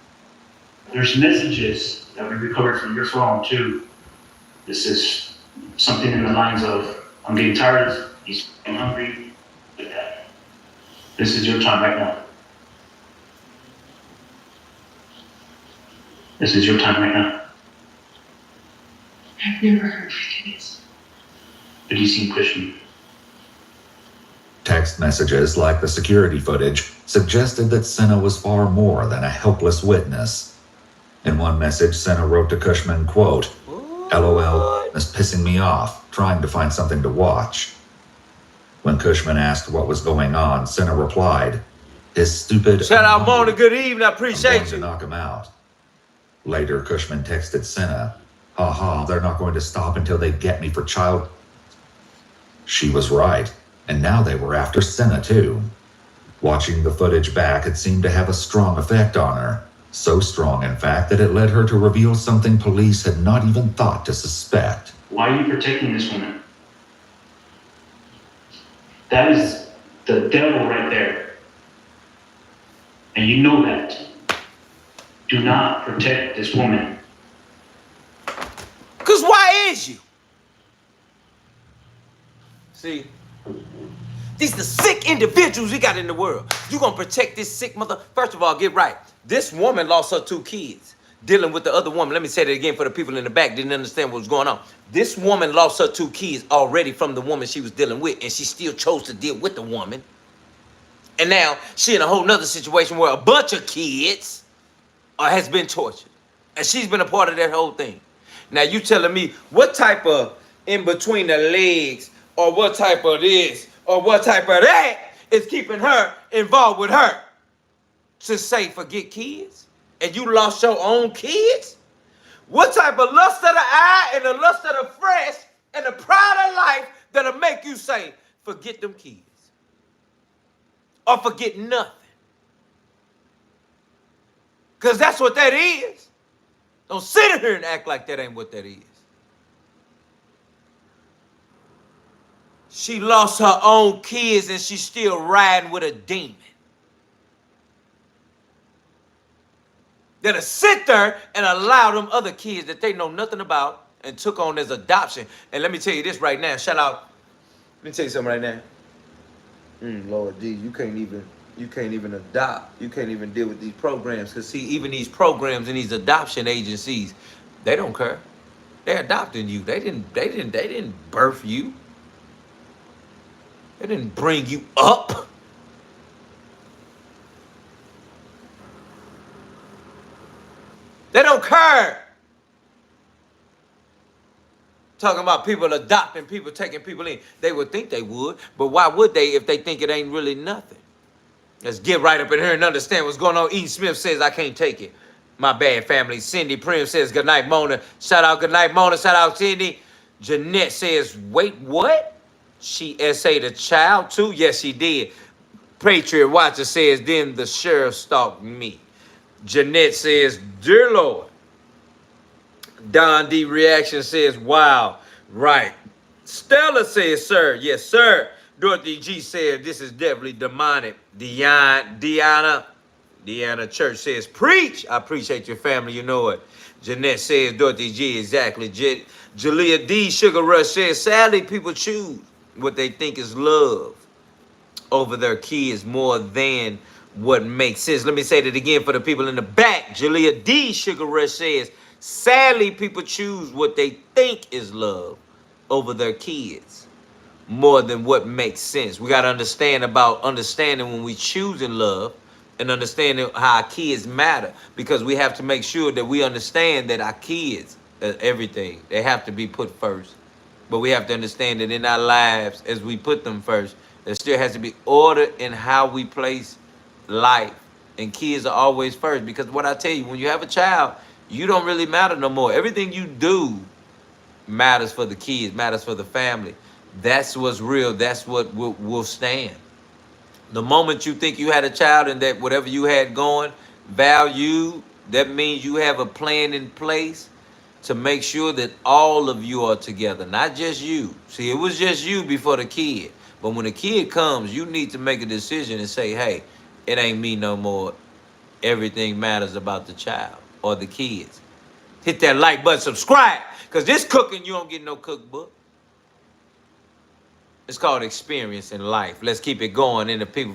There's messages that we recovered from your phone too. This is something in the lines of, I'm getting tired, he's hungry. This is your time right now. This is your time right now. I've never heard forgiveness. Have you seen Kushman? Text messages like the security footage suggested that Sena was far more than a helpless witness. In one message, Sena wrote to Kushman, quote, LOL is pissing me off, trying to find something to watch. When Kushman asked what was going on, Sena replied, his stupid... Shout out, Mona. Good evening. I appreciate you. To knock him out. Later, Kushman texted Sena, haha, they're not going to stop until they get me for child... She was right, and now they were after Sena too. Watching the footage back, it seemed to have a strong effect on her. So strong, in fact, that it led her to reveal something police had not even thought to suspect. Why are you protecting this woman? That is the devil right there. And you know that. Do not protect this woman. Because why is you? See, these are the sick individuals we got in the world. You gonna protect this sick mother? First of all, get right. This woman lost her 2 kids dealing with the other woman. Let me say that again for the people in the back didn't understand what was going on. This woman lost her 2 kids already from the woman she was dealing with, and she still chose to deal with the woman. And now she in a whole nother situation where a bunch of kids has been tortured. And she's been a part of that whole thing. Now you telling me what type of in between the legs or what type of this or what type of that is keeping her involved with her to say forget kids? And you lost your own kids? What type of lust of the eye and the lust of the flesh and the pride of life that'll make you say forget them kids? Or forget nothing? Because that's what that is. Don't sit here and act like that ain't what that is. She lost her own kids and she's still riding with a demon. that'll sit there and allow them other kids that they know nothing about and took on as adoption. And let me tell you this right now. Shout out. Let me tell you something right now. Lord D, you can't even adopt. You can't even deal with these programs. Cause see, even these programs and these adoption agencies, they don't care. They're adopting you. They didn't birth you. They didn't bring you up. They don't care. Talking about people adopting people, taking people in. They would think they would, but why would they if they think it ain't really nothing? Let's get right up in here and understand what's going on. E. Smith says, I can't take it. My bad, family. Cindy Prim says, good night, Mona. Shout out, good night, Mona. Shout out, Cindy. Jeanette says, wait, what? She essayed a child too? Yes, she did. Patriot Watcher says, then the sheriff stalked me. Jeanette says, dear Lord. Don D Reaction says, wow, right. Stella says, sir, yes, sir. Dorothy G says, this is definitely demonic. Deanna Church says, preach. I appreciate your family, you know it. Jeanette says, Dorothy G, exactly. Jalea D Sugar Rush says, sadly, people choose what they think is love over their kids more than what makes sense. Let me say that again for the people in the back. Jalea D Sugar Rush says, sadly, people choose what they think is love over their kids more than what makes sense. We got to understanding when we choosing love and understanding how our kids matter, because we have to make sure that we understand that our kids, everything, they have to be put first. But we have to understand that in our lives, as we put them first, there still has to be order in how we place life. And kids are always first, because what I tell you, when you have a child, you don't really matter no more. Everything you do matters for the kids, matters for the family. That's what's real. That's what will stand. The moment you think you had a child and that whatever you had going, value, that means you have a plan in place to make sure that all of you are together, not just you. See, it was just you before the kid. But when the kid comes, you need to make a decision and say, hey, it ain't me no more. Everything matters about the child or the kids. Hit that like button, subscribe, because this cooking, you don't get no cookbook. It's called experience in life. Let's keep it going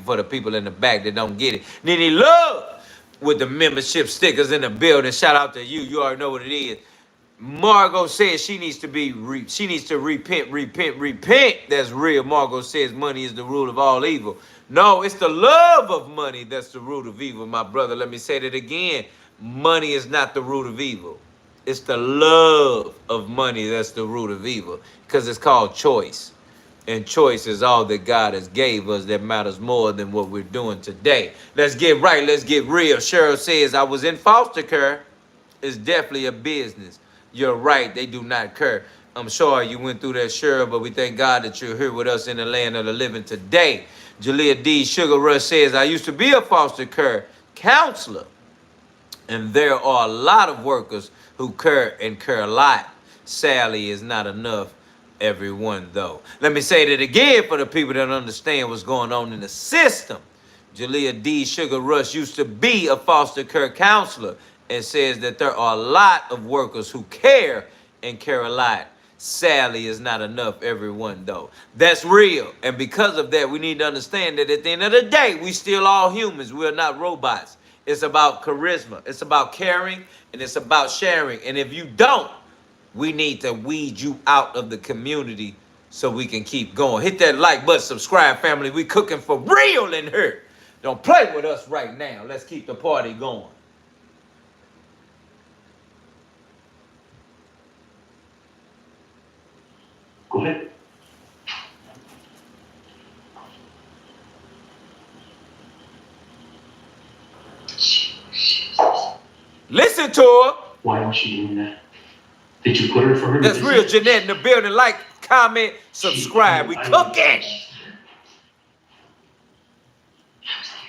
for the people in the back that don't get it. Nene Love with the membership stickers in the building. Shout out to you. You already know what it is. Margot says she needs to repent. That's real. Margot says money is the root of all evil. No, it's the love of money that's the root of evil, my brother. Let me say that again. Money is not the root of evil. It's the love of money that's the root of evil, because it's called choice. And choice is all that God has gave us that matters more than what we're doing today. Let's get right. Let's get real. Cheryl says, I was in foster care. It's definitely a business. You're right. They do not care. I'm sorry you went through that, Cheryl, but we thank God that you're here with us in the land of the living today. Jalea D. Sugar Rush says, I used to be a foster care counselor, and there are a lot of workers who care and care a lot. Sadly, is not enough. Everyone, though. Let me say that again for the people that understand what's going on in the system. Jalea D. Sugar Rush used to be a foster care counselor and says that there are a lot of workers who care and care a lot. Sadly, is not enough. Everyone, though. That's real. And because of that, we need to understand that at the end of the day, we still all humans. We're not robots. It's about charisma. It's about caring, and it's about sharing. And if you don't, we need to weed you out of the community so we can keep going. Hit that like button, subscribe, family. We cooking for real in here. Don't play with us right now. Let's keep the party going. Go ahead. Listen to her. Why was she doing that? Did you put her for her? That's real, Jeanette in the building. Like, comment, subscribe. We cooking.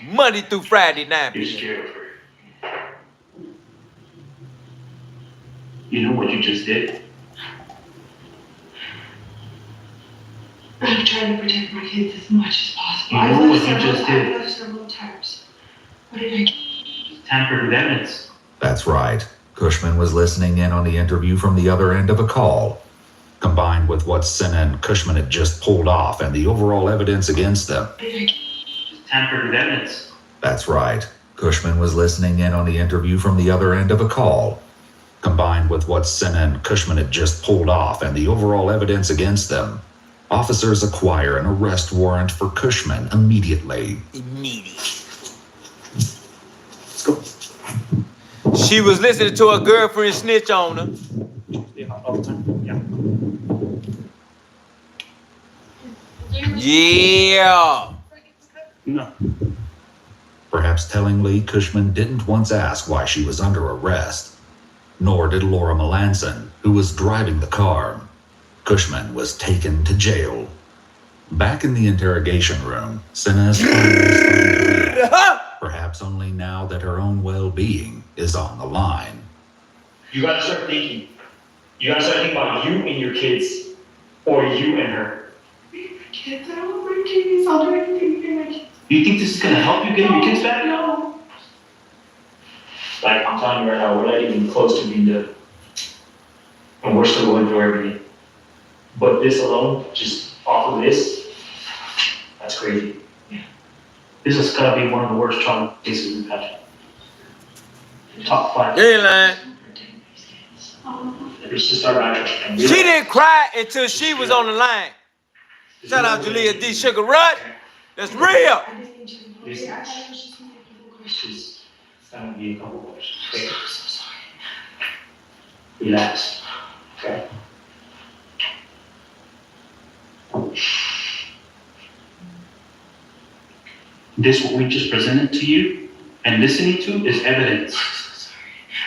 Monday through Friday, 9 p.m. You're scared of her. You know what you just did? I'm trying to protect my kids as much as possible. You know what you just did? I've left several times. What did I do? Tampered with evidence. That's right. Kushman was listening in on the interview from the other end of a call. Combined with what Sena and Kushman had just pulled off and the overall evidence against them. Tampered with evidence. That's right. Kushman was listening in on the interview from the other end of a call. Combined with what Sena and Kushman had just pulled off and the overall evidence against them, officers acquire an arrest warrant for Kushman immediately. Let's go. She was listening to her girlfriend snitch on her. All the time. Yeah. Yeah. No. Perhaps tellingly, Kushman didn't once ask why she was under arrest. Nor did Laura Melanson, who was driving the car. Kushman was taken to jail. Back in the interrogation room, Sena is finally starting to react, perhaps only now that her own well-being is on the line. You gotta start thinking. You gotta start thinking about you and your kids, or you and her. Kids, I don't want my kids. I'll do anything for my kids. You think this is gonna help you get your kids back? No. Like, I'm telling you right now, we're not even close to being done. And we're still going through everything. But this alone, just off of this, that's crazy. Yeah. This is gonna be one of the worst trauma cases we've had. Top 5. You ain't lying. It's just our matter. She didn't cry until she was on the line. Shout out Julia D. Sugar Rut. That's real. I just need you to This I thought it was just gonna be a couple questions. It's gonna be a couple of hours. Okay? I'm so sorry. Relax. Okay? This, what we just presented to you and listening to, is evidence.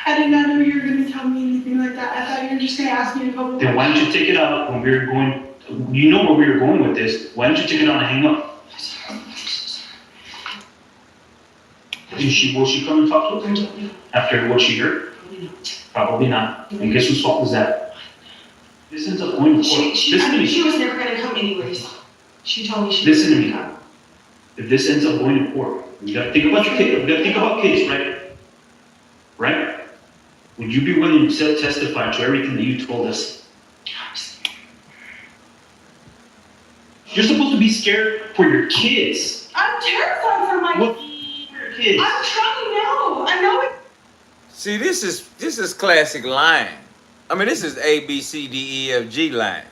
I did not know you were gonna tell me anything like that. I thought you were just gonna ask me a couple. Then why don't you take it out when we were going, you know where we were going with this, why don't you take it out and hang up? Will she come and talk to us after what she heard? Probably not. And guess whose fault was that? This ends up going to court. Listen to me. She was never gonna come anyways. She told me she Listen to was me. gonna come. If this ends up going to court, you gotta think about your kid, you gotta think about kids, right? Right? Would you be willing to testify to everything that you told us? You're supposed to be scared for your kids. I'm terrified for my kids. I'm trying now. I know it. See, this is classic lying. I mean, this is A, B, C, D, E, F, G lying.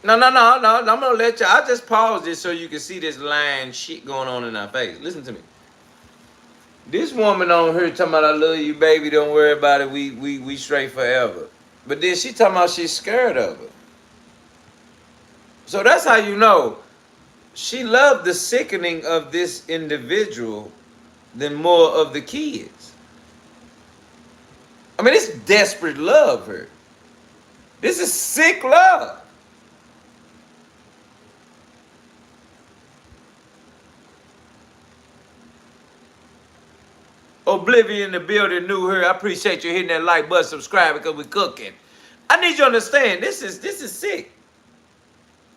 No. I'm gonna let you. I just pause this so you can see this lying shit going on in our face. Listen to me. This woman on her talking about I love you, baby. Don't worry about it. We straight forever. But then she talking about she's scared of her. So that's how you know she loved the sickening of this individual than more of the kids. I mean, it's desperate love here. This is sick love. Oblivion in the building, knew her. I appreciate you hitting that like button, subscribe because we're cooking. I need you to understand, this is sick.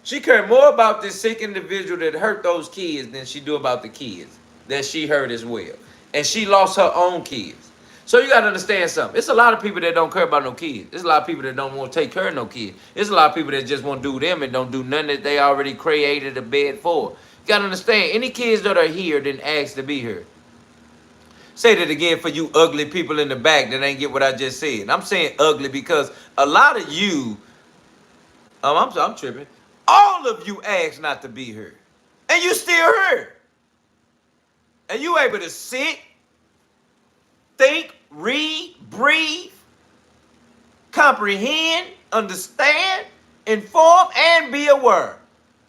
She cared more about this sick individual that hurt those kids than she do about the kids that she hurt as well. And she lost her own kids. So you got to understand something. It's a lot of people that don't care about no kids. There's a lot of people that don't want to take care of no kids. There's a lot of people that just want to do them and don't do nothing that they already created a bed for. You got to understand, any kids that are here didn't ask to be here. Say that again for you ugly people in the back that ain't get what I just said. I'm saying ugly because a lot of you, I'm tripping. All of you asked not to be here. And you still here. And you able to sit, think, read, breathe, comprehend, understand, inform, and be aware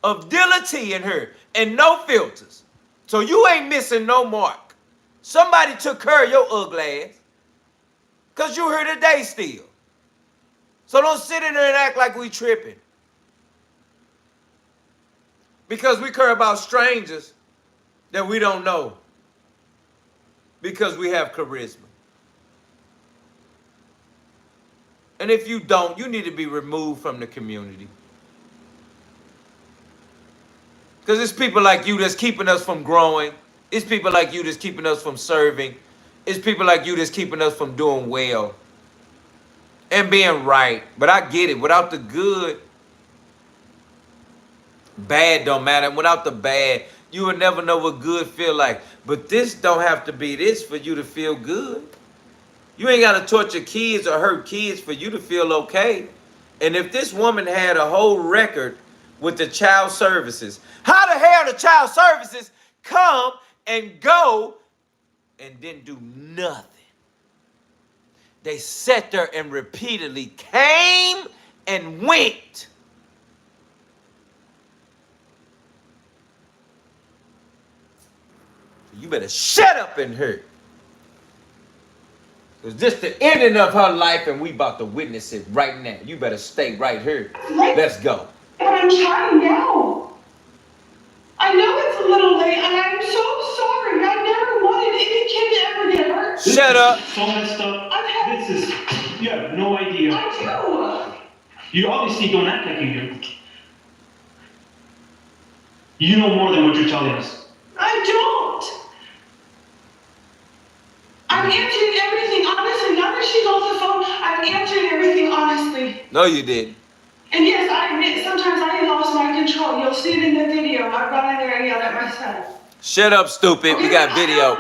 of Deala in her and no filters. So you ain't missing no mark. Somebody took care of your ugly ass. Because you here today still. So don't sit in there and act like we tripping. Because we care about strangers that we don't know. Because we have charisma. And if you don't, you need to be removed from the community. Because it's people like you that's keeping us from growing. It's people like you that's keeping us from serving. It's people like you that's keeping us from doing well and being right. But I get it. Without the good, bad don't matter. Without the bad, you will never know what good feel like. But this don't have to be this for you to feel good. You ain't got to torture kids or hurt kids for you to feel okay. And if this woman had a whole record with the child services, how the hell the child services come and go and didn't do nothing? They sat there and repeatedly came and went. You better shut up and hurt. Because this the ending of her life and we about to witness it right now. You better stay right here. Let's go. But I'm trying now. I know it's a little late, and I'm so sorry. I never wanted any kid to ever get hurt. Shut up. So messed up. This is, you have no idea. I do. You obviously don't act like you do. You know more than what you're telling us. I don't. I'm answering everything honestly. Now that she's on the phone, I'm answering everything honestly. No, you didn't. And yes, I admit sometimes I lost my control. You'll see it in the video. I've gone in there and yelled at my son. Shut up, stupid. Okay, we got video.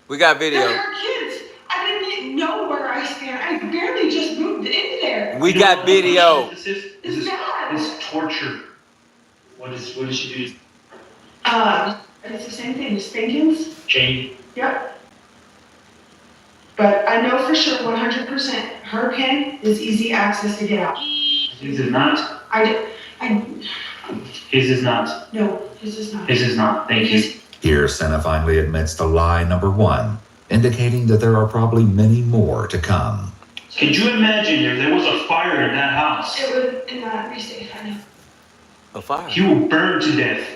We got video. They're her kids. I didn't know where I stand. I barely just moved in there. We got video. It's bad. It's torture. What did she do? It's the same thing. Spankings. Jane? Yep. But I know for sure, 100%, her pen is easy access to get out. His is not? His is not? No, his is not. His is not. Thank you. Here, Sena finally admits to lie number one, indicating that there are probably many more to come. Could you imagine if there was a fire in that house? It was in that restate, I know. A fire? He will burn to death.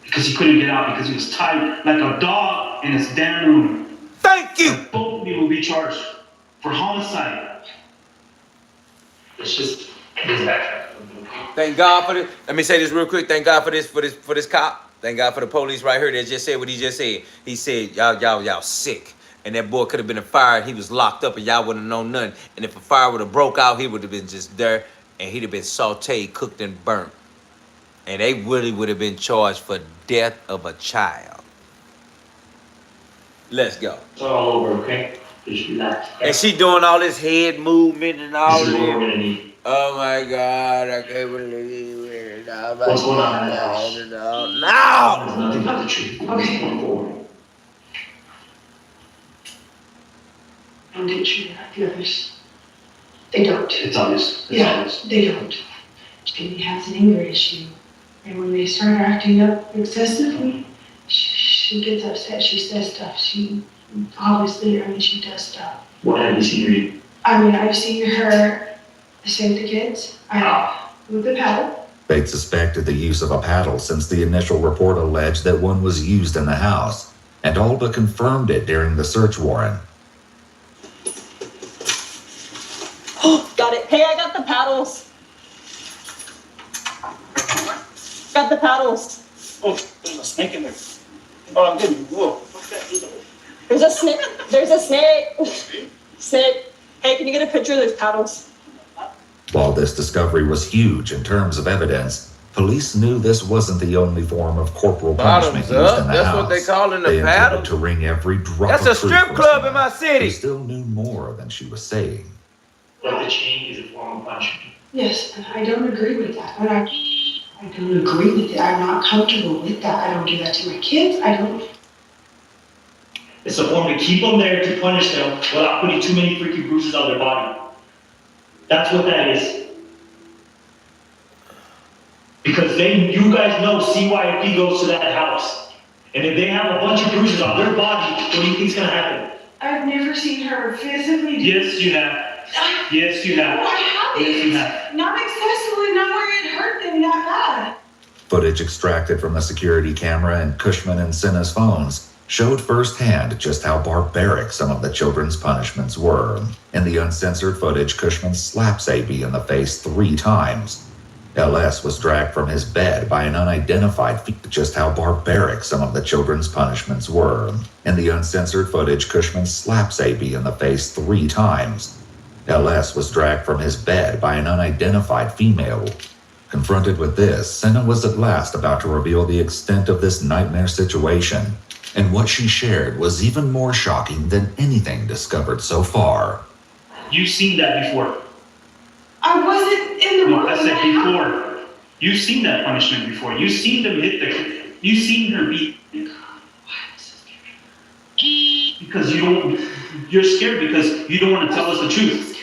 Because he couldn't get out because he was tied like a dog in his damn room. Thank you! Both of you will be charged for homicide. It's just his backtrack. Thank God for this. Let me say this real quick. Thank God for this cop. Thank God for the police right here that just said what he just said. He said, y'all sick. And that boy could have been fired. He was locked up and y'all wouldn't have known nothing. And if a fire would have broke out, he would have been just there and he'd have been sauteed, cooked, and burnt. And they really would have been charged for death of a child. Let's go. It's all over, okay? Just relax. Okay? And she doing all this head movement and all This this. is what we're gonna need. Oh my God, I can't believe it. Oh my What's going on in the God. house? No! There's nothing but the truth. Okay. Don't get treated like the others. They don't. It's obvious. It's Yeah, obvious. they don't. Jamie has an anger issue. And when they start acting up excessively, she gets upset. She says stuff. She does stuff. What have you seen? I've seen her save the kids with the paddle. They'd suspected the use of a paddle since the initial report alleged that one was used in the house, and all but confirmed it during the search warrant. Oh, got it. Hey, I got the paddles. Got the paddles. Oh, there's a snake in there. Oh, I'm good. Whoa. There's a snake. There's a snake. Snake. Hey, can you get a picture of those paddles? While this discovery was huge in terms of evidence, police knew this wasn't the only form of corporal punishment Bottoms used in up. the That's house. what they call in the They paddle. intended to wring every drop That's of a strip truth club from in my city. They still knew more than she was saying. But the chain is a form of punishment. Yes, and I don't agree with that. But I don't agree with it. I'm not comfortable with that. I don't do that to my kids. I don't. It's a form to keep them there to punish them without putting too many freaking bruises on their body. That's what that is. Because you guys know CYFP goes to that house. And if they have a bunch of bruises on their body, what do you think's gonna happen? I've never seen her physically. Yes, you have. Yes, you have. No, I haven't. Yes, you have. Not excessively, not where it hurt them that bad. Footage extracted from the security camera and Kushman and Sena's phones showed firsthand just how barbaric some of the children's punishments were. In the uncensored footage, Kushman slaps AB in the face 3 times. LS was dragged from his bed by an unidentified female. Just how barbaric some of the children's punishments were. In the uncensored footage, Kushman slaps AB in the face 3 times. LS was dragged from his bed by an unidentified female. Confronted with this, Sena was at last about to reveal the extent of this nightmare situation. And what she shared was even more shocking than anything discovered so far. You've seen that before. I wasn't in the room. I said before. You've seen that punishment before. You've seen them hit the. You've seen her beat. Because you're scared because you don't want to tell us the truth.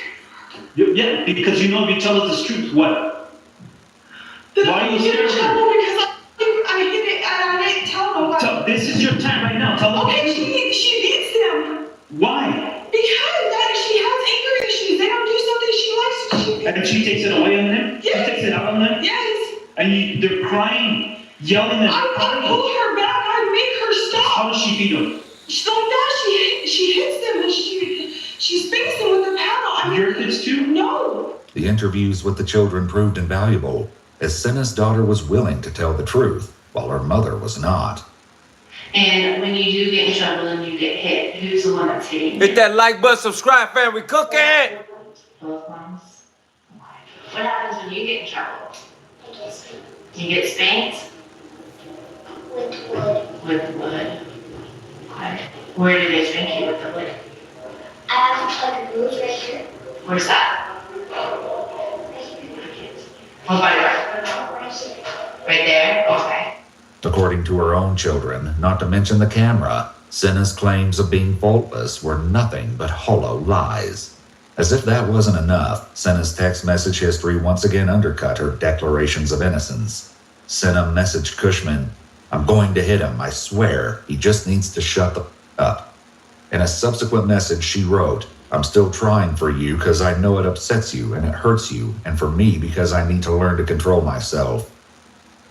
Yeah, because you know if you tell us the truth, what? Why are you scared? Because I hit it and I didn't tell nobody. This is your time right now. Tell them. Okay, she beats them. Why? Because she has anger issues. They don't do something she likes. And she takes it away on them? Yes. She takes it out on them? Yes. And they're crying, yelling at her. I pull her back. I make her stop. How does she beat them? She's like that. She hits them and she spanks them with the paddle. Your kids too? No. The interviews with the children proved invaluable, as Sena's daughter was willing to tell the truth, while her mother was not. And when you do get in trouble and you get hit, who's the one that's hitting you? Hit that like button, subscribe, fam. We cooking. Both moms? What happens when you get in trouble? You get spanked? With wood. With wood. Okay. Where do they spank you with the wood? I have like a bruise right here. Where's that? What body part? Right there? Okay. According to her own children, not to mention the camera, Sena's claims of being faultless were nothing but hollow lies. As if that wasn't enough, Sena's text message history once again undercut her declarations of innocence. Sena messaged Kushman, "I'm going to hit him, I swear. He just needs to shut the up." In a subsequent message, she wrote, "I'm still trying for you because I know it upsets you and it hurts you, and for me because I need to learn to control myself."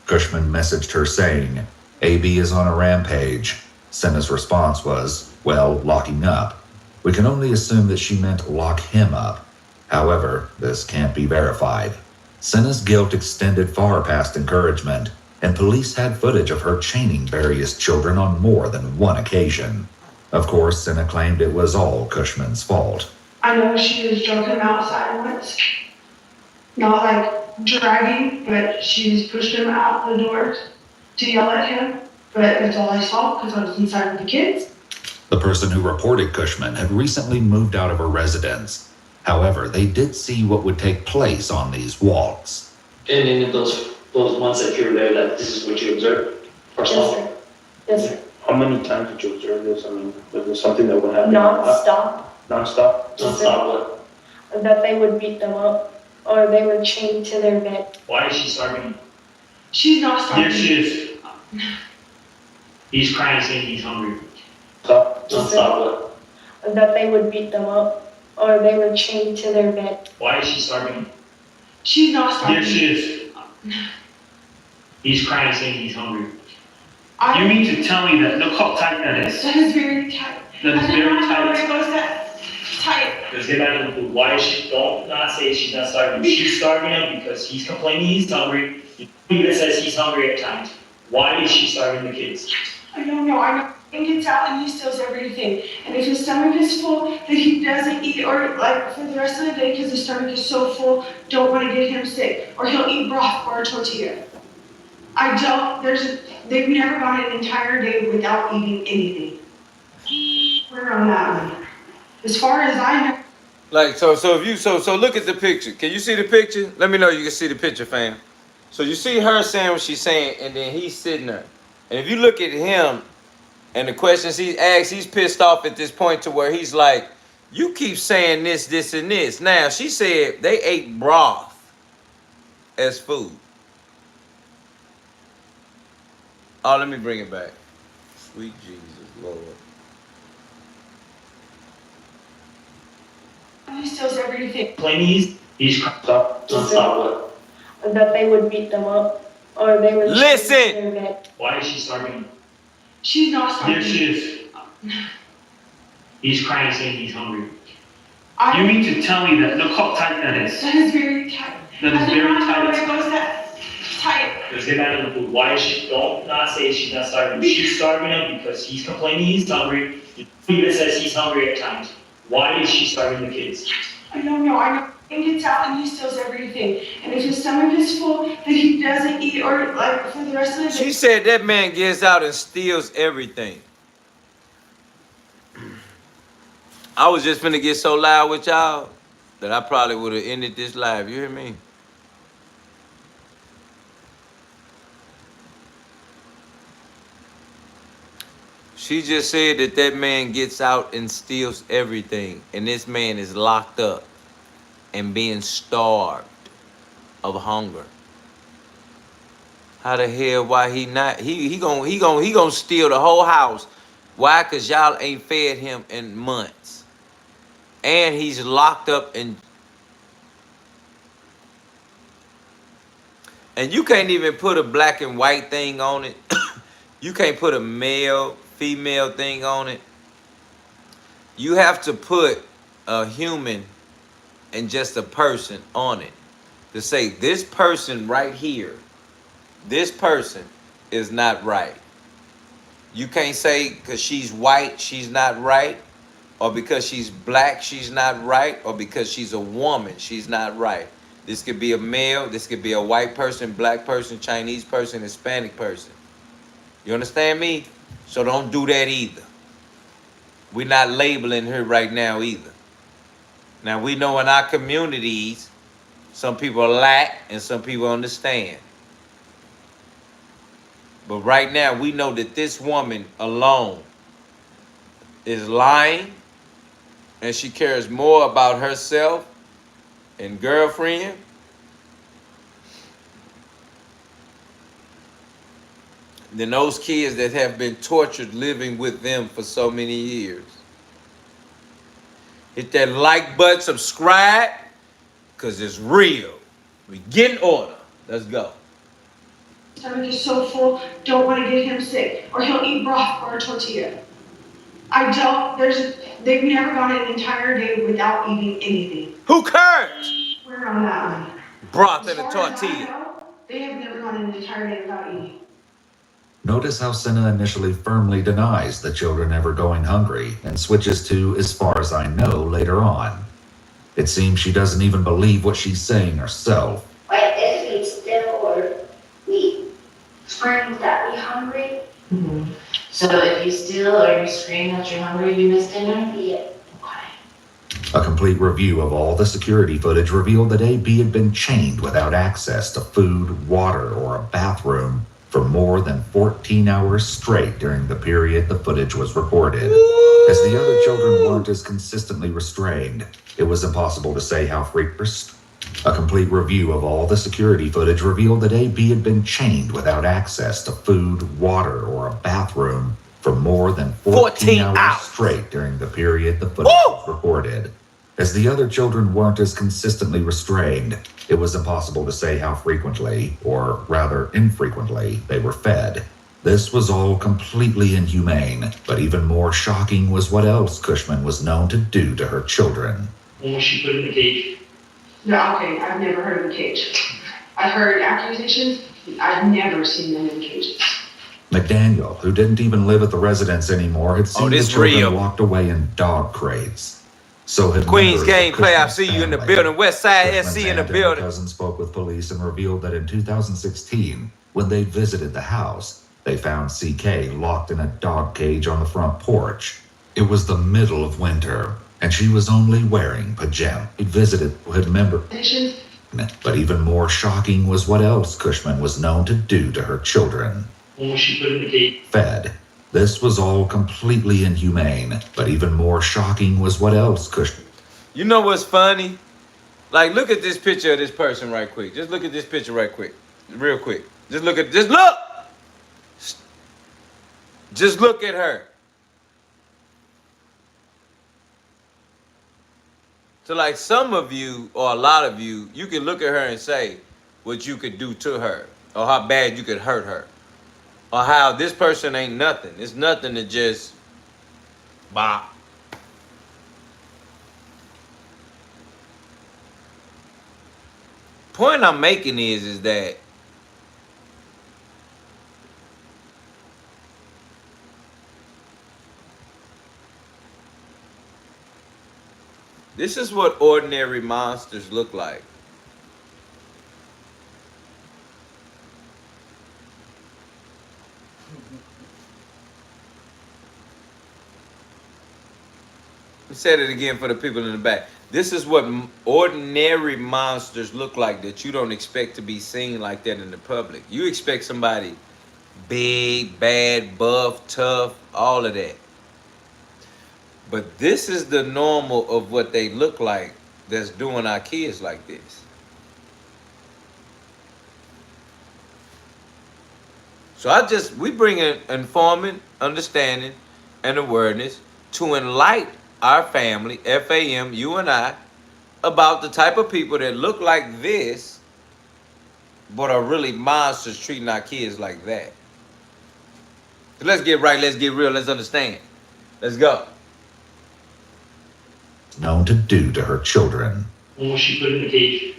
Kushman messaged her saying, "AB is on a rampage." Sena's response was, "Well, locking up." We can only assume that she meant lock him up. However, this can't be verified. Sena's guilt extended far past encouragement, and police had footage of her chaining various children on more than one occasion. Of course, Sena claimed it was all Kushman's fault. I know she was drunk him outside once. Not like dragging, but she was pushing him out the door to yell at him. But that's all I saw because I was inside with the kids. The person who reported Kushman had recently moved out of her residence. However, they did see what would take place on these walks. And in those months that you were there, that this is what you observed? Yes, sir. Yes, sir. How many times did you observe this? I mean, was there something that would happen? Non-stop. Non-stop? Non-stop what? That they would beat them up or they were chained to their bed. Why is she starving? She's not starving. Here she is. He's crying, saying he's hungry. Stop. Non-stop what? That they would beat them up or they were chained to their bed. Why is she starving? She's not starving. Here she is. He's crying, saying he's hungry. I, You mean to tell me that, look how tight that is. That is very tight. That is very I tight. did not know it was that tight. Let's get back to the food. Why is she, don't not say she's not starving. She's starving him because he's complaining he's hungry. He even says he's hungry at times. Why is she starving the kids? I don't know. I know he gets out and he steals everything. And if his stomach is full, that he doesn't eat, or like for the rest of the day because his stomach is so full, don't want to get him sick. Or he'll eat broth or a tortilla. They've never gone an entire day without eating anything. We're on that one. As far as I know. Like, so look at the picture. Can you see the picture? Let me know you can see the picture, fam. So you see her saying what she's saying, and then he's sitting there. And if you look at him and the questions he asks, he's pissed off at this point to where he's like, you keep saying this, this, and this. Now, she said they ate broth as food. Oh, let me bring it back. Sweet Jesus, Lord. He steals everything. Complaining he's Stop. Non-stop what? That they would beat them up or they were chained to their bed. Why is she starving? She's not starving. Here she is. He's crying, saying he's hungry. I, You mean to tell me that, look how tight that is. That is very tight. That I is do very not know tight. where it goes that tight. Let's get back to the food. Why is she, don't not say she's not starving. She's starving him because he's complaining he's hungry. He even says he's hungry at times. Why is she starving the kids? I don't know. I know he gets out and he steals everything. And if his stomach is full, then he doesn't eat or like for the rest of the day. She said that man gets out and steals everything. I was just finna get so loud with y'all that I probably would have ended this live. You hear me? She just said that that man gets out and steals everything, and this man is locked up and being starved of hunger. How the hell? Why he not? He gonna steal the whole house. Why? Cause y'all ain't fed him in months, and he's locked up and you can't even put a black and white thing on it. You can't put a male, female thing on it. You have to put a human and just a person on it to say this person right here, this person is not right. You can't say because she's white, she's not right, or because she's black, she's not right, or because she's a woman, she's not right. This could be a male, this could be a white person, black person, Chinese person, Hispanic person. You understand me? So don't do that either. We're not labeling her right now either. Now we know in our communities, some people lack and some people understand. But right now we know that this woman alone is lying and she cares more about herself and girlfriend than those kids that have been tortured living with them for so many years. Hit that like button, subscribe, because it's real. We get in order. Let's go. His stomach is so full, don't want to get him sick, or he'll eat broth or a tortilla. They've never gone an entire day without eating anything. Who cares? We're on that one. Broth and a tortilla. They have never gone an entire day without eating. Notice how Sena initially firmly denies the children ever going hungry and switches to "as far as I know" later on. It seems she doesn't even believe what she's saying herself. Like if we still or we scream that we hungry. Mm-hmm. So if you steal or you scream that you're hungry, you miss dinner? Yeah. A complete review of all the security footage revealed that AB had been chained without access to food, water, or a bathroom for more than 14 hours straight during the period the footage was recorded. As the other children weren't as consistently restrained, it was impossible to say how frequent. A complete review of all the security footage revealed that AB had been chained without access to food, water, or a bathroom for more than 14 hours straight during the period the footage was recorded. As the other children weren't as consistently restrained, it was impossible to say how frequently, or rather infrequently, they were fed. This was all completely inhumane, but even more shocking was what else Kushman was known to do to her children. When was she put in the cage? No, okay, I've never heard of a cage. I've heard accusations, I've never seen them in cages. McDaniel, who didn't even live at the residence anymore, had seen the children real. locked away in dog crates. So had Queens members of gameplay, I Kushman's see you in the family. building. West Side Kushman's SC in the aunt and her building. cousin spoke with police and revealed that in 2016, when they visited the house, they found CK locked in a dog cage on the front porch. It was the middle of winter, and she was only wearing pajamas. He visited with member. But even more shocking was what else Kushman was known to do to her children. When was she put in the cage? Fed. This was all completely inhumane, but even more shocking was what else Kushman. You know what's funny? Like, look at this picture of this person right quick. Just look at this picture right quick. Real quick. Just look. Just look at her. So like some of you, or a lot of you, you can look at her and say what you could do to her, or how bad you could hurt her, or how this person ain't nothing. It's nothing to just bop. point I'm making is that this is what ordinary monsters look like. Let me say it again for the people in the back. This is what ordinary monsters look like that you don't expect to be seen like that in the public. You expect somebody big, bad, buff, tough, all of that. But this is the normal of what they look like that's doing our kids like this. So we bring in informing, understanding, and awareness to enlighten our family, FAM, you and I, about the type of people that look like this, but are really monsters treating our kids like that. So let's get right, let's get real, let's understand. Let's go. Known to do to her children. When was she put in the cage?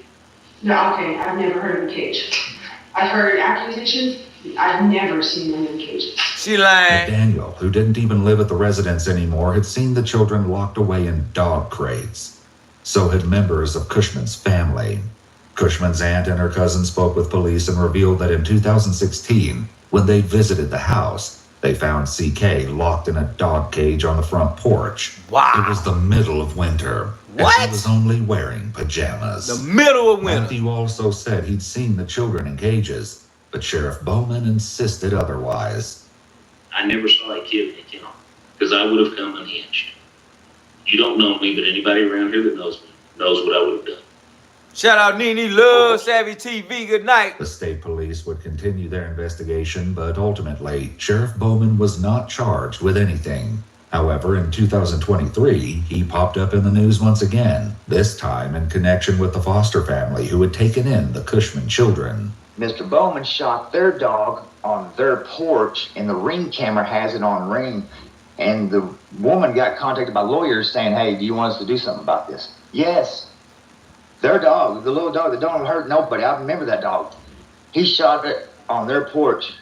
No, okay, I've never heard of a cage. I've heard accusations. I've never seen them in cages. She lying. Daniel, who didn't even live at the residence anymore, had seen the children locked away in dog crates. So had members of Kushman's family. Kushman's aunt and her cousin spoke with police and revealed that in 2016, when they visited the house, they found CK locked in a dog cage on the front porch. Wow. It was the middle of winter. What? And she was only wearing pajamas. The middle of winter. Matthew also said he'd seen the children in cages, but Sheriff Bowman insisted otherwise. I never saw a kid in a kennel because I would have come unhinged. You don't know me, but anybody around here that knows me knows what I would have done. Shout out Nene Love, Savvy TV, good night. The state police would continue their investigation, but ultimately, Sheriff Bowman was not charged with anything. However, in 2023, he popped up in the news once again, this time in connection with the foster family who had taken in the Kushman children. Mr. Bowman shot their dog on their porch, and the Ring camera has it on Ring. And the woman got contacted by lawyers saying, hey, do you want us to do something about this? Yes. Their dog, the little dog that don't hurt nobody, I remember that dog. He shot it on their porch,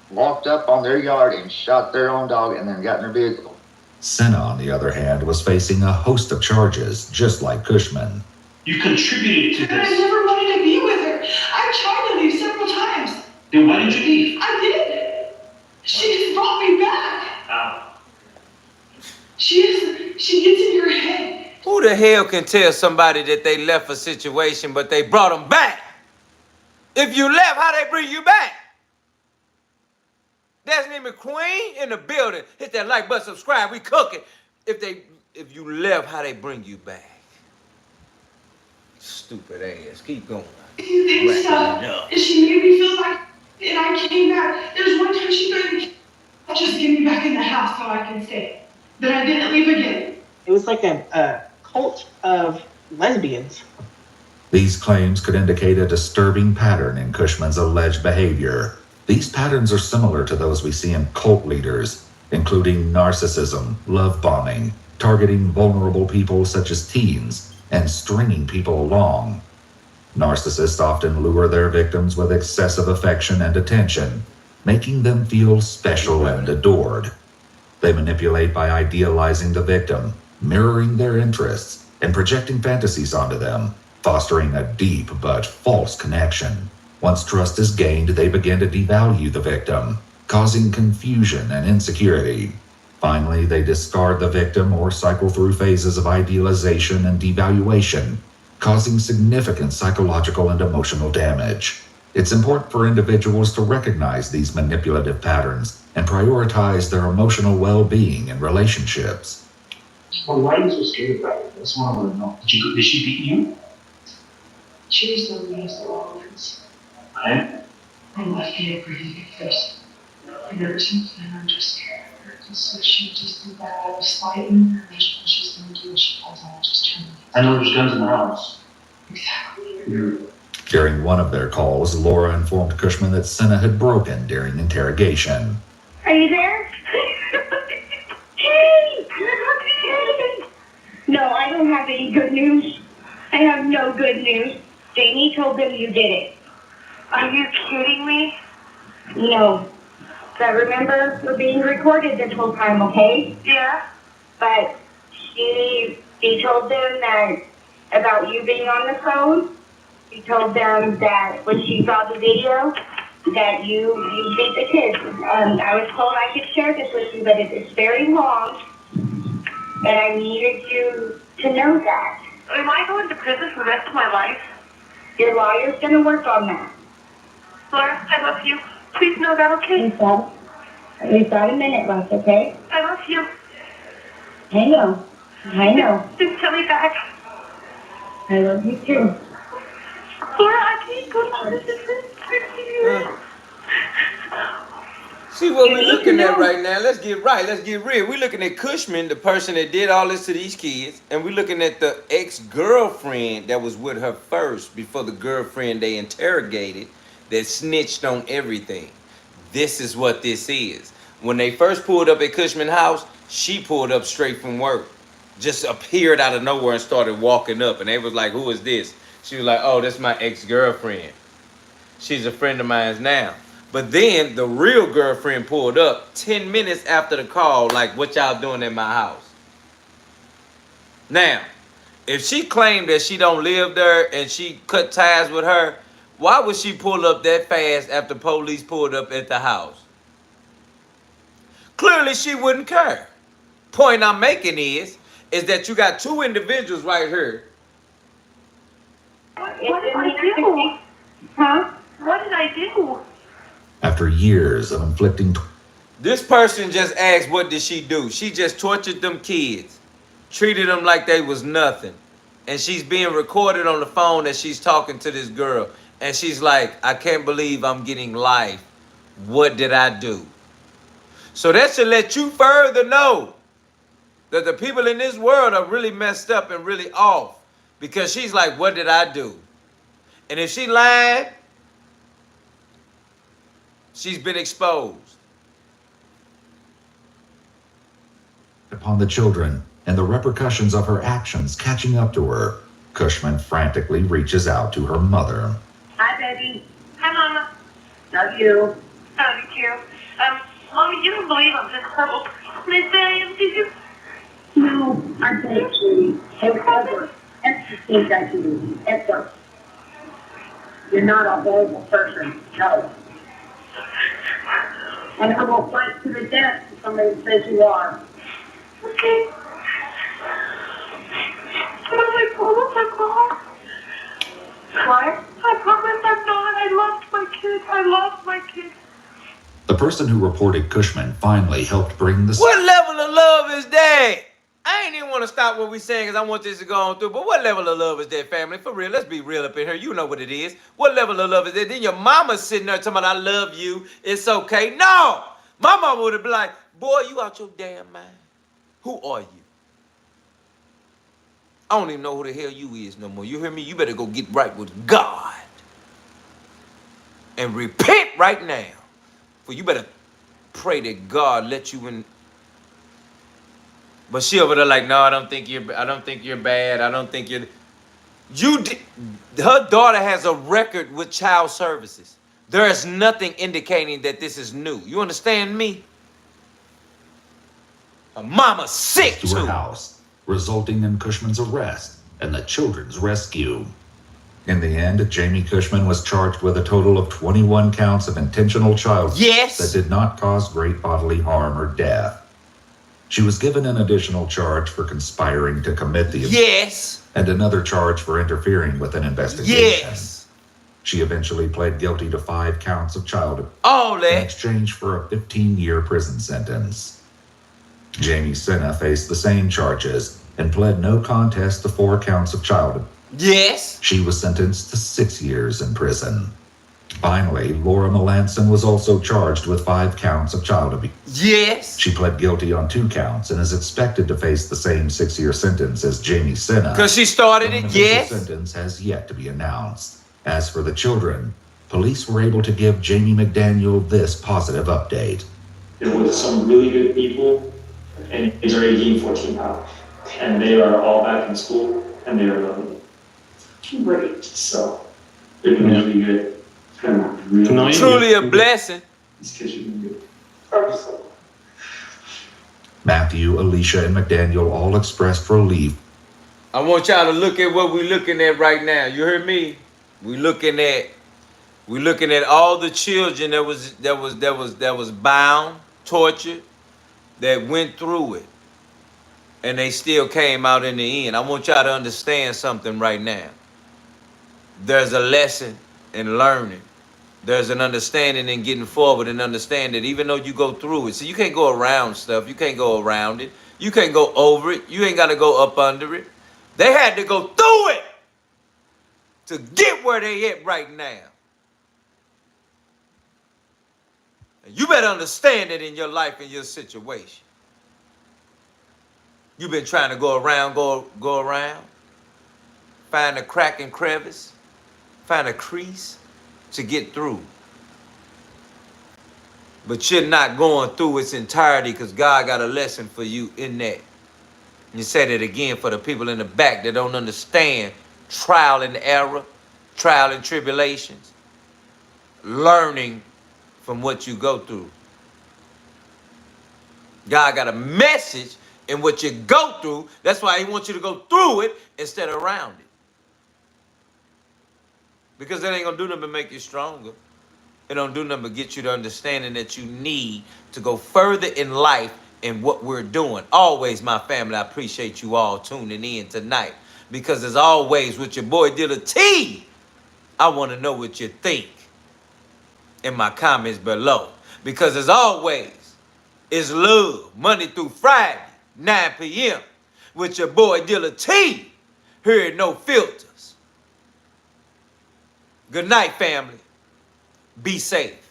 walked up on their yard and shot their own dog and then got in their vehicle. Sena, on the other hand, was facing a host of charges, just like Kushman. You contributed to But I this. never wanted to be with her. I tried to leave several times. Then why did you leave? I did. She just brought me back. How? She gets in your head. Who the hell can tell somebody that they left a situation but they brought them back? If you left, how they bring you back? There's name of Queen in the building. Hit that like button, subscribe, we cooking. If you left, how they bring you back? Stupid ass, keep going. You think so? And she made me feel like, and I came back. There's one time she threatened to just get me back in the house so I can stay. Then I didn't leave again. It was like a cult of lesbians. These claims could indicate a disturbing pattern in Kushman's alleged behavior. These patterns are similar to those we see in cult leaders, including narcissism, love bombing, targeting vulnerable people such as teens, and stringing people along. Narcissists often lure their victims with excessive affection and attention, making them feel special and adored. They manipulate by idealizing the victim, mirroring their interests, and projecting fantasies onto them, fostering a deep but false connection. Once trust is gained, they begin to devalue the victim, causing confusion and insecurity. Finally, they discard the victim or cycle through phases of idealization and devaluation, causing significant psychological and emotional damage. It's important for individuals to recognize these manipulative patterns and prioritize their emotional well-being in relationships. Well, why are you so scared about it? That's what I want to know. Did she beat you? She was the meanest of all of us. I left me to breathe at first. And ever since then, I'm just scared of her. So she just did that out of spite and revenge. When she's going to do what she calls on, just turn me. I know there's guns in the house. Exactly. During one of their calls, Laura informed Kushman that Sena had broken during interrogation. Are you there? Hey! Hey! No, I don't have any good news. I have no good news. Jayme told them you did it. Are you kidding me? No. But remember, we're being recorded this whole time, okay? Yeah. But she told them that about you being on the phone. She told them that when she saw the video, that you beat the kids. I was told I could share this with you, but it's very long. And I needed you to know that. Am I going to prison for the rest of my life? Your lawyer's going to work on that. Laura, I love you. Please know that, okay? We've got a minute left, okay? I love you. I know. Just tell me back. I love you too. Laura, I can't go to prison. See what we're looking at right now. Let's get right. Let's get real. We're looking at Kushman, the person that did all this to these kids, and we're looking at the ex-girlfriend that was with her first before the girlfriend they interrogated that snitched on everything. This is what this is. When they first pulled up at Kushman's house, she pulled up straight from work. Just appeared out of nowhere and started walking up. And they was like, who is this? She was like, oh, that's my ex-girlfriend. She's a friend of mine now. But then the real girlfriend pulled up 10 minutes after the call, like, what y'all doing at my house? Now, if she claimed that she don't live there and she cut ties with her, why would she pull up that fast after police pulled up at the house? Clearly, she wouldn't care. Point I'm making is that you got two individuals right here. What did I do? Huh? What did I do? After years of inflicting... This person just asked, what did she do? She just tortured them kids. Treated them like they was nothing. And she's being recorded on the phone that she's talking to this girl. And she's like, I can't believe I'm getting life. What did I do? So that should let you further know that the people in this world are really messed up and really off. Because she's like, what did I do? And if she lied, she's been exposed. Upon the children and the repercussions of her actions catching up to her, Kushman frantically reaches out to her mother. Hi, baby. Hi, Mama. Love you. Love you too. Mommy, you don't believe I'm this horrible person as I am, do you? No, I don't, sweetie. Ever think that to you. Ever. You're not a horrible person. No. And I will fight to the death if somebody says you are. Okay. I promise I'm not. What? I promise I'm not. I loved my kid. I loved my kid. The person who reported Kushman finally helped bring the... What level of love is that? I ain't even want to stop what we saying because I want this to go on through. But what level of love is that, family? For real, let's be real up in here. You know what it is. What level of love is that? Then your mama's sitting there talking about, I love you. It's okay. No! My mama would have been like, boy, you out your damn mind. Who are you? I don't even know who the hell you is no more. You hear me? You better go get right with God. And repent right now. For you better pray that God let you in. But she over there like, no, I don't think you're bad. I don't think you're. Her daughter has a record with child services. There is nothing indicating that this is new. You understand me? Her mama's sick to her house, resulting in Kushman's arrest and the children's rescue. In the end, Jayme Kushman was charged with a total of 21 counts of intentional child abuse that did not cause great bodily harm or death. She was given an additional charge for conspiring to commit the abuse and another charge for interfering with an investigation. She eventually pled guilty to 5 counts of child abuse in exchange for a 15-year prison sentence. Jayme Sena faced the same charges and pled no contest to 4 counts of child abuse. She was sentenced to 6 years in prison. Finally, Laura Melanson was also charged with 5 counts of child abuse. She pled guilty on 2 counts and is expected to face the same 6-year sentence as Jayme Sena. Because she started it, The sentence has yet to be announced. As for the children, police were able to give Jamie McDaniel this positive update. They're with some really good people, and he's already gained 14 pounds. And they are all back in school, and they are loving it. Great. So They've been really good. It's been really No, you're Truly a good. blessing. These kids have been good. Matthew, Alicia, and McDaniel all expressed relief. I want y'all to look at what we're looking at right now. You heard me? We're looking at all the children that was bound, tortured, that went through it, and they still came out in the end. I want y'all to understand something right now. There's a lesson in learning. There's an understanding in getting forward and understand that even though you go through it, so you can't go around stuff. You can't go around it. You can't go over it. You ain't got to go up under it. They had to go through it to get where they at right now. And you better understand it in your life and your situation. You've been trying to go around, go around, find a crack and crevice, find a crease to get through. But you're not going through its entirety because God got a lesson for you in that. You said it again for the people in the back that don't understand trial and error, trial and tribulations, learning from what you go through. God got a message in what you go through. That's why he wants you to go through it instead of around it. Because that ain't going to do nothing but make you stronger. It don't do nothing but get you the understanding that you need to go further in life in what we're doing. Always, my family, I appreciate you all tuning in tonight. Because as always, with your boy Deala T, I want to know what you think in my comments below. Because as always, it's love, Monday through Friday, 9 p.m. with your boy Deala T, here at No Filters. Good night, family. Be safe.